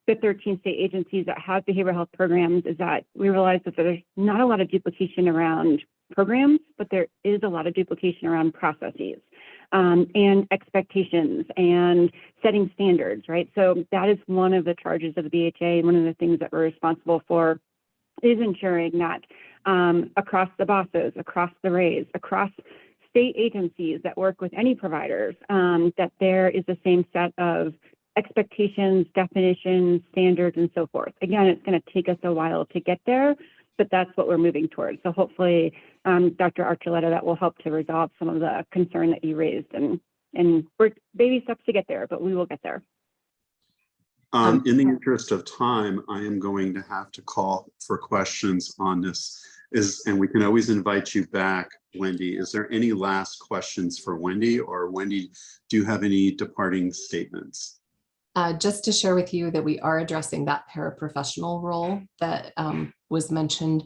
the 13 state agencies that have behavioral health programs, is that we realized that there's not a lot of duplication around programs, but there is a lot of duplication around processes and expectations and setting standards, right? So that is one of the charges of the BHA. One of the things that we're responsible for is ensuring that across the BOSSes, across the RAIs, across state agencies that work with any providers, that there is the same set of expectations, definitions, standards, and so forth. Again, it's going to take us a while to get there, but that's what we're moving towards. So hopefully, Dr. Archuleta, that will help to resolve some of the concern that you raised. And we're baby steps to get there, but we will get there. In the interest of time, I am going to have to call for questions on this. And we can always invite you back, Wendy. Is there any last questions for Wendy, or Wendy, do you have any departing statements? Just to share with you that we are addressing that paraprofessional role that was mentioned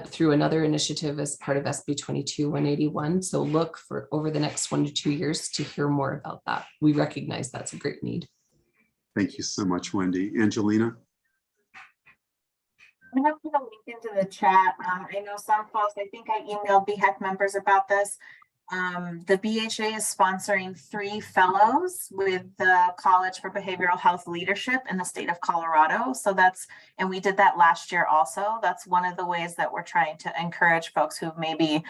through another initiative as part of SB 22-181. So look for over the next 1 to 2 years to hear more about that. We recognize that's a great need. Thank you so much, Wendy. Angelina? I'm gonna put a link into the chat. I know some folks, I think I emailed BHAAC members about this. The BHA is sponsoring 3 fellows with the College for Behavioral Health Leadership in the state of Colorado. So and we did that last year also. That's one of the ways that we're trying to encourage folks who maybe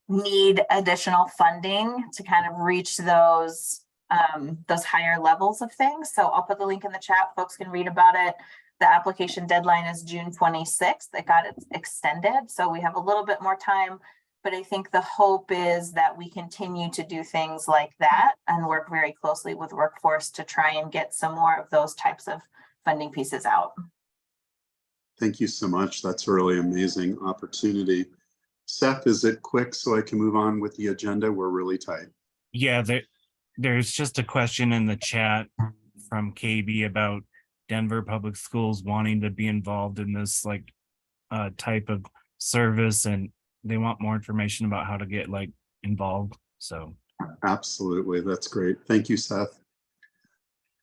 need additional funding to kind of reach those higher levels of things. So I'll put the link in the chat. Folks can read about it. The application deadline is June 26th. It got extended. So we have a little bit more time, but I think the hope is that we continue to do things like that and work very closely with workforce to try and get some more of those types of funding pieces out. Thank you so much. That's a really amazing opportunity. Seth, is it quick so I can move on with the agenda? We're really tight. Yeah, there's just a question in the chat from KB about Denver Public Schools wanting to be involved in this type of service, and they want more information about how to get involved. So absolutely, that's great. Thank you, Seth.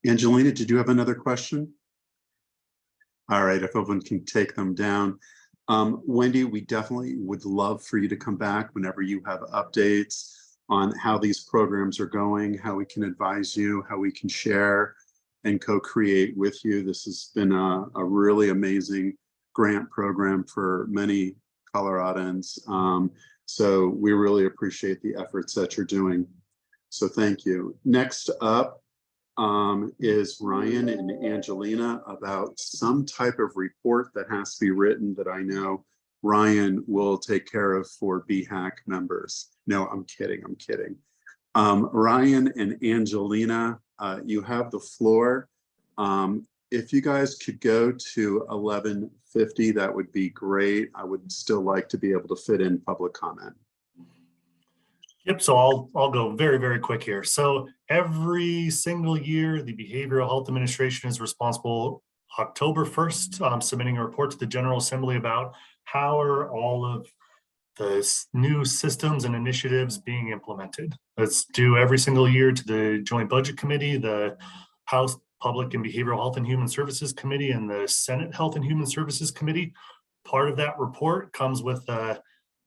Angelina, did you have another question? All right, if everyone can take them down. Wendy, we definitely would love for you to come back whenever you have updates on how these programs are going, how we can advise you, how we can share and co-create with you. This has been a really amazing grant program for many Coloradans. So we really appreciate the efforts that you're doing. So thank you. Next up is Ryan and Angelina about some type of report that has to be written that I know Ryan will take care of for BHAAC members. No, I'm kidding. I'm kidding. Ryan and Angelina, you have the floor. If you guys could go to 11:50, that would be great. I would still like to be able to fit in public comment. Yep, so I'll go very, very quick here. So every single year, the Behavioral Health Administration is responsible October 1st, submitting a report to the General Assembly about how are all of the new systems and initiatives being implemented. It's due every single year to the Joint Budget Committee, the House Public and Behavioral Health and Human Services Committee, and the Senate Health and Human Services Committee. Part of that report comes with,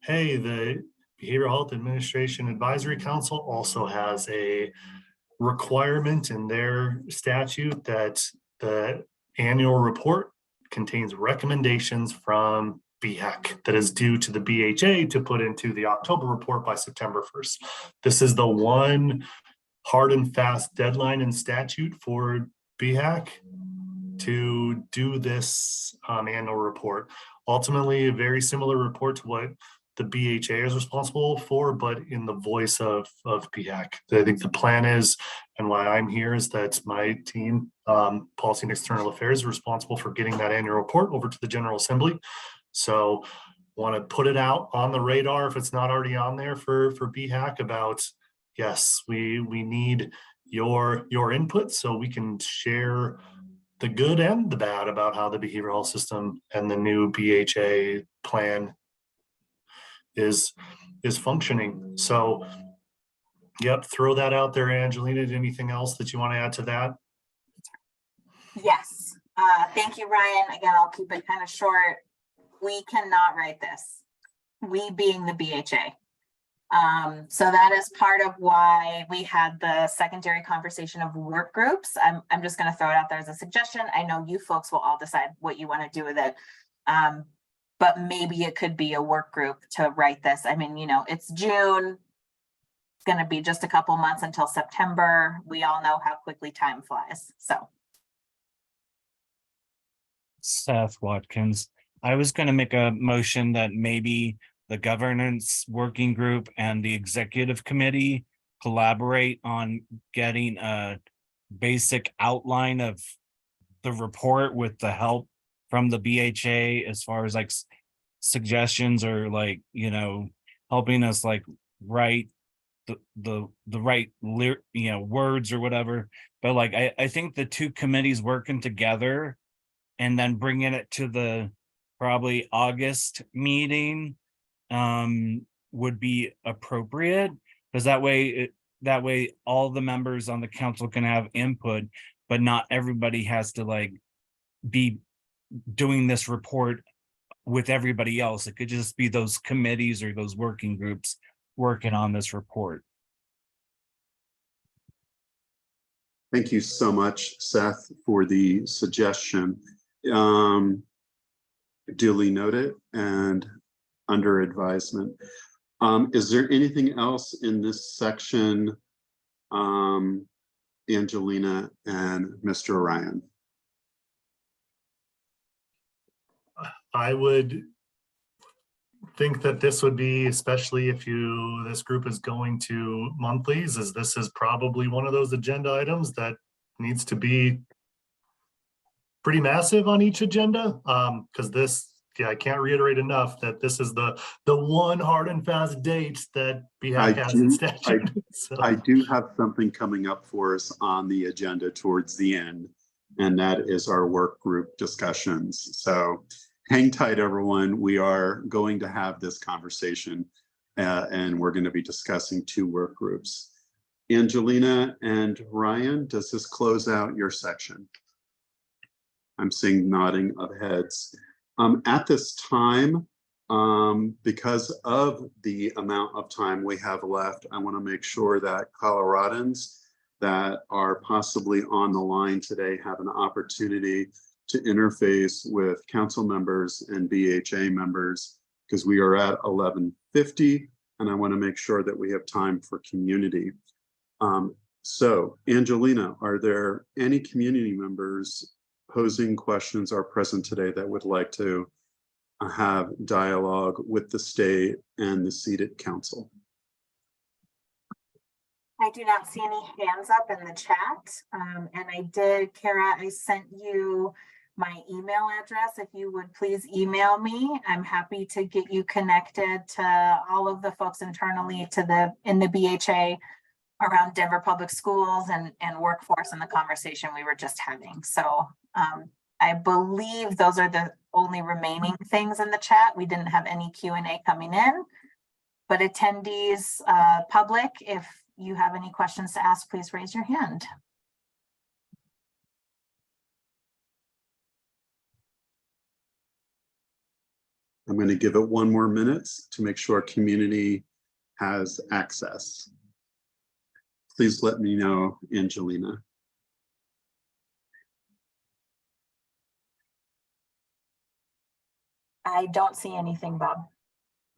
hey, the Behavioral Health Administration Advisory Council also has a requirement in their statute that the annual report contains recommendations from BHAAC that is due to the BHA to put into the October report by September 1st. This is the one hard and fast deadline in statute for BHAAC to do this annual report. Ultimately, a very similar report to what the BHA is responsible for, but in the voice of BHAAC. I think the plan is, and why I'm here, is that my team, Policy and External Affairs, is responsible for getting that annual report over to the General Assembly. So want to put it out on the radar if it's not already on there for BHAAC about, yes, we need your input so we can share the good and the bad about how the behavioral health system and the new BHA plan is functioning. So yep, throw that out there. Angelina, anything else that you want to add to that? Yes, thank you, Ryan. Again, I'll keep it kind of short. We cannot write this, we being the BHA. So that is part of why we had the secondary conversation of work groups. I'm just going to throw it out there as a suggestion. I know you folks will all decide what you want to do with it. But maybe it could be a work group to write this. I mean, it's June. It's going to be just a couple months until September. We all know how quickly time flies. So. Seth Watkins, I was going to make a motion that maybe the governance working group and the executive committee collaborate on getting a basic outline of the report with the help from the BHA as far as like suggestions or like, helping us like write the right words or whatever. But like I think the two committees working together and then bringing it to the probably August meeting would be appropriate, because that way all the members on the council can have input, but not everybody has to like be doing this report with everybody else. It could just be those committees or those working groups working on this report. Thank you so much, Seth, for the suggestion. Duly noted and under advisement. Is there anything else in this section, Angelina and Mr. Ryan? I would think that this would be, especially if this group is going to monthlies, as this is probably one of those agenda items that needs to be pretty massive on each agenda. Because I can't reiterate enough that this is the one hard and fast date that BHAAC has in statute. I do have something coming up for us on the agenda towards the end, and that is our work group discussions. So hang tight, everyone. We are going to have this conversation and we're going to be discussing two work groups. Angelina and Ryan, does this close out your section? I'm seeing nodding of heads. At this time, because of the amount of time we have left, I want to make sure that Coloradans that are possibly on the line today have an opportunity to interface with council members and BHA members, because we are at 11:50 and I want to make sure that we have time for community. So Angelina, are there any community members posing questions or present today that would like to have dialogue with the state and the seated council? I do not see any hands up in the chat. And I did, Kara, I sent you my email address. If you would please email me, I'm happy to get you connected to all of the folks internally in the BHA around Denver Public Schools and workforce and the conversation we were just having. So I believe those are the only remaining things in the chat. We didn't have any Q&A coming in, but attendees, public, if you have any questions to ask, please raise your hand. I'm going to give it 1 more minute to make sure community has access. Please let me know, Angelina. I don't see anything, Bob.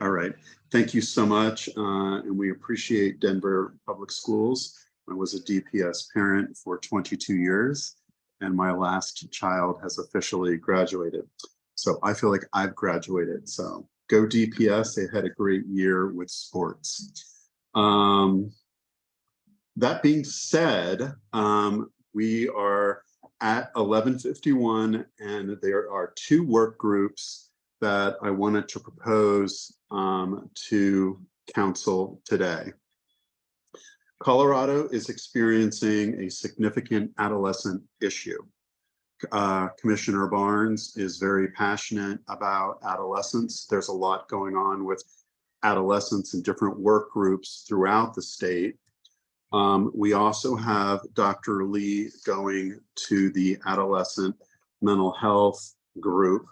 All right, thank you so much. And we appreciate Denver Public Schools. I was a DPS parent for 22 years and my last child has officially graduated. So I feel like I've graduated. So go DPS, they had a great year with sports. That being said, we are at 11:51 and there are 2 work groups that I wanted to propose to council today. Colorado is experiencing a significant adolescent issue. Commissioner Barnes is very passionate about adolescents. There's a lot going on with adolescents in different work groups throughout the state. We also have Dr. Lee going to the adolescent mental health group.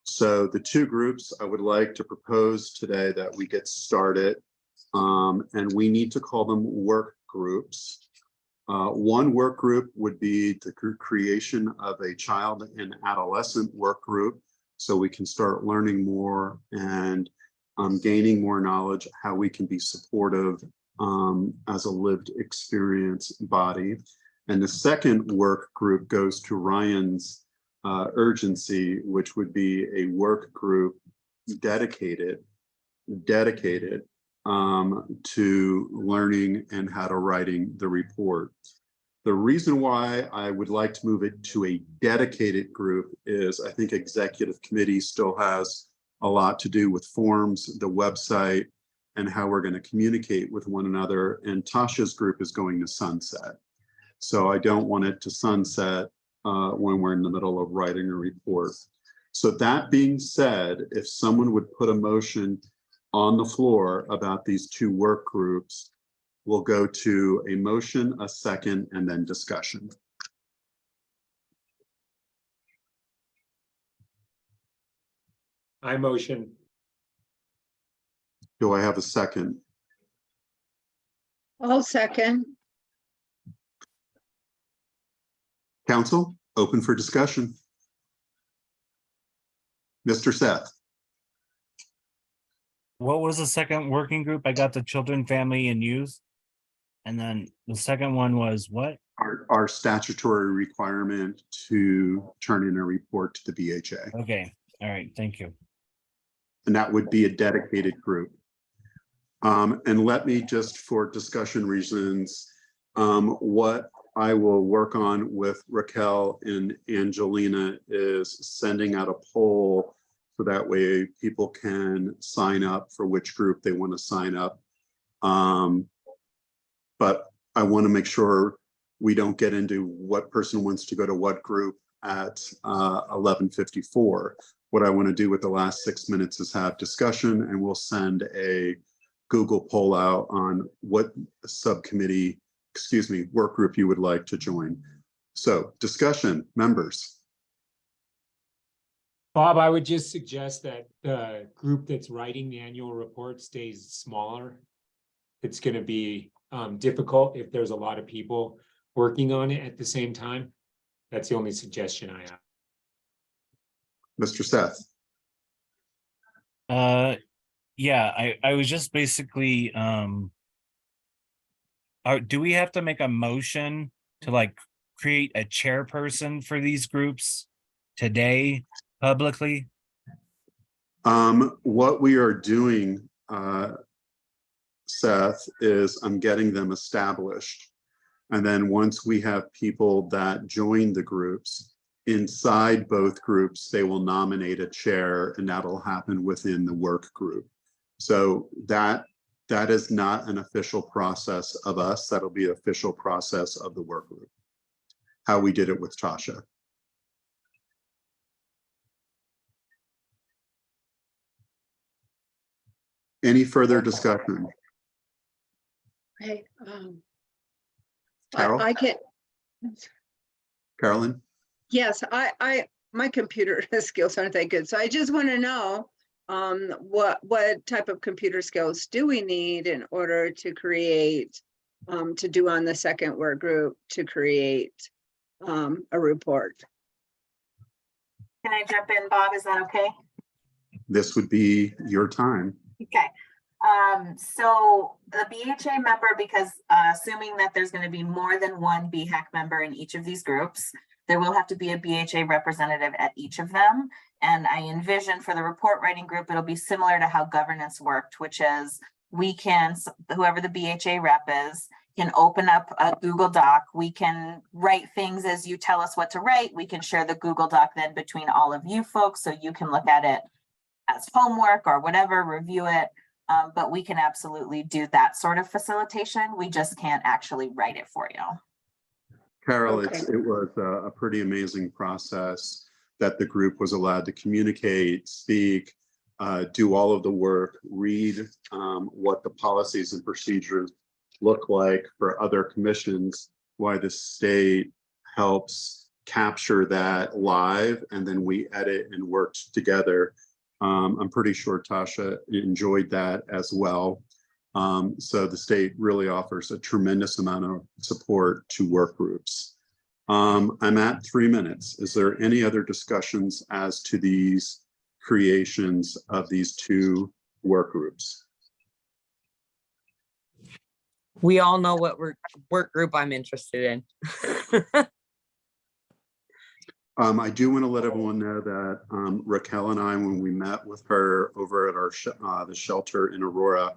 So the 2 groups I would like to propose today that we get started, and we need to call them work groups. One work group would be the creation of a child and adolescent work group, so we can start learning more and gaining more knowledge how we can be supportive as a lived experience body. And the second work group goes to Ryan's urgency, which would be a work group dedicated to learning and how to writing the report. The reason why I would like to move it to a dedicated group is I think executive committee still has a lot to do with forms, the website, and how we're going to communicate with one another. And Tasha's group is going to sunset. So I don't want it to sunset when we're in the middle of writing a report. So that being said, if someone would put a motion on the floor about these two work groups, we'll go to a motion, a second, and then discussion. I motion. Do I have a second? I'll second. Council, open for discussion. Mr. Seth. What was the second working group? I got the children, family, and youth. And then the second one was what? Our statutory requirement to turn in a report to the BHA. Okay, all right, thank you. And that would be a dedicated group. And let me just, for discussion reasons, what I will work on with Raquel and Angelina is sending out a poll so that way people can sign up for which group they want to sign up. But I want to make sure we don't get into what person wants to go to what group at 11:54. What I want to do with the last 6 minutes is have discussion, and we'll send a Google poll out on what subcommittee, excuse me, work group you would like to join. So discussion, members. Bob, I would just suggest that the group that's writing the annual report stays smaller. It's going to be difficult if there's a lot of people working on it at the same time. That's the only suggestion I have. Mr. Seth. Yeah, I was just basically, do we have to make a motion to like create a chairperson for these groups today publicly? What we are doing, Seth, is I'm getting them established. And then once we have people that join the groups, inside both groups, they will nominate a chair, and that'll happen within the work group. So that is not an official process of us. That'll be an official process of the work group, how we did it with Tasha. Any further discussion? Hey, Carol? I can. Carolyn? Yes, my computer skills aren't that good, so I just want to know what type of computer skills do we need in order to create, to do on the second work group, to create a report. Can I jump in, Bob? Is that okay? This would be your time. Okay. So the BHA member, because assuming that there's going to be more than one BHAAC member in each of these groups, there will have to be a BHA representative at each of them. And I envision for the report writing group, it'll be similar to how governance worked, which is we can, whoever the BHA rep is, can open up a Google Doc. We can write things as you tell us what to write. We can share the Google Doc then between all of you folks, so you can look at it as homework or whatever, review it. But we can absolutely do that sort of facilitation. We just can't actually write it for you. Carol, Okay. it was a pretty amazing process that the group was allowed to communicate, speak, do all of the work, read what the policies and procedures look like for other commissions, why the state helps capture that live, and then we edit and work together. I'm pretty sure Tasha enjoyed that as well. So the state really offers a tremendous amount of support to work groups. I'm at 3 minutes. Is there any other discussions as to these creations of these two work groups? We all know what work group I'm interested in. I do want to let everyone know that Raquel and I, when we met with her over at our the shelter in Aurora,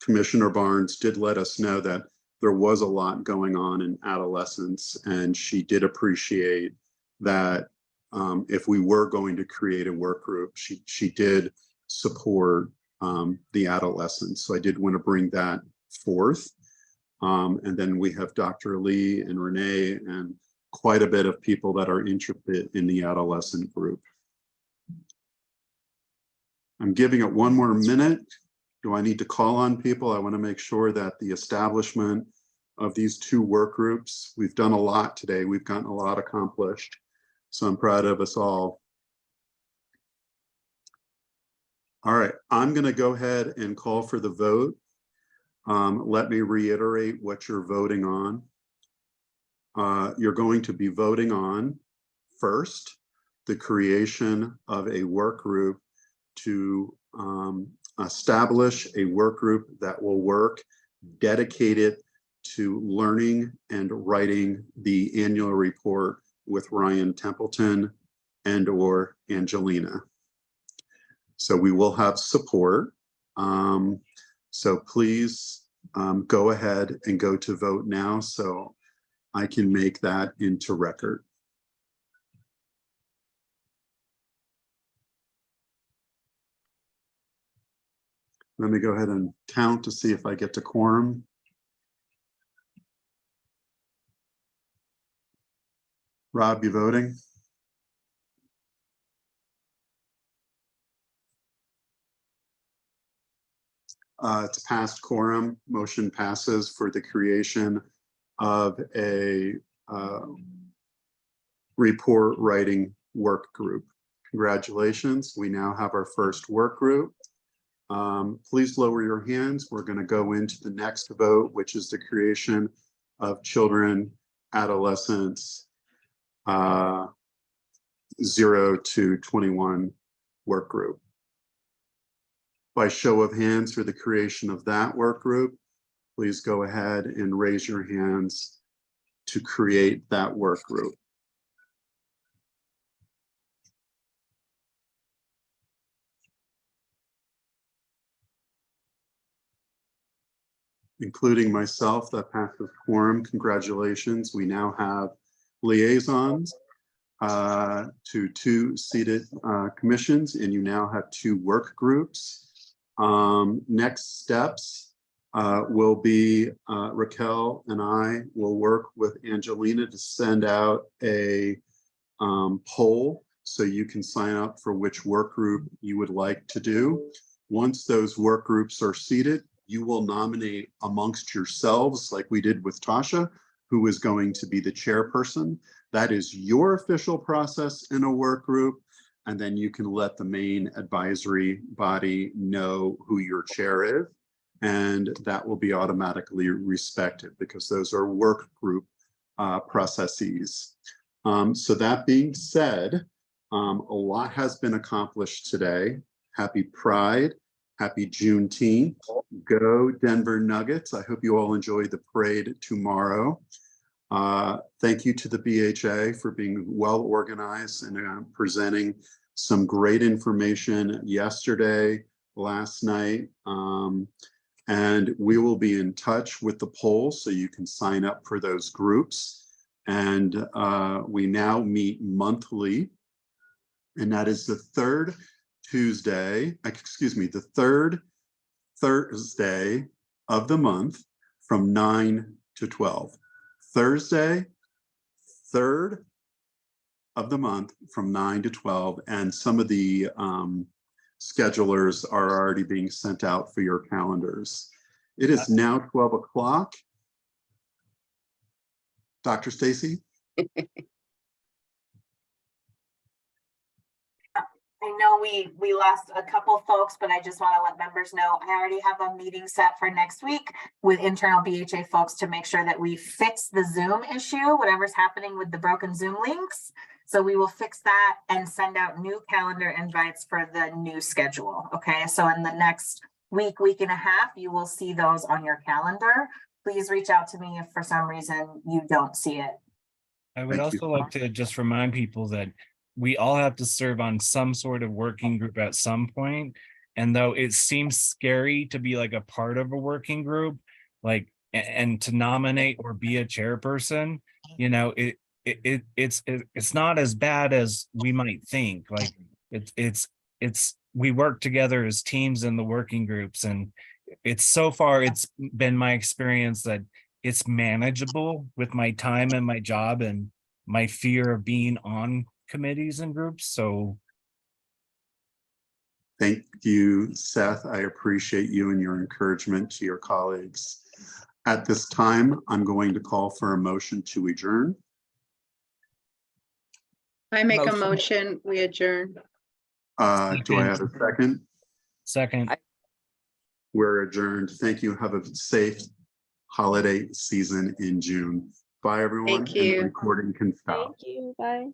Commissioner Barnes did let us know that there was a lot going on in adolescence, and she did appreciate that if we were going to create a work group, she did support the adolescents. So I did want to bring that forth. And then we have Dr. Lee and Renee and quite a bit of people that are interested in the adolescent group. I'm giving it one more minute. Do I need to call on people? I want to make sure that the establishment of these two work groups, we've done a lot today. We've gotten a lot accomplished. So I'm proud of us all. All right, I'm going to go ahead and call for the vote. Let me reiterate what you're voting on. You're going to be voting on, first, the creation of a work group to establish a work group that will work dedicated to learning and writing the annual report with Ryan Templeton and/or Angelina. So we will have support. So please go ahead and go to vote now so I can make that into record. Let me go ahead and count to see if I get to quorum. Rob, you voting? It's passed quorum. Motion passes for the creation of a report writing work group. Congratulations. We now have our first work group. Please lower your hands. We're going to go into the next vote, which is the creation of children, adolescents, 0 to 21 work group. By show of hands for the creation of that work group, please go ahead and raise your hands to create that work group. Including myself, that passes quorum. Congratulations. We now have liaisons to 2 seated commissions, and you now have 2 work groups. Next steps will be Raquel and I will work with Angelina to send out a poll so you can sign up for which work group you would like to do. Once those work groups are seated, you will nominate amongst yourselves, like we did with Tasha, who is going to be the chairperson. That is your official process in a work group. And then you can let the main advisory body know who your chair is. And that will be automatically respected because those are work group processes. So that being said, a lot has been accomplished today. Happy Pride. Happy Juneteenth. Go Denver Nuggets. I hope you all enjoy the parade tomorrow. Thank you to the BHA for being well organized and presenting some great information yesterday, last night. And we will be in touch with the poll so you can sign up for those groups. And we now meet monthly, and that is the third Thursday of the month from 9 to 12. Thursday, 3rd of the month from 9 to 12. And some of the schedulers are already being sent out for your calendars. It is now 12 o'clock. Dr. Stacy? I know we lost a couple folks, but I just want to let members know I already have a meeting set for next week with internal BHA folks to make sure that we fix the Zoom issue, whatever's happening with the broken Zoom links. So we will fix that and send out new calendar invites for the new schedule. Okay, so in the next week and a half, you will see those on your calendar. Please reach out to me if for some reason you don't see it. I would also like to just remind people that we all have to serve on some sort of working group at some point. And though it seems scary to be like a part of a working group, like and to nominate or be a chairperson, you know, it's not as bad as we might think. Like it's we work together as teams in the working groups, and so far it's been my experience that it's manageable with my time and my job and my fear of being on committees and groups. So Thank you, Seth. I appreciate you and your encouragement to your colleagues. At this time, I'm going to call for a motion to adjourn. I make a motion, we adjourn. Do I have a second? Second. We're adjourned. Thank you. Have a safe holiday season in June. Bye, everyone. Thank And the you. recording can stop. Thank you, bye.